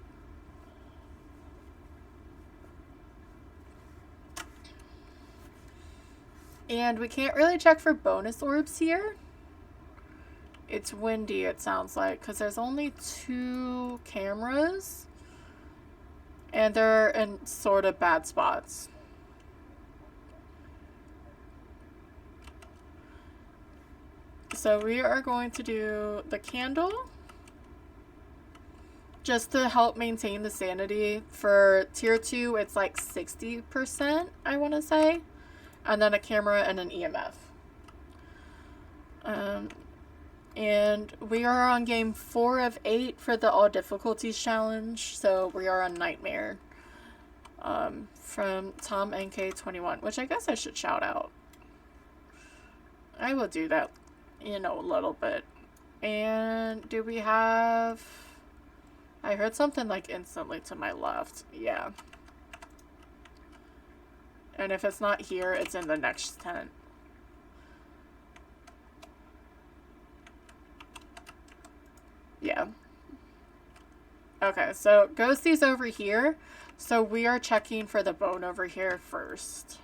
And we can't really check for bonus orbs here. It's windy, it sounds like, because there's only 2 cameras. And they're in sort of bad spots. So we are going to do the candle. Just to help maintain the sanity. For tier 2, it's like 60%, I want to say. And then a camera and an EMF. And we are on game 4 of 8 for the all difficulties challenge. So we are on Nightmare. From Tom NK21, which I guess I should shout out. I will do that in a little bit. And do we have... I heard something like instantly to my left. Yeah. And if it's not here, it's in the next tent. Yeah. Okay, so Ghosty's over here. So we are checking for the bone over here first.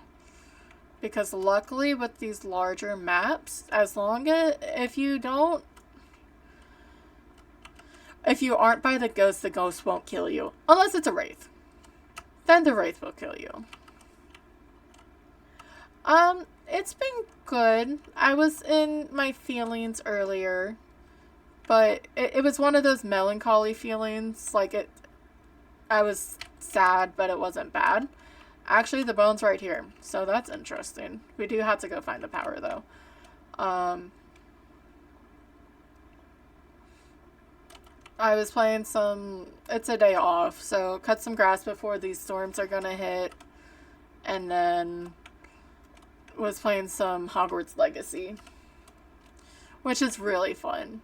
Because luckily with these larger maps, as long as, if you aren't by the ghost won't kill you. Unless it's a wraith. Then the wraith will kill you. It's been good. I was in my feelings earlier, but it was one of those melancholy feelings. Like, I was sad, but it wasn't bad. Actually, the bone's right here, so that's interesting. We do have to go find the power, though. I was playing some... It's a day off, so cut some grass before these storms are gonna hit. And then was playing some Hogwarts Legacy, which is really fun.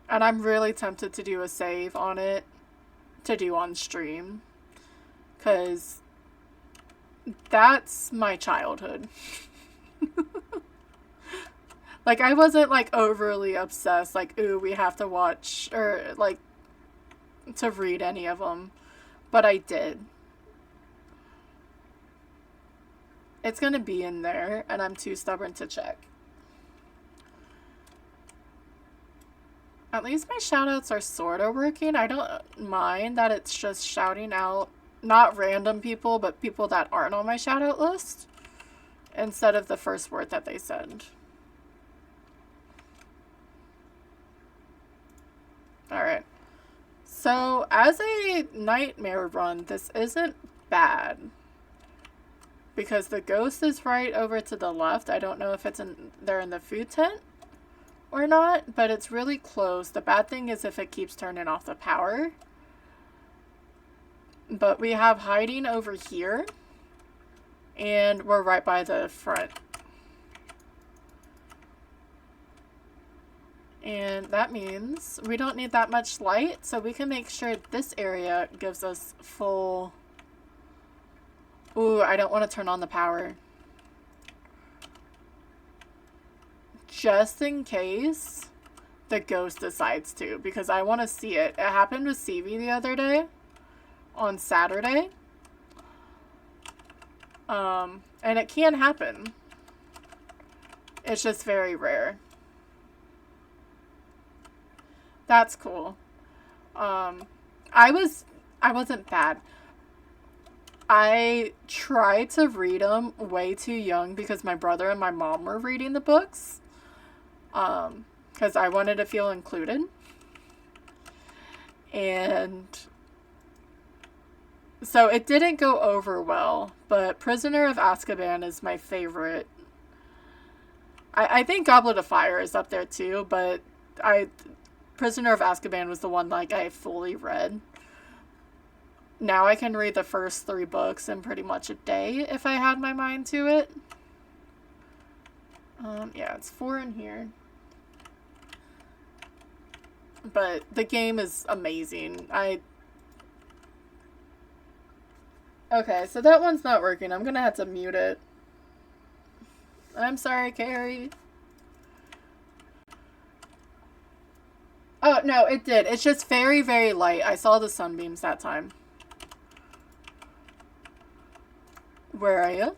And I'm really tempted to do a save on it to do on stream, because that's my childhood. Like, I wasn't, like, overly obsessed, like, ooh, we have to watch, or, like, to read any of them. But I did. It's gonna be in there, and I'm too stubborn to check. At least my shoutouts are sorta working. I don't mind that it's just shouting out, not random people, but people that aren't on my shoutout list, instead of the first word that they send. Alright. So, as a nightmare run, this isn't bad. Because the ghost is right over to the left. I don't know if they're in the food tent or not, but it's really close. The bad thing is if it keeps turning off the power. But we have hiding over here. And we're right by the front. And that means we don't need that much light, so we can make sure this area gives us full... Ooh, I don't want to turn on the power. Just in case the ghost decides to, because I want to see it. It happened with CV the other day, on Saturday. And it can happen. It's just very rare. That's cool. I wasn't bad. I tried to read them way too young because my brother and my mom were reading the books. Because I wanted to feel included. And so it didn't go over well, but Prisoner of Azkaban is my favorite. I think Goblet of Fire is up there too, but Prisoner of Azkaban was the one, like, I fully read. Now I can read the first 3 books in pretty much a day if I had my mind to it. Yeah, it's 4 in here. But the game is amazing. Okay, so that one's not working. I'm gonna have to mute it. I'm sorry, Carrie. Oh, no, it did. It's just very, very light. I saw the sunbeams that time. Where are you?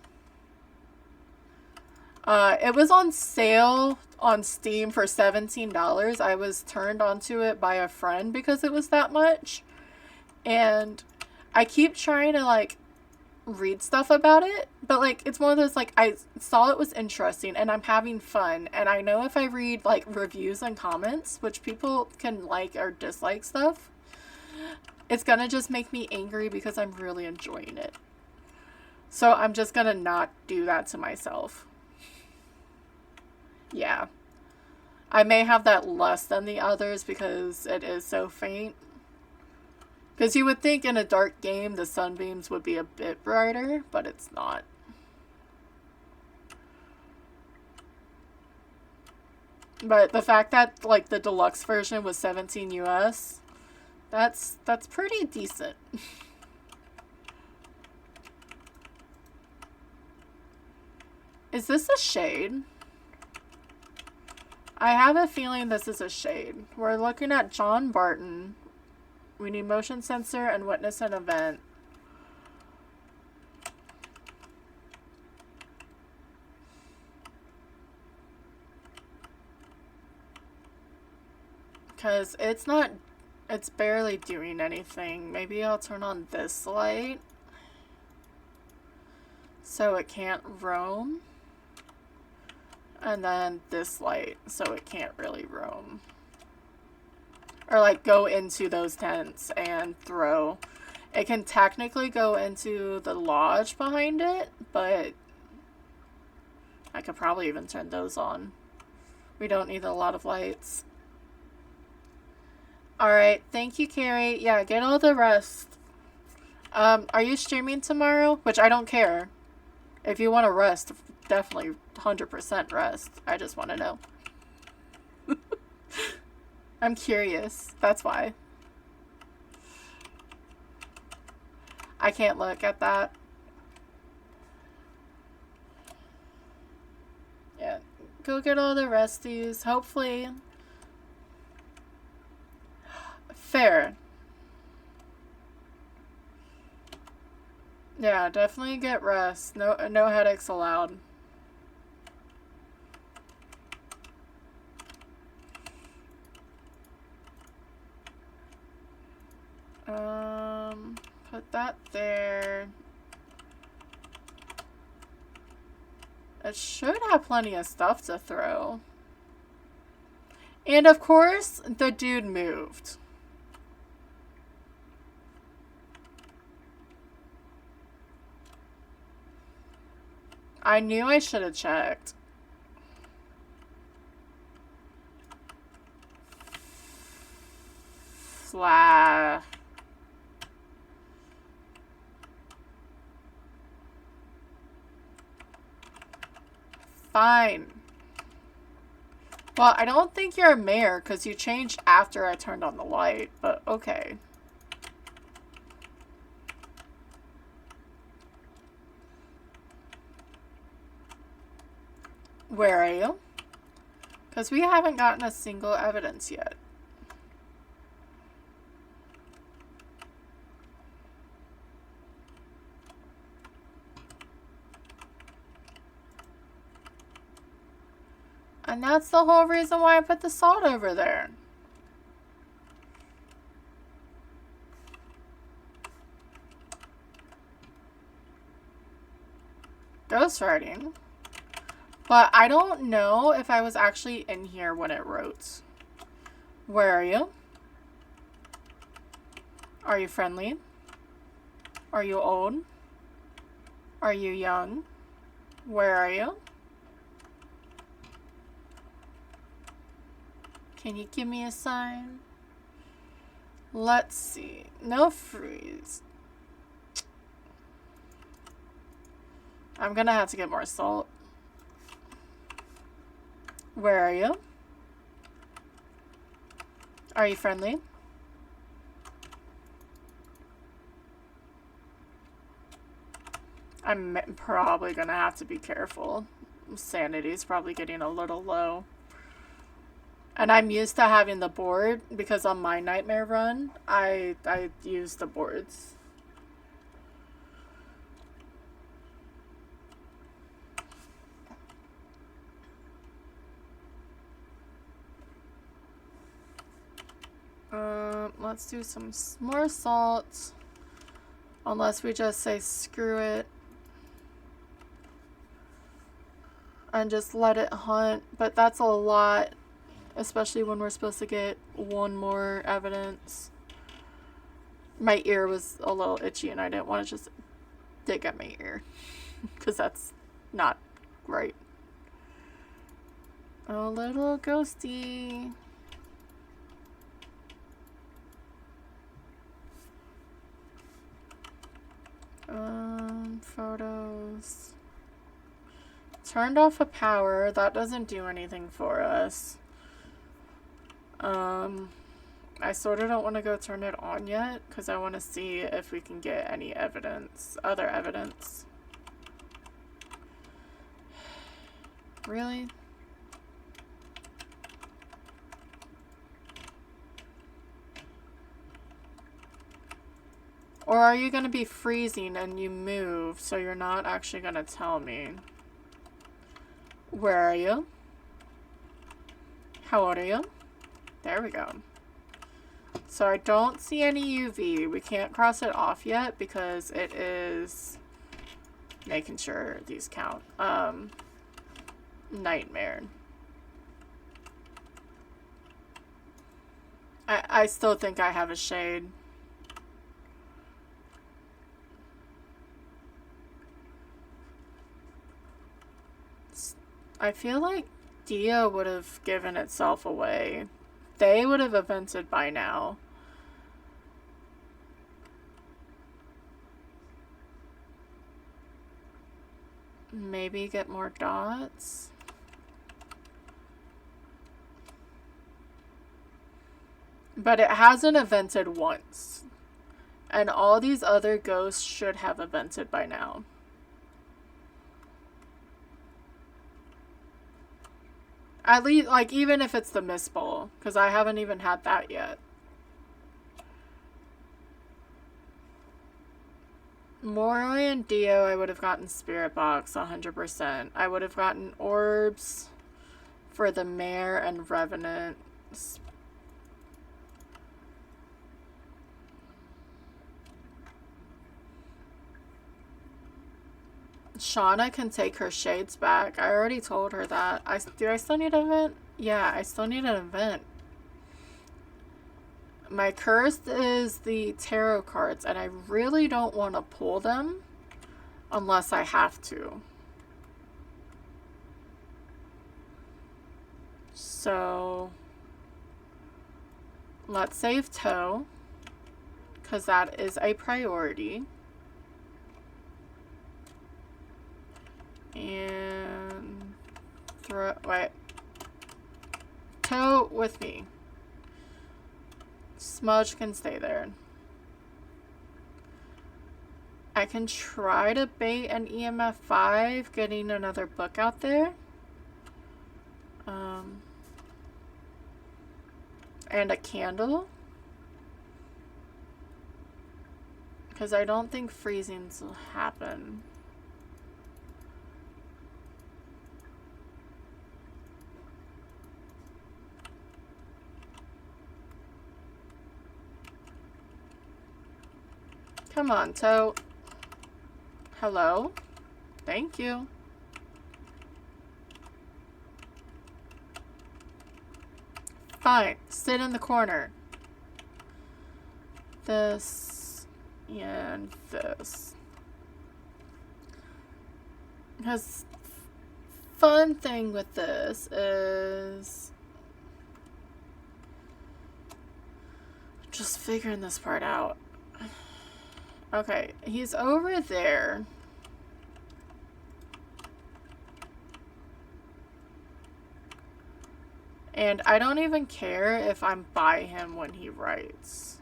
It was on sale on Steam for $17. I was turned onto it by a friend because it was that much. And I keep trying to, like, read stuff about it, but, like, it's one of those, like, I saw it was interesting and I'm having fun, and I know if I read, like, reviews and comments, which people can like or dislike stuff, it's gonna just make me angry because I'm really enjoying it. So I'm just gonna not do that to myself. Yeah. I may have that less than the others because it is so faint. Because you would think in a dark game the sunbeams would be a bit brighter, but it's not. But the fact that, like, the deluxe version was $17 US, that's pretty decent. Is this a shade? I have a feeling this is a shade. We're looking at John Barton. We need motion sensor and witness an event. Because it's barely doing anything. Maybe I'll turn on this light so it can't roam. And then this light, so it can't really roam. Or like go into those tents and throw. It can technically go into the lodge behind it, but I could probably even turn those on. We don't need a lot of lights. Alright, thank you, Carrie. Yeah, get all the rest. Are you streaming tomorrow? Which I don't care. If you want to rest, definitely 100% rest. I just want to know. I'm curious. That's why. I can't look at that. Yeah. Go get all the resties. Hopefully. Fair. Yeah, definitely get rest. No headaches allowed. Put that there. It should have plenty of stuff to throw. And of course, the dude moved. I knew I should have checked. Fly. Fine. Well, I don't think you're a mayor because you changed after I turned on the light, but okay. Where are you? Because we haven't gotten a single evidence yet. And that's the whole reason why I put the salt over there. Ghostwriting. But I don't know if I was actually in here when it wrote. Where are you? Are you friendly? Are you old? Are you young? Where are you? Can you give me a sign? Let's see. No freeze. I'm gonna have to get more salt. Where are you? Are you friendly? I'm probably gonna have to be careful. Sanity's probably getting a little low. And I'm used to having the board because on my nightmare run, I use the boards. Let's do some more salt. Unless we just say screw it. And just let it hunt. But that's a lot. Especially when we're supposed to get one more evidence. My ear was a little itchy and I didn't want to just dig at my ear. Because that's not right. A little ghosty. Photos. Turned off a power. That doesn't do anything for us. I sort of don't want to go turn it on yet because I want to see if we can get any evidence, other evidence. Really? Or are you going to be freezing and you move so you're not actually going to tell me? Where are you? How old are you? There we go. So I don't see any UV. We can't cross it off yet because it is making sure these count. nightmare. I still think I have a shade. I feel like Dia would have given itself away. They would have evented by now. Maybe get more dots. But it hasn't evented once. And all these other ghosts should have evented by now. At least, like, even if it's the Mist Bowl. Because I haven't even had that yet. Moroi and Dio, I would have gotten Spirit Box 100%. I would have gotten Orbs for the Mayor and Revenant. Shauna can take her shades back. I already told her that. Do I still need an event? Yeah, I still need an event. My curse is the tarot cards, and I really don't want to pull them unless I have to. So let's save Toe, because that is a priority. And wait. Toe with me. Smudge can stay there. I can try to bait an EMF 5, getting another book out there. And a candle. Because I don't think freezings will happen. Come on, Toe. Hello? Thank you. Fine. Sit in the corner. This and this. Because fun thing with this is just figuring this part out. Okay, he's over there. And I don't even care if I'm by him when he writes.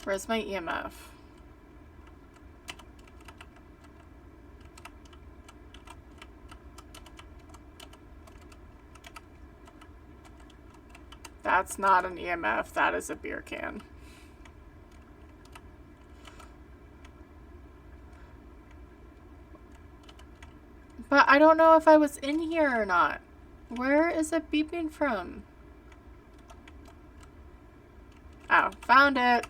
Where's my EMF? That's not an EMF, that is a beer can. But I don't know if I was in here or not. Where is it beeping from? Oh, found it.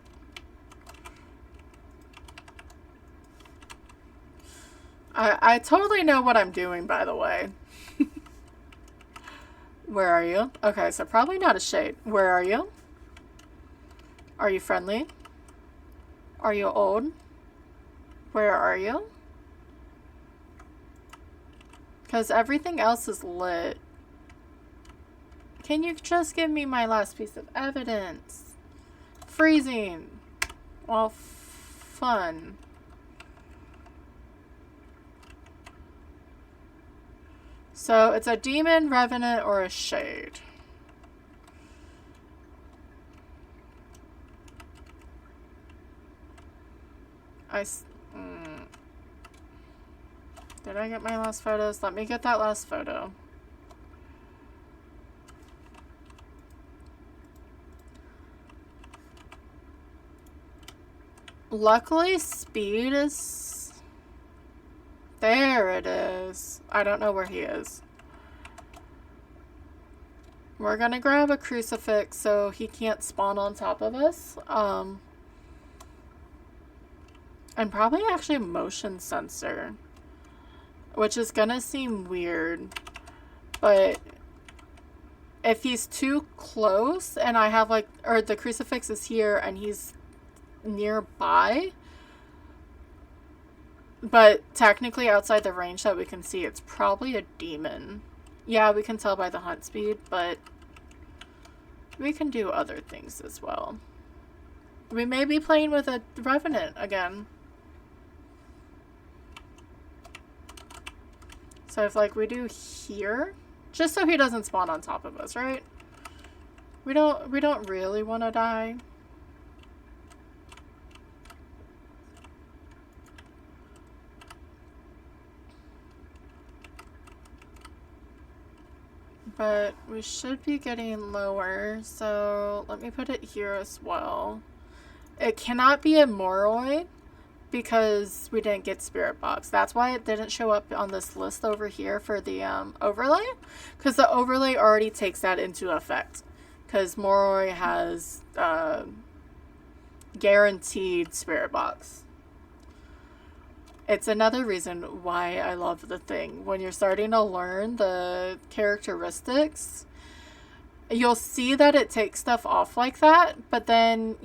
I totally know what I'm doing, by the way. Where are you? Okay, so probably not a shade. Where are you? Are you friendly? Are you old? Where are you? Because everything else is lit. Can you just give me my last piece of evidence? Freezing. Well, fun. So it's a demon, revenant, or a shade. Did I get my last photos? Let me get that last photo. Luckily, speed is... There it is. I don't know where he is. We're gonna grab a crucifix so he can't spawn on top of us. And probably actually a motion sensor. which is gonna seem weird, but if he's too close and I have like, or the crucifix is here and he's nearby, but technically outside the range that we can see, it's probably a demon. Yeah, we can tell by the hunt speed, but we can do other things as well. We may be playing with a revenant again. So if like we do here, just so he doesn't spawn on top of us, right? We don't really want to die. But we should be getting lower, so let me put it here as well. It cannot be a Moroi because we didn't get Spirit Box. That's why it didn't show up on this list over here for the overlay, because the overlay already takes that into effect. Because Moroi has guaranteed Spirit Box. It's another reason why I love the thing. When you're starting to learn the characteristics, you'll see that it takes stuff off like that, but then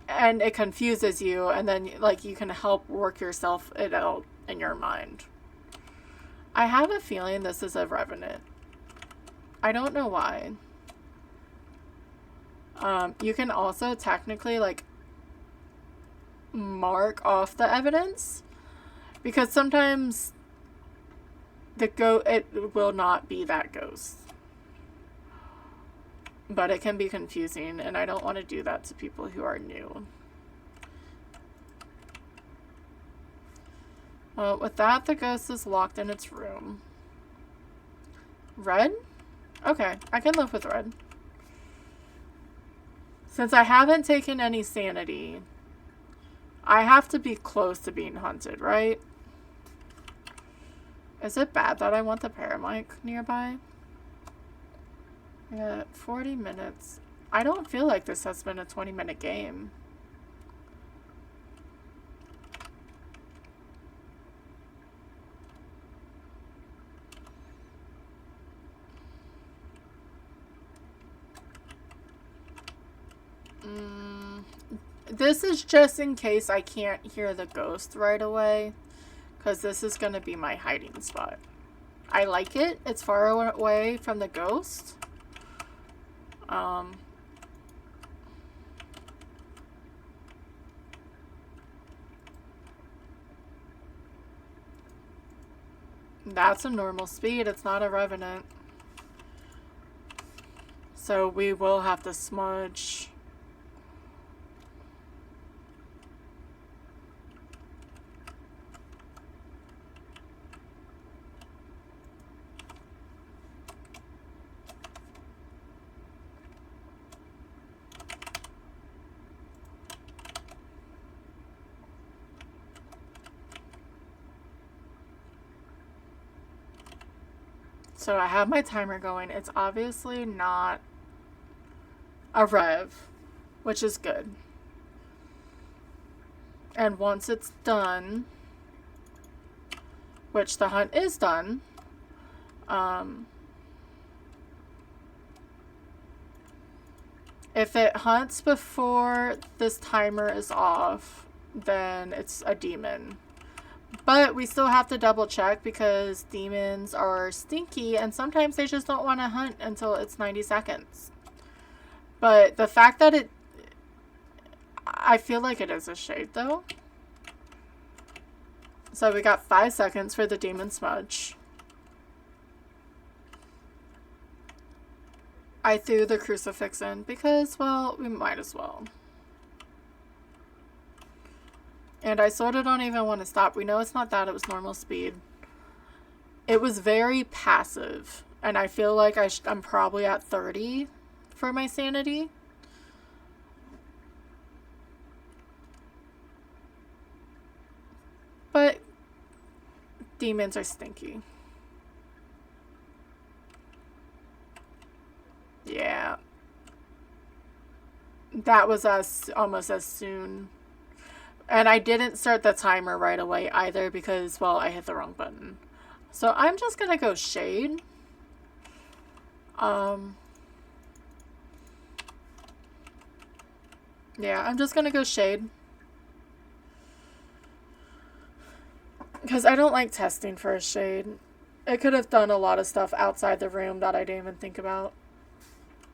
and it confuses you, and then like you can help work yourself it out in your mind. I have a feeling this is a revenant. I don't know why. You can also technically like mark off the evidence, because sometimes it will not be that ghost, but it can be confusing, and I don't want to do that to people who are new. Well, with that, the ghost is locked in its room. Red? Okay, I can live with red. Since I haven't taken any sanity, I have to be close to being hunted, right? Is it bad that I want the paramic nearby? Yeah, 40 minutes. I don't feel like this has been a 20-minute game. This is just in case I can't hear the ghost right away, because this is going to be my hiding spot. I like it. It's far away from the ghost. That's a normal speed. It's not a revenant. So we will have to smudge. So I have my timer going. It's obviously not a rev, which is good. And once it's done, which the hunt is done, if it hunts before this timer is off, then it's a demon. But we still have to double check, because demons are stinky and sometimes they just don't want to hunt until it's 90 seconds. But the fact that I feel like it is a shade though. So we got 5 seconds for the demon smudge. I threw the crucifix in because, well, we might as well. And I sort of don't even want to stop. We know it's not that. It was normal speed. It was very passive. And I feel like I'm probably at 30 for my sanity. But demons are stinky. Yeah. That was almost as soon. And I didn't start the timer right away either because, well, I hit the wrong button. So I'm just gonna go shade. Yeah, I'm just gonna go shade. Because I don't like testing for a shade. It could have done a lot of stuff outside the room that I didn't even think about.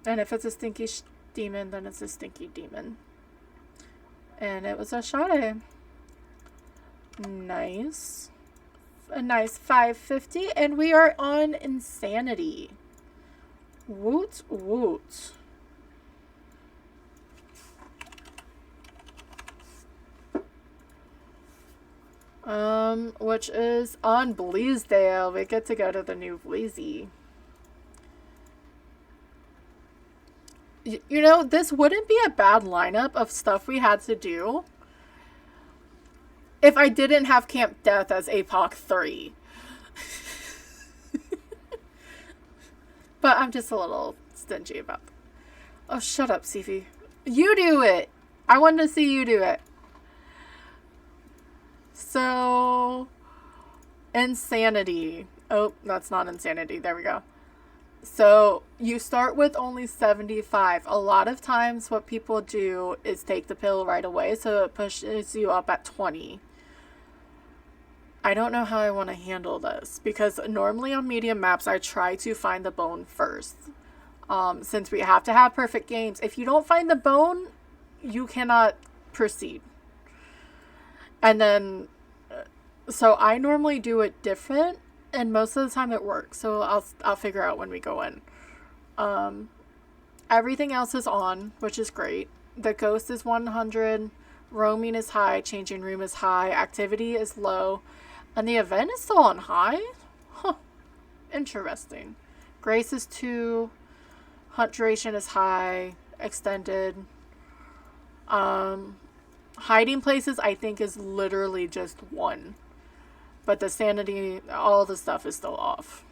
And if it's a stinky demon, then it's a stinky demon. And it was a Sade. Nice. A nice 550. And we are on Insanity. Woot woot. Which is on Bleasdale. We get to go to the new Bleasy. You know, this wouldn't be a bad lineup of stuff we had to do if I didn't have Camp Death as APOC 3. But I'm just a little stingy about that. Oh, shut up, Sifi. You do it! I wanted to see you do it. So, Insanity. Oh, that's not Insanity. There we go. So, you start with only 75. A lot of times what people do is take the pill right away, so it pushes you up at 20. I don't know how I want to handle this, because normally on medium maps, I try to find the bone first. Since we have to have perfect games. If you don't find the bone, you cannot proceed. And then, so I normally do it different, and most of the time it works. So I'll figure out when we go in. Everything else is on, which is great. The ghost is 100, roaming is high, changing room is high, activity is low, and the event is still on high? Huh. Interesting. Grace is 2, hunt duration is high, extended. Hiding places, I think, is literally just 1. But the sanity, all the stuff is still off.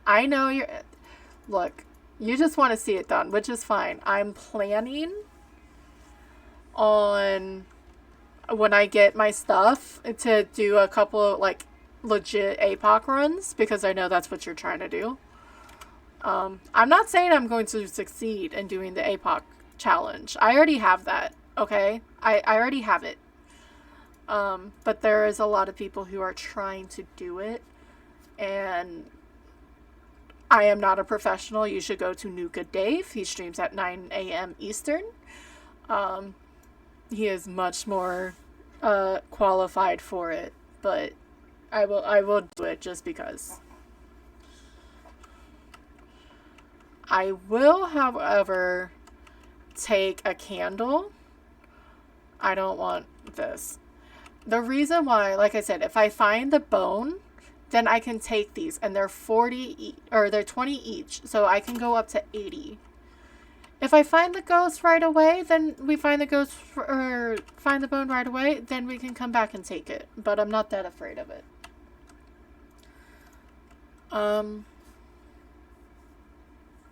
I know you're... Look, you just want to see it done, which is fine. I'm planning on, when I get my stuff, to do a couple of, like, legit APOC runs, because I know that's what you're trying to do. I'm not saying I'm going to succeed in doing the APOC challenge. I already have that, okay? I already have it. But there is a lot of people who are trying to do it, and I am not a professional. You should go to Nuka Dave. He streams at 9 a.m. Eastern. He is much more qualified for it, but I will do it just because. I will, however, take a candle. I don't want this. The reason why, like I said, if I find the bone, then I can take these, and they're 40 or they're 20 each, so I can go up to 80. If I find the ghost right away, then we find the ghost, or find the bone right away, then we can come back and take it. But I'm not that afraid of it.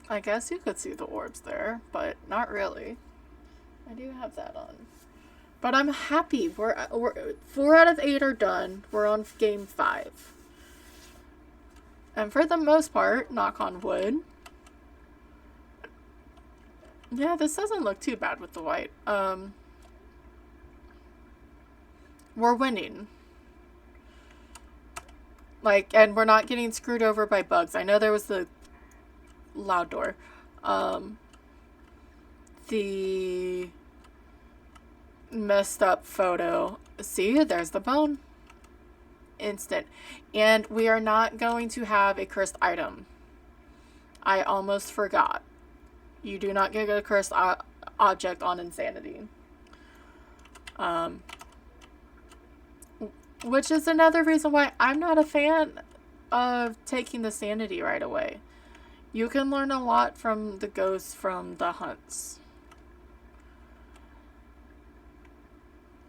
I guess you could see the orbs there, but not really. I do have that on. But I'm happy. We're 4 out of 8 are done. We're on game 5. And for the most part, knock on wood. Yeah, this doesn't look too bad with the white. We're winning. Like, and we're not getting screwed over by bugs. I know there was the loud door. The messed up photo. See, there's the bone. Instant. And we are not going to have a cursed item. I almost forgot. You do not get a cursed object on Insanity. Which is another reason why I'm not a fan of taking the sanity right away. You can learn a lot from the ghosts from the hunts.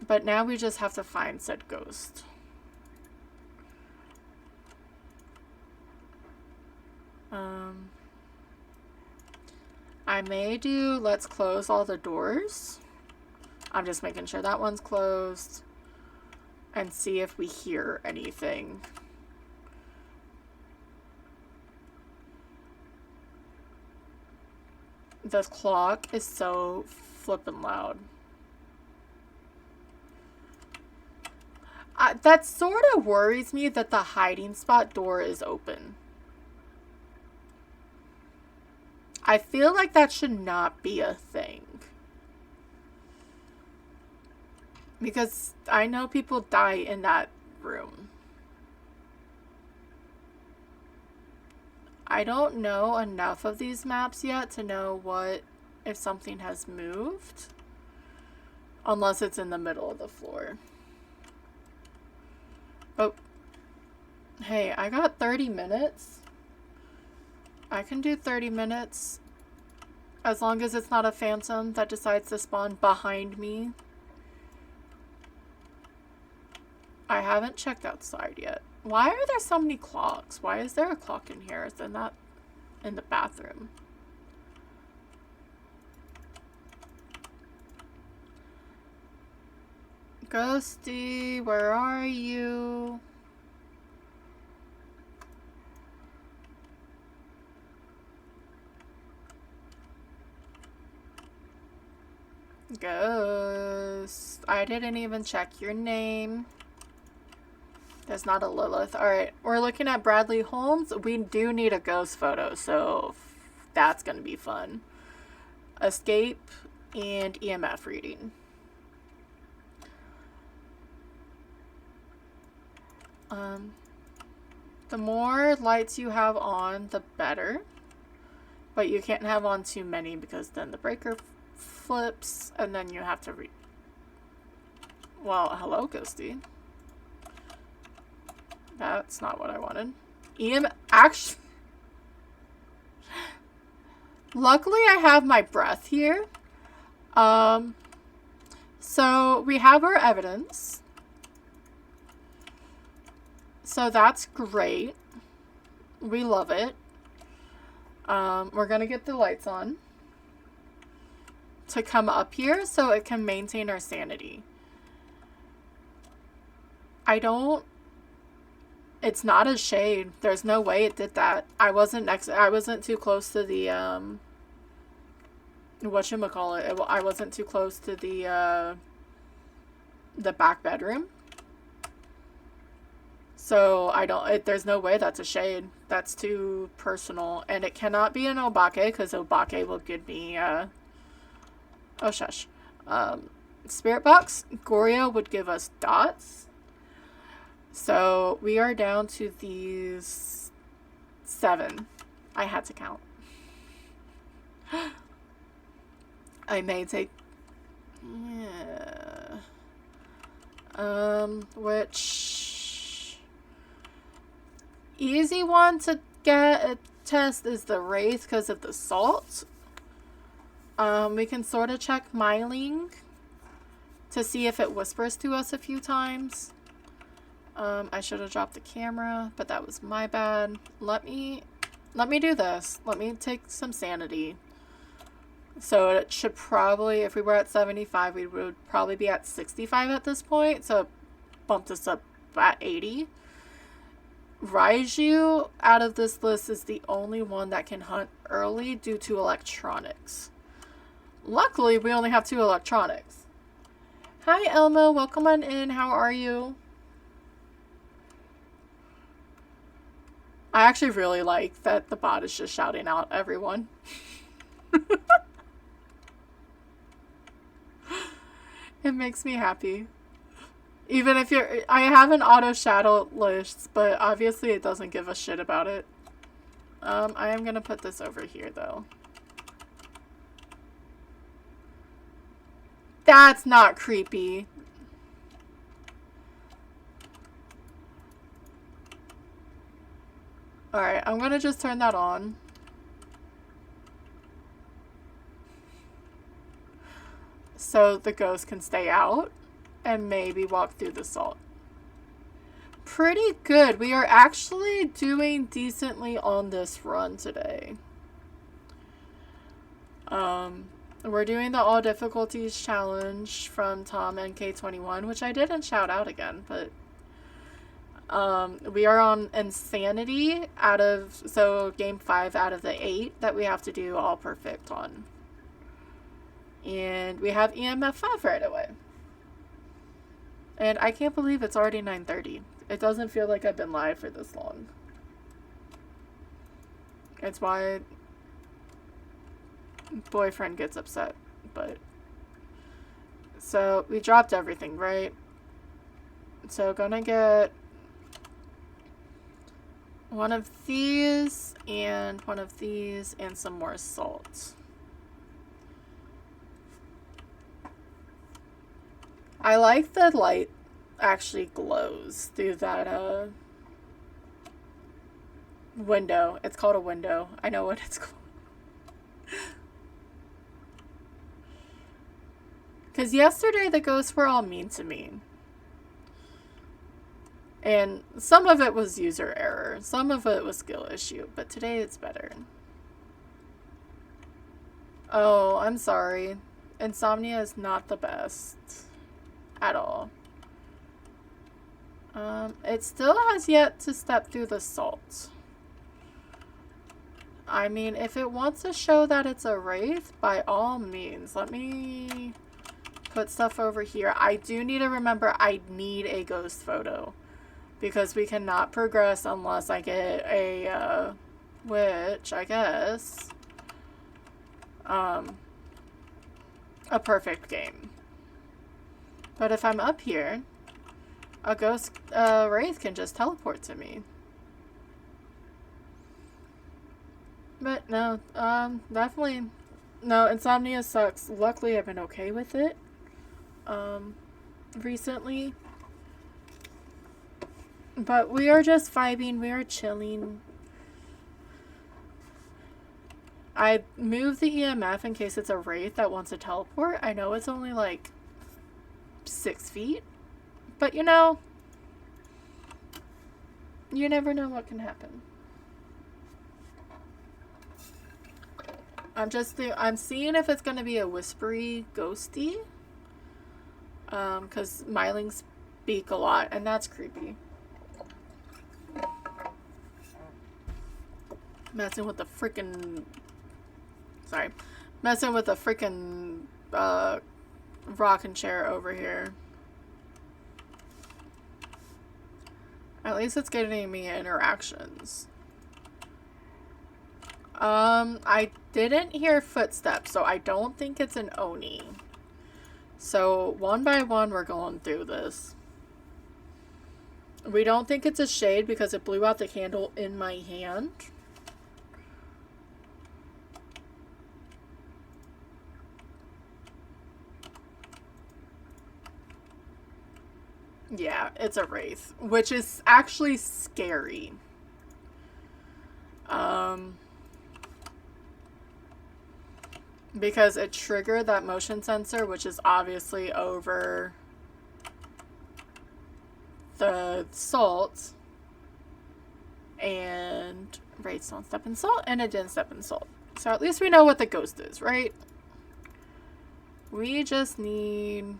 But now we just have to find said ghost. I may do let's close all the doors. I'm just making sure that one's closed. And see if we hear anything. The clock is so flippin' loud. That sort of worries me that the hiding spot door is open. I feel like that should not be a thing. Because I know people die in that room. I don't know enough of these maps yet to know what if something has moved. Unless it's in the middle of the floor. Oh. Hey, I got 30 minutes. I can do 30 minutes. As long as it's not a phantom that decides to spawn behind me. I haven't checked outside yet. Why are there so many clocks? Why is there a clock in here? Is there not in the bathroom? Ghosty, where are you? Ghost. I didn't even check your name. There's not a Lilith. Alright, we're looking at Bradley Holmes. We do need a ghost photo, so that's going to be fun. Escape and EMF reading. The more lights you have on, the better. But you can't have on too many because then the breaker flips and then you have to Well, hello, Ghosty. That's not what I wanted. Actually, luckily I have my breath here. So we have our evidence. So that's great. We love it. We're gonna get the lights on to come up here so it can maintain our sanity. It's not a shade. There's no way it did that. I wasn't too close to the, whatchamacallit. I wasn't too close to the back bedroom. So there's no way that's a shade. That's too personal. And it cannot be an Obake because Obake will give me, oh shush. Spirit box, Goryo would give us dots. So we are down to these 7. I had to count. I may take, yeah. Which easy one to get a test is the Wraith because of the salt. We can sort of check Myling to see if it whispers to us a few times. I should have dropped the camera, but that was my bad. Let me do this. Let me take some sanity. So it should probably, if we were at 75, we would probably be at 65 at this point. So it bumped us up at 80. Raiju out of this list is the only one that can hunt early due to electronics. Luckily, we only have 2 electronics. Hi, Elmo. Welcome on in. How are you? I actually really like that the bot is just shouting out everyone. It makes me happy. Even if I have an auto shadow list, but obviously it doesn't give a shit about it. I am gonna put this over here though. That's not creepy. Alright, I'm gonna just turn that on. So the ghost can stay out and maybe walk through the salt. Pretty good. We are actually doing decently on this run today. We're doing the all difficulties challenge from Tom NK21, which I didn't shout out again, but we are on Insanity so game 5 out of the 8 that we have to do all perfect on. And we have EMF 5 right away. And I can't believe it's already 9:30. It doesn't feel like I've been live for this long. It's why boyfriend gets upset, but so we dropped everything, right? So gonna get one of these and one of these and some more salt. I like the light actually glows through that window. It's called a window. I know what it's called. Because yesterday the ghosts were all mean to me. And some of it was user error. Some of it was skill issue. But today it's better. Oh, I'm sorry. Insomnia is not the best. At all. It still has yet to step through the salt. I mean, if it wants to show that it's a wraith, by all means. Let me put stuff over here. I do need to remember I need a ghost photo. Because we cannot progress unless I get a, which, I guess, a perfect game. But if I'm up here, a ghost wraith can just teleport to me. But no, definitely, no, Insomnia sucks. Luckily, I've been okay with it, recently. But we are just vibing, we are chilling. I moved the EMF in case it's a wraith that wants to teleport. I know it's only like 6 feet, but you know, you never know what can happen. I'm seeing if it's gonna be a whispery ghosty, because Mylings speak a lot, and that's creepy. Messing with the freaking rocking chair over here. At least it's getting me interactions. I didn't hear footsteps, so I don't think it's an Oni. So one by one we're going through this. We don't think it's a shade because it blew out the candle in my hand. Yeah, it's a wraith, which is actually scary. Because it triggered that motion sensor, which is obviously over the salt. And wraiths don't step in salt, and it didn't step in salt. So at least we know what the ghost is, right? We just need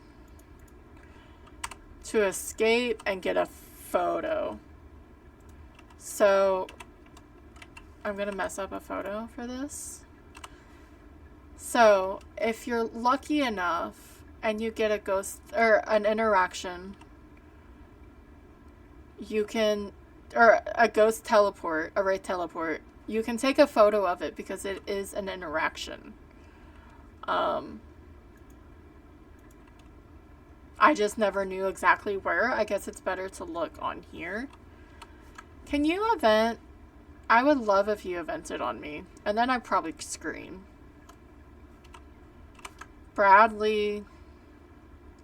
to escape and get a photo. So I'm gonna mess up a photo for this. So if you're lucky enough and you get a ghost or an interaction, you can, or a ghost teleport, a wraith teleport, you can take a photo of it because it is an interaction. I just never knew exactly where. I guess it's better to look on here. Can you event? I would love if you evented on me. And then I'd probably scream. Bradley,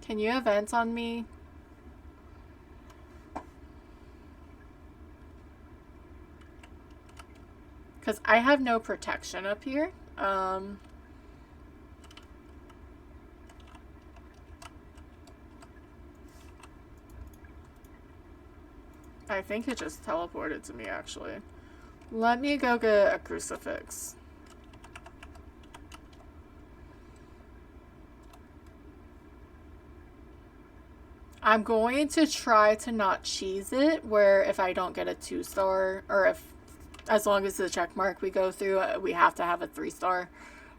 can you event on me? Because I have no protection up here. I think it just teleported to me, actually. Let me go get a crucifix. I'm going to try to not cheese it, where if I don't get a 2-star, or if, as long as the check mark we go through, we have to have a 3-star.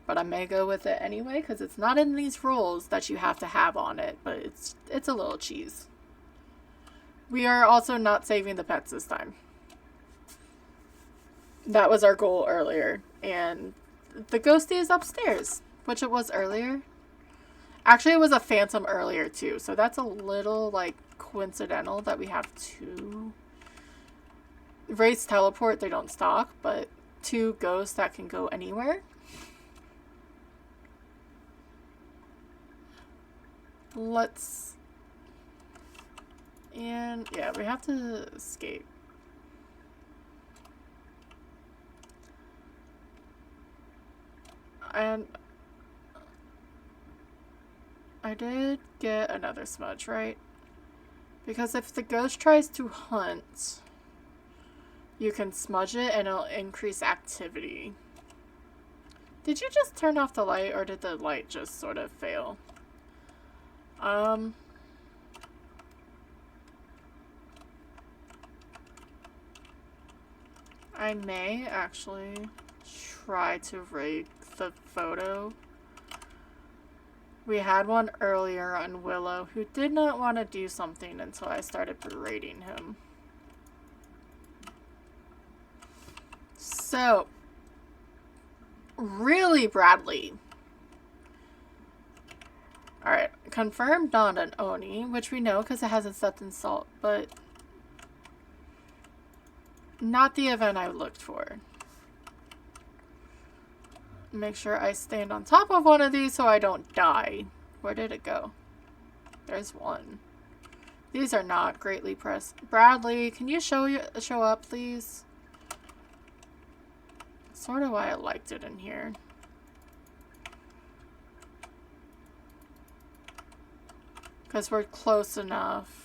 But I may go with it anyway, because it's not in these rules that you have to have on it, but it's a little cheese. We are also not saving the pets this time. That was our goal earlier, and the ghostie is upstairs, which it was earlier. Actually, it was a phantom earlier too, so that's a little, like, coincidental that we have 2. Wraiths teleport, they don't stalk, but 2 ghosts that can go anywhere. Let's... And, yeah, we have to escape. And I did get another smudge, right? Because if the ghost tries to hunt, you can smudge it and it'll increase activity. Did you just turn off the light, or did the light just sort of fail? I may actually try to rake the photo. We had one earlier on Willow who did not want to do something until I started berating him. So, really, Bradley. Alright, confirmed not an Oni, which we know because it hasn't stepped in salt, but not the event I looked for. Make sure I stand on top of one of these so I don't die. Where did it go? There's one. These are not greatly pressed. Bradley, can you show up, please? Sort of why I liked it in here. Because we're close enough.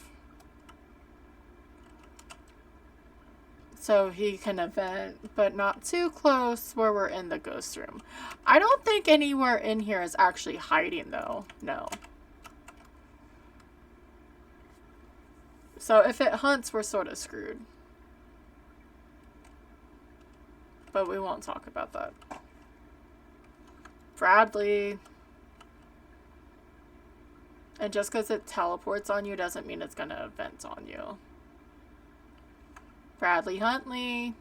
So he can event, but not too close where we're in the ghost room. I don't think anywhere in here is actually hiding though. No. So if it hunts, we're sort of screwed. But we won't talk about that. Bradley. And just because it teleports on you doesn't mean it's going to event on you. Bradley Huntley.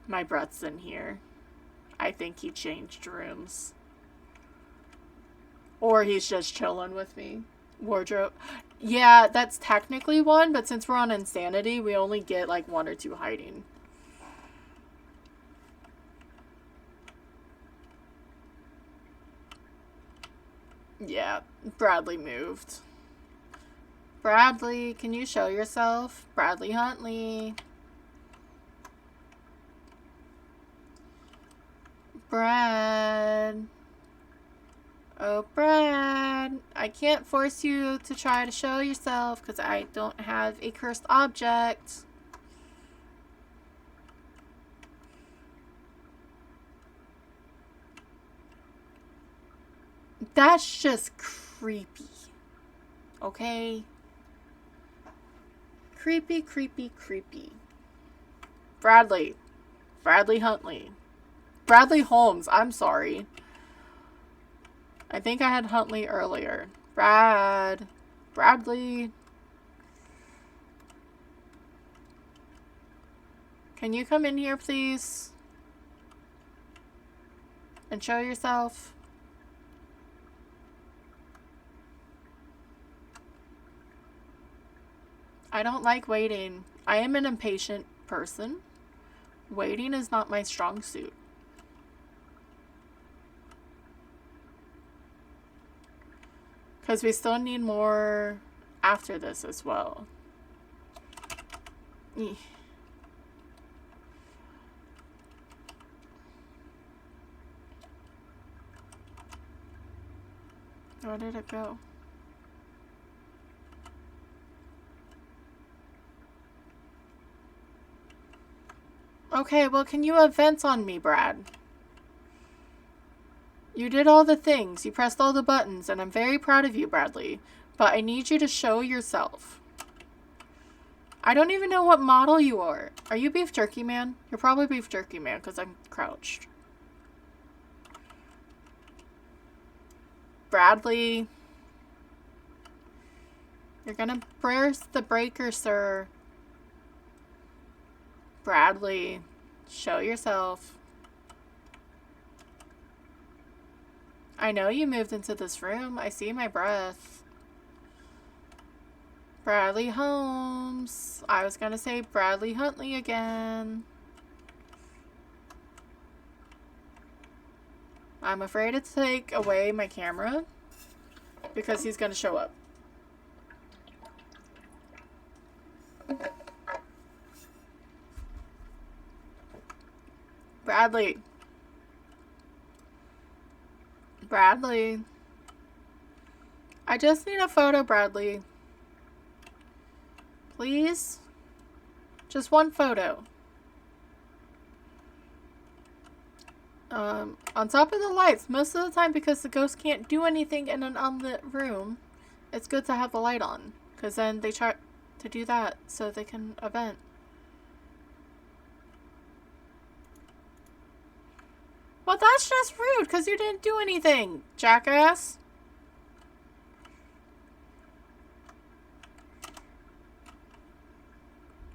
My breath's in here. I think he changed rooms. Or he's just chilling with me. Wardrobe. Yeah, that's technically one, but since we're on Insanity, we only get like 1 or 2 hiding. Yeah, Bradley moved. Bradley, can you show yourself? Bradley Huntley. Brad. Oh, Brad. I can't force you to try to show yourself because I don't have a cursed object. That's just creepy. Okay? Creepy, creepy, creepy. Bradley. Bradley Huntley. Bradley Holmes. I'm sorry. I think I had Huntley earlier. Bradley. Can you come in here, please? And show yourself? I don't like waiting. I am an impatient person. Waiting is not my strong suit. Because we still need more after this as well. Eeh. Where did it go? Okay, well, can you event on me, Brad? You did all the things. You pressed all the buttons, and I'm very proud of you, Bradley. But I need you to show yourself. I don't even know what model you are. Are you Beef Jerky Man? You're probably Beef Jerky Man, because I'm crouched. Bradley. You're gonna press the breaker, sir. Bradley. Show yourself. I know you moved into this room. I see my breath. Bradley Holmes. I was gonna say Bradley Huntley again. I'm afraid to take away my camera because he's gonna show up. Bradley. Bradley. I just need a photo, Bradley. Please? Just one photo. On top of the lights, most of the time because the ghost can't do anything in an unlit room, it's good to have the light on. Because then they try to do that so they can event. Well, that's just rude because you didn't do anything, jackass.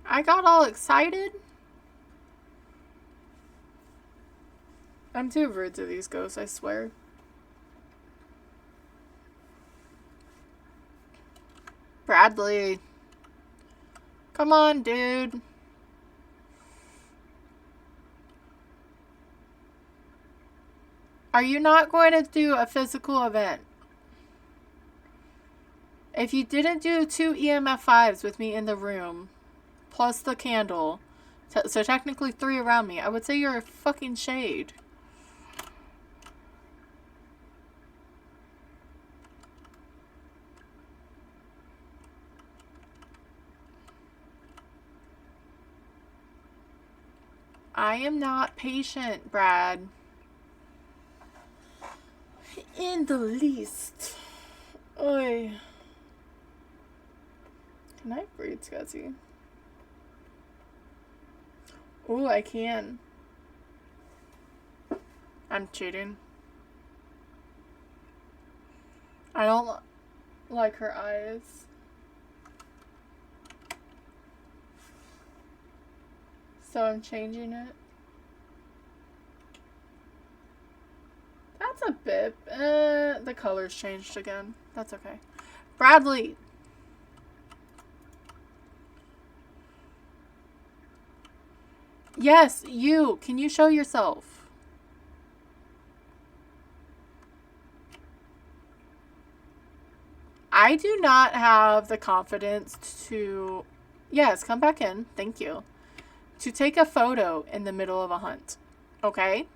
I got all excited. I'm too rude to these ghosts, I swear. Bradley. Come on, dude. Are you not going to do a physical event? If you didn't do 2 EMF 5s with me in the room, plus the candle, so technically 3 around me, I would say you're a fucking shade. I am not patient, Brad. In the least. Oy. Can I breathe, Scuzzy? Ooh, I can. I'm cheating. I don't like her eyes. So I'm changing it. That's a bit. The color's changed again. That's okay. Bradley. Yes, you. Can you show yourself? I do not have the confidence to... Yes, come back in. Thank you. To take a photo in the middle of a hunt. Okay?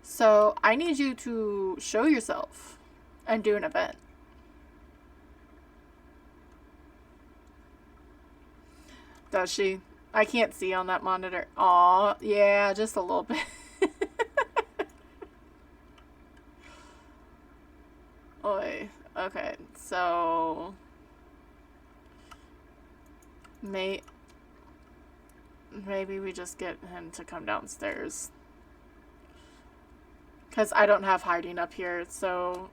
So, I need you to show yourself and do an event. Does she? I can't see on that monitor. Aw, yeah, just a little bit. Oy. Okay, so... Maybe we just get him to come downstairs. Because I don't have hiding up here, so...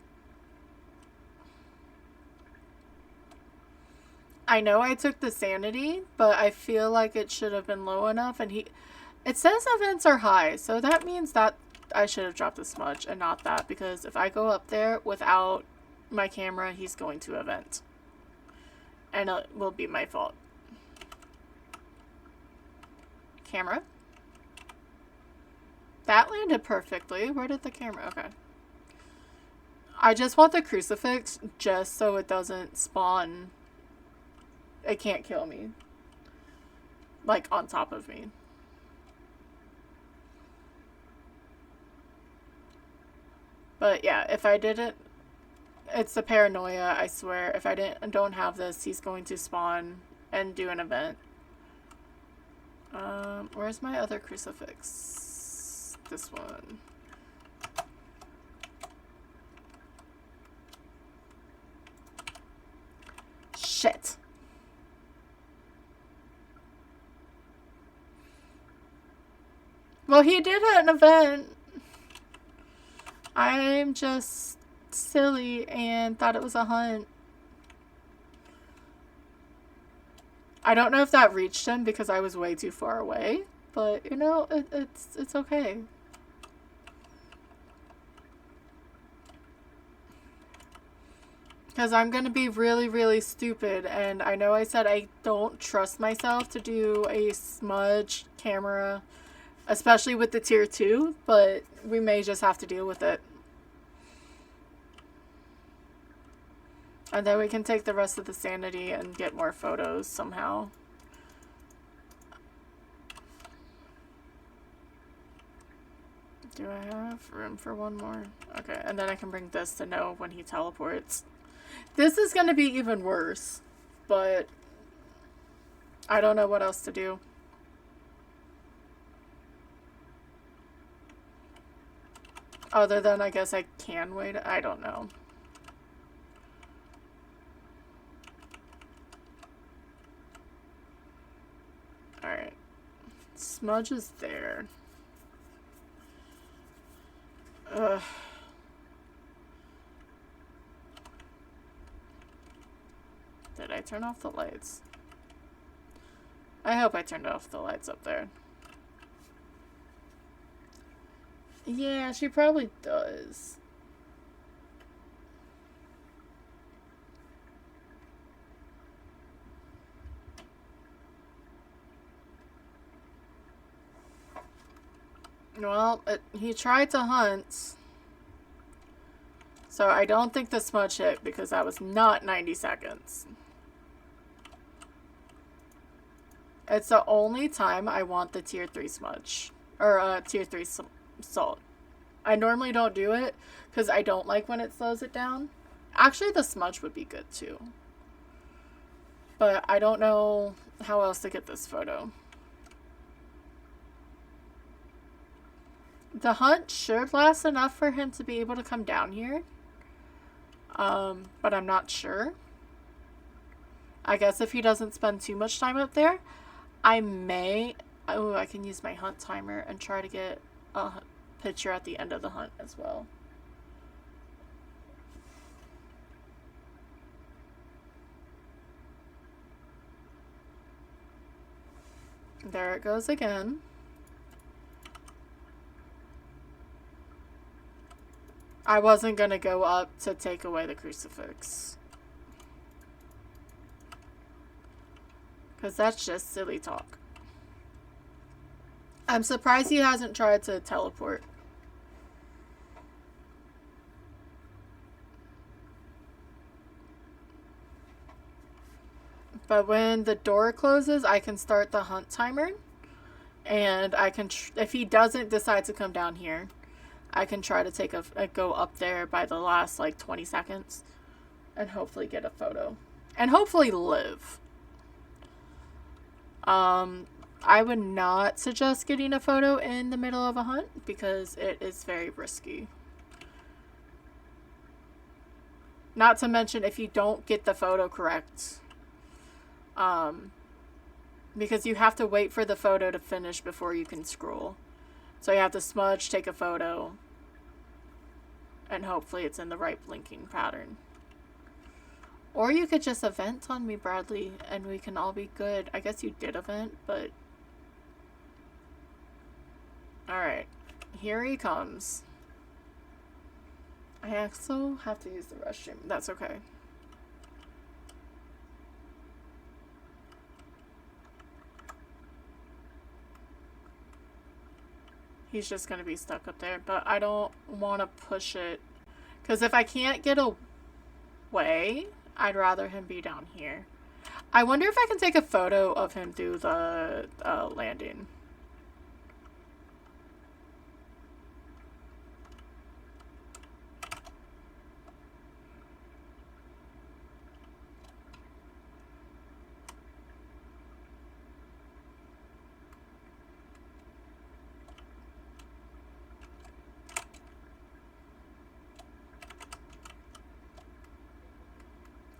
I know I took the sanity, but I feel like it should have been low enough, and he... It says events are high, so that means that I should have dropped this much and not that, because if I go up there without my camera, he's going to event. And it will be my fault. Camera? That landed perfectly. Where did the camera... Okay. I just want the crucifix just so it doesn't spawn... It can't kill me. Like, on top of me. But yeah, if I didn't... It's the paranoia, I swear. If I don't have this, he's going to spawn and do an event. Where's my other crucifix? This one. Shit. Well, he did an event. I'm just silly and thought it was a hunt. I don't know if that reached him because I was way too far away, but you know, it's okay. Because I'm going to be really, really stupid, and I know I said I don't trust myself to do a smudge camera, especially with the tier 2, but we may just have to deal with it. And then we can take the rest of the sanity and get more photos somehow. Do I have room for one more? Okay, and then I can bring this to know when he teleports. This is going to be even worse, but I don't know what else to do. Other than I guess I can wait. I don't know. Alright. Smudge is there. Ugh. Did I turn off the lights? I hope I turned off the lights up there. Yeah, she probably does. Well, he tried to hunt. So I don't think the smudge hit because that was not 90 seconds. It's the only time I want the tier 3 smudge. Or tier 3 salt. I normally don't do it because I don't like when it slows it down. Actually, the smudge would be good too. But I don't know how else to get this photo. The hunt should last enough for him to be able to come down here. But I'm not sure. I guess if he doesn't spend too much time up there, I may... Oh, I can use my hunt timer and try to get a picture at the end of the hunt as well. There it goes again. I wasn't gonna go up to take away the crucifix. Because that's just silly talk. I'm surprised he hasn't tried to teleport. But when the door closes, I can start the hunt timer. And I can, if he doesn't decide to come down here, I can try to take a go up there by the last like 20 seconds. And hopefully get a photo. And hopefully live. I would not suggest getting a photo in the middle of a hunt because it is very risky. Not to mention if you don't get the photo correct. Because you have to wait for the photo to finish before you can scroll. So you have to smudge, take a photo, and hopefully it's in the right blinking pattern. Or you could just event on me, Bradley, and we can all be good. I guess you did event, but... Alright. Here he comes. I also have to use the restroom. That's okay. He's just going to be stuck up there, but I don't want to push it. Because if I can't get away, I'd rather him be down here. I wonder if I can take a photo of him through the landing.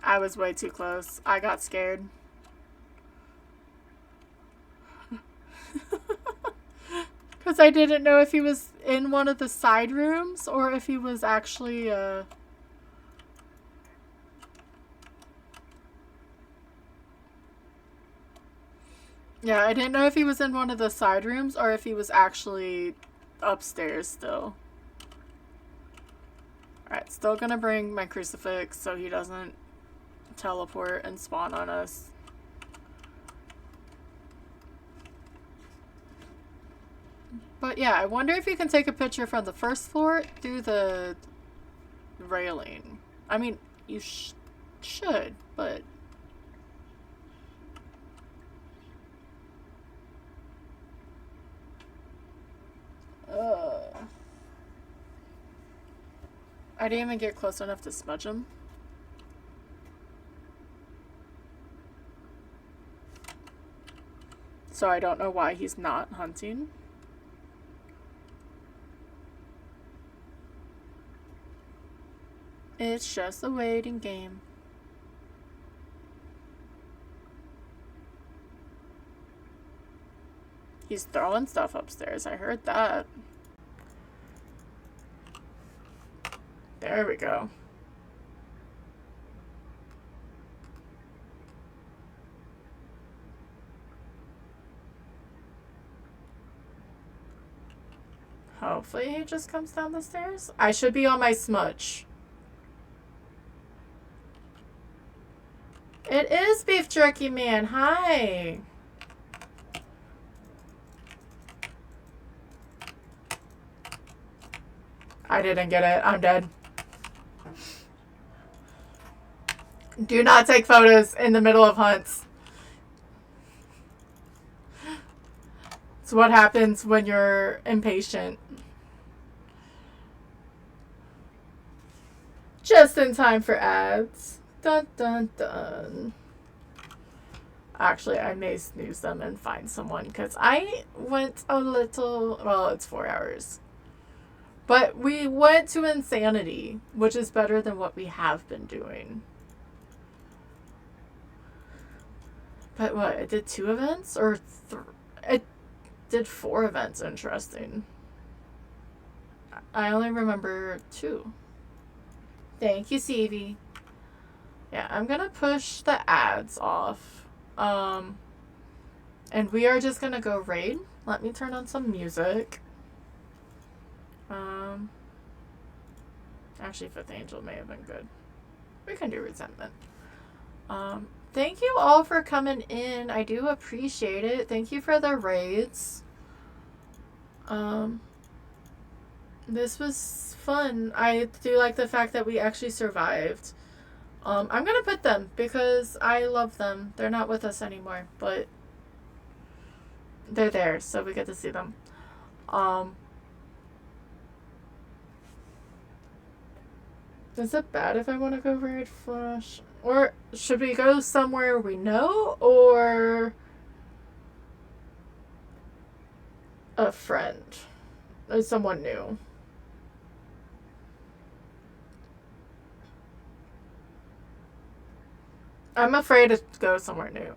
I was way too close. I got scared. Because I didn't know if he was in one of the side rooms or if he was actually, Yeah, I didn't know if he was in one of the side rooms or if he was actually upstairs still. Alright, still gonna bring my crucifix so he doesn't teleport and spawn on us. But yeah, I wonder if you can take a picture from the first floor through the railing. I mean, you should, but... I didn't even get close enough to smudge him. So I don't know why he's not hunting. It's just a waiting game. He's throwing stuff upstairs. I heard that. There we go. Hopefully he just comes down the stairs. I should be on my smudge. It is Beef Jerky Man. Hi. I didn't get it. I'm dead. Do not take photos in the middle of hunts. It's what happens when you're impatient. Just in time for ads. Dun dun dun. Actually, I may snooze them and find someone because I went a little... Well, it's 4 hours. But we went to Insanity, which is better than what we have been doing. But what? It did 2 events? Or it did 4 events. Interesting. I only remember 2. Thank you, Stevie. Yeah, I'm gonna push the ads off. And we are just gonna go raid. Let me turn on some music. Actually, Fifth Angel may have been good. We can do Resentment. Thank you all for coming in. I do appreciate it. Thank you for the raids. This was fun. I do like the fact that we actually survived. I'm gonna put them because I love them. They're not with us anymore, but they're there, so we get to see them. Is it bad if I want to go raid Flash? Or should we go somewhere we know, or a friend? Or someone new? I'm afraid to go somewhere new.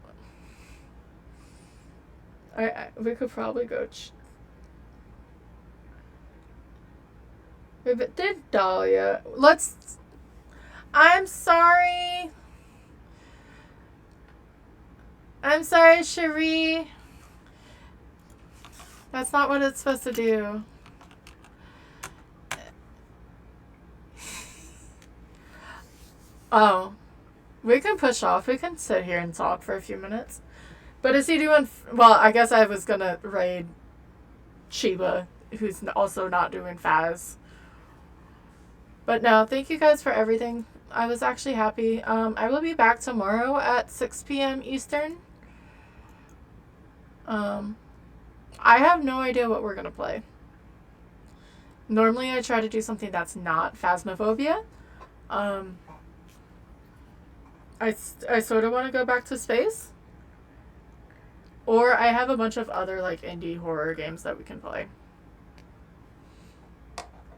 We could probably go... We did Dahlia. Let's... I'm sorry. I'm sorry, Cherie. That's not what it's supposed to do. Oh. We can push off. We can sit here and talk for a few minutes. But is he doing... Well, I guess I was going to raid Chiba, who's also not doing Faz. But no, thank you guys for everything. I was actually happy. I will be back tomorrow at 6 p.m. Eastern. I have no idea what we're going to play. Normally I try to do something that's not Phasmophobia. I sort of want to go back to space. Or I have a bunch of other like indie horror games that we can play.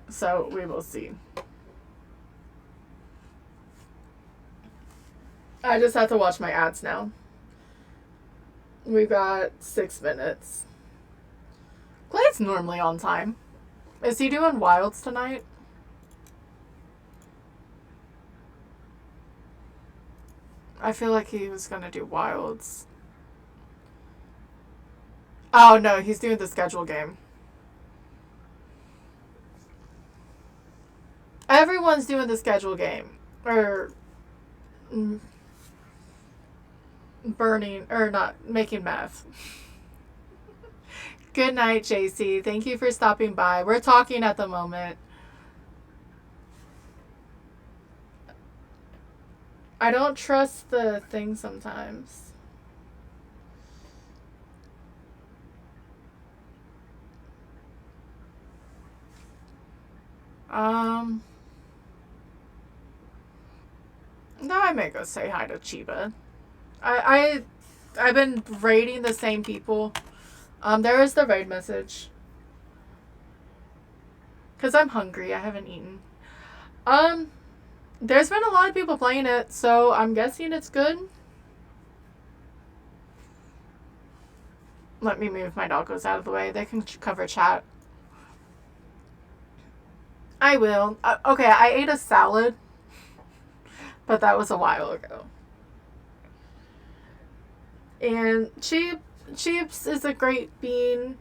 So we will see. I just have to watch my ads now. We've got 6 minutes. Clay's normally on time. Is he doing wilds tonight? I feel like he was gonna do wilds. Oh no, he's doing the schedule game. Everyone's doing the schedule game. Or burning, or not, making math. Good night, JC. Thank you for stopping by. We're talking at the moment. I don't trust the thing sometimes. No, I may go say hi to Chiba. I've been raiding the same people. There is the raid message. Cause I'm hungry. I haven't eaten. There's been a lot of people playing it, so I'm guessing it's good. Let me move my doggos out of the way. They can cover chat. I will. Okay, I ate a salad, but that was a while ago. And Cheeps is a great bean.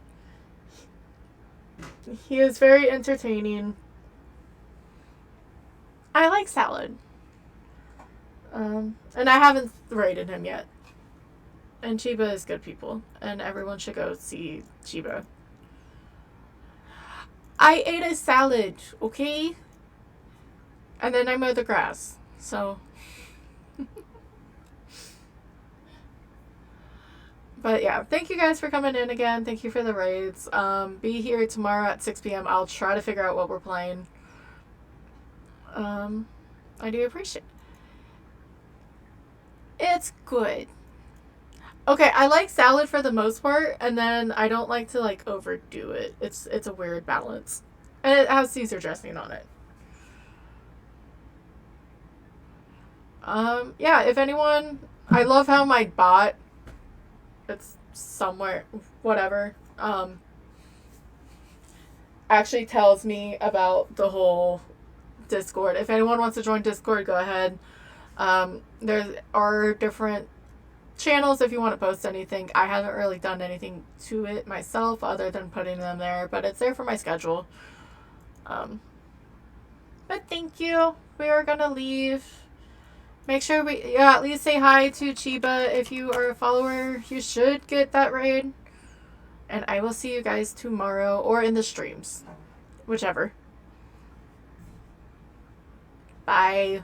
He is very entertaining. I like salad. And I haven't rated him yet. And Chiba is good people. And everyone should go see Chiba. I ate a salad, okay? And then I mowed the grass. So. But yeah, thank you guys for coming in again. Thank you for the raids. Be here tomorrow at 6 p.m. I'll try to figure out what we're playing. I do appreciate it. It's good. Okay, I like salad for the most part, and then I don't like to like overdo it. It's a weird balance. And it has Caesar dressing on it. Yeah, if anyone, I love how my bot, it's somewhere, whatever, actually tells me about the whole Discord. If anyone wants to join Discord, go ahead. There are different channels if you want to post anything. I haven't really done anything to it myself other than putting them there, but it's there for my schedule. But thank you. We are gonna leave. Make sure at least say hi to Chiba if you are a follower. You should get that raid. And I will see you guys tomorrow or in the streams. Whichever. Bye.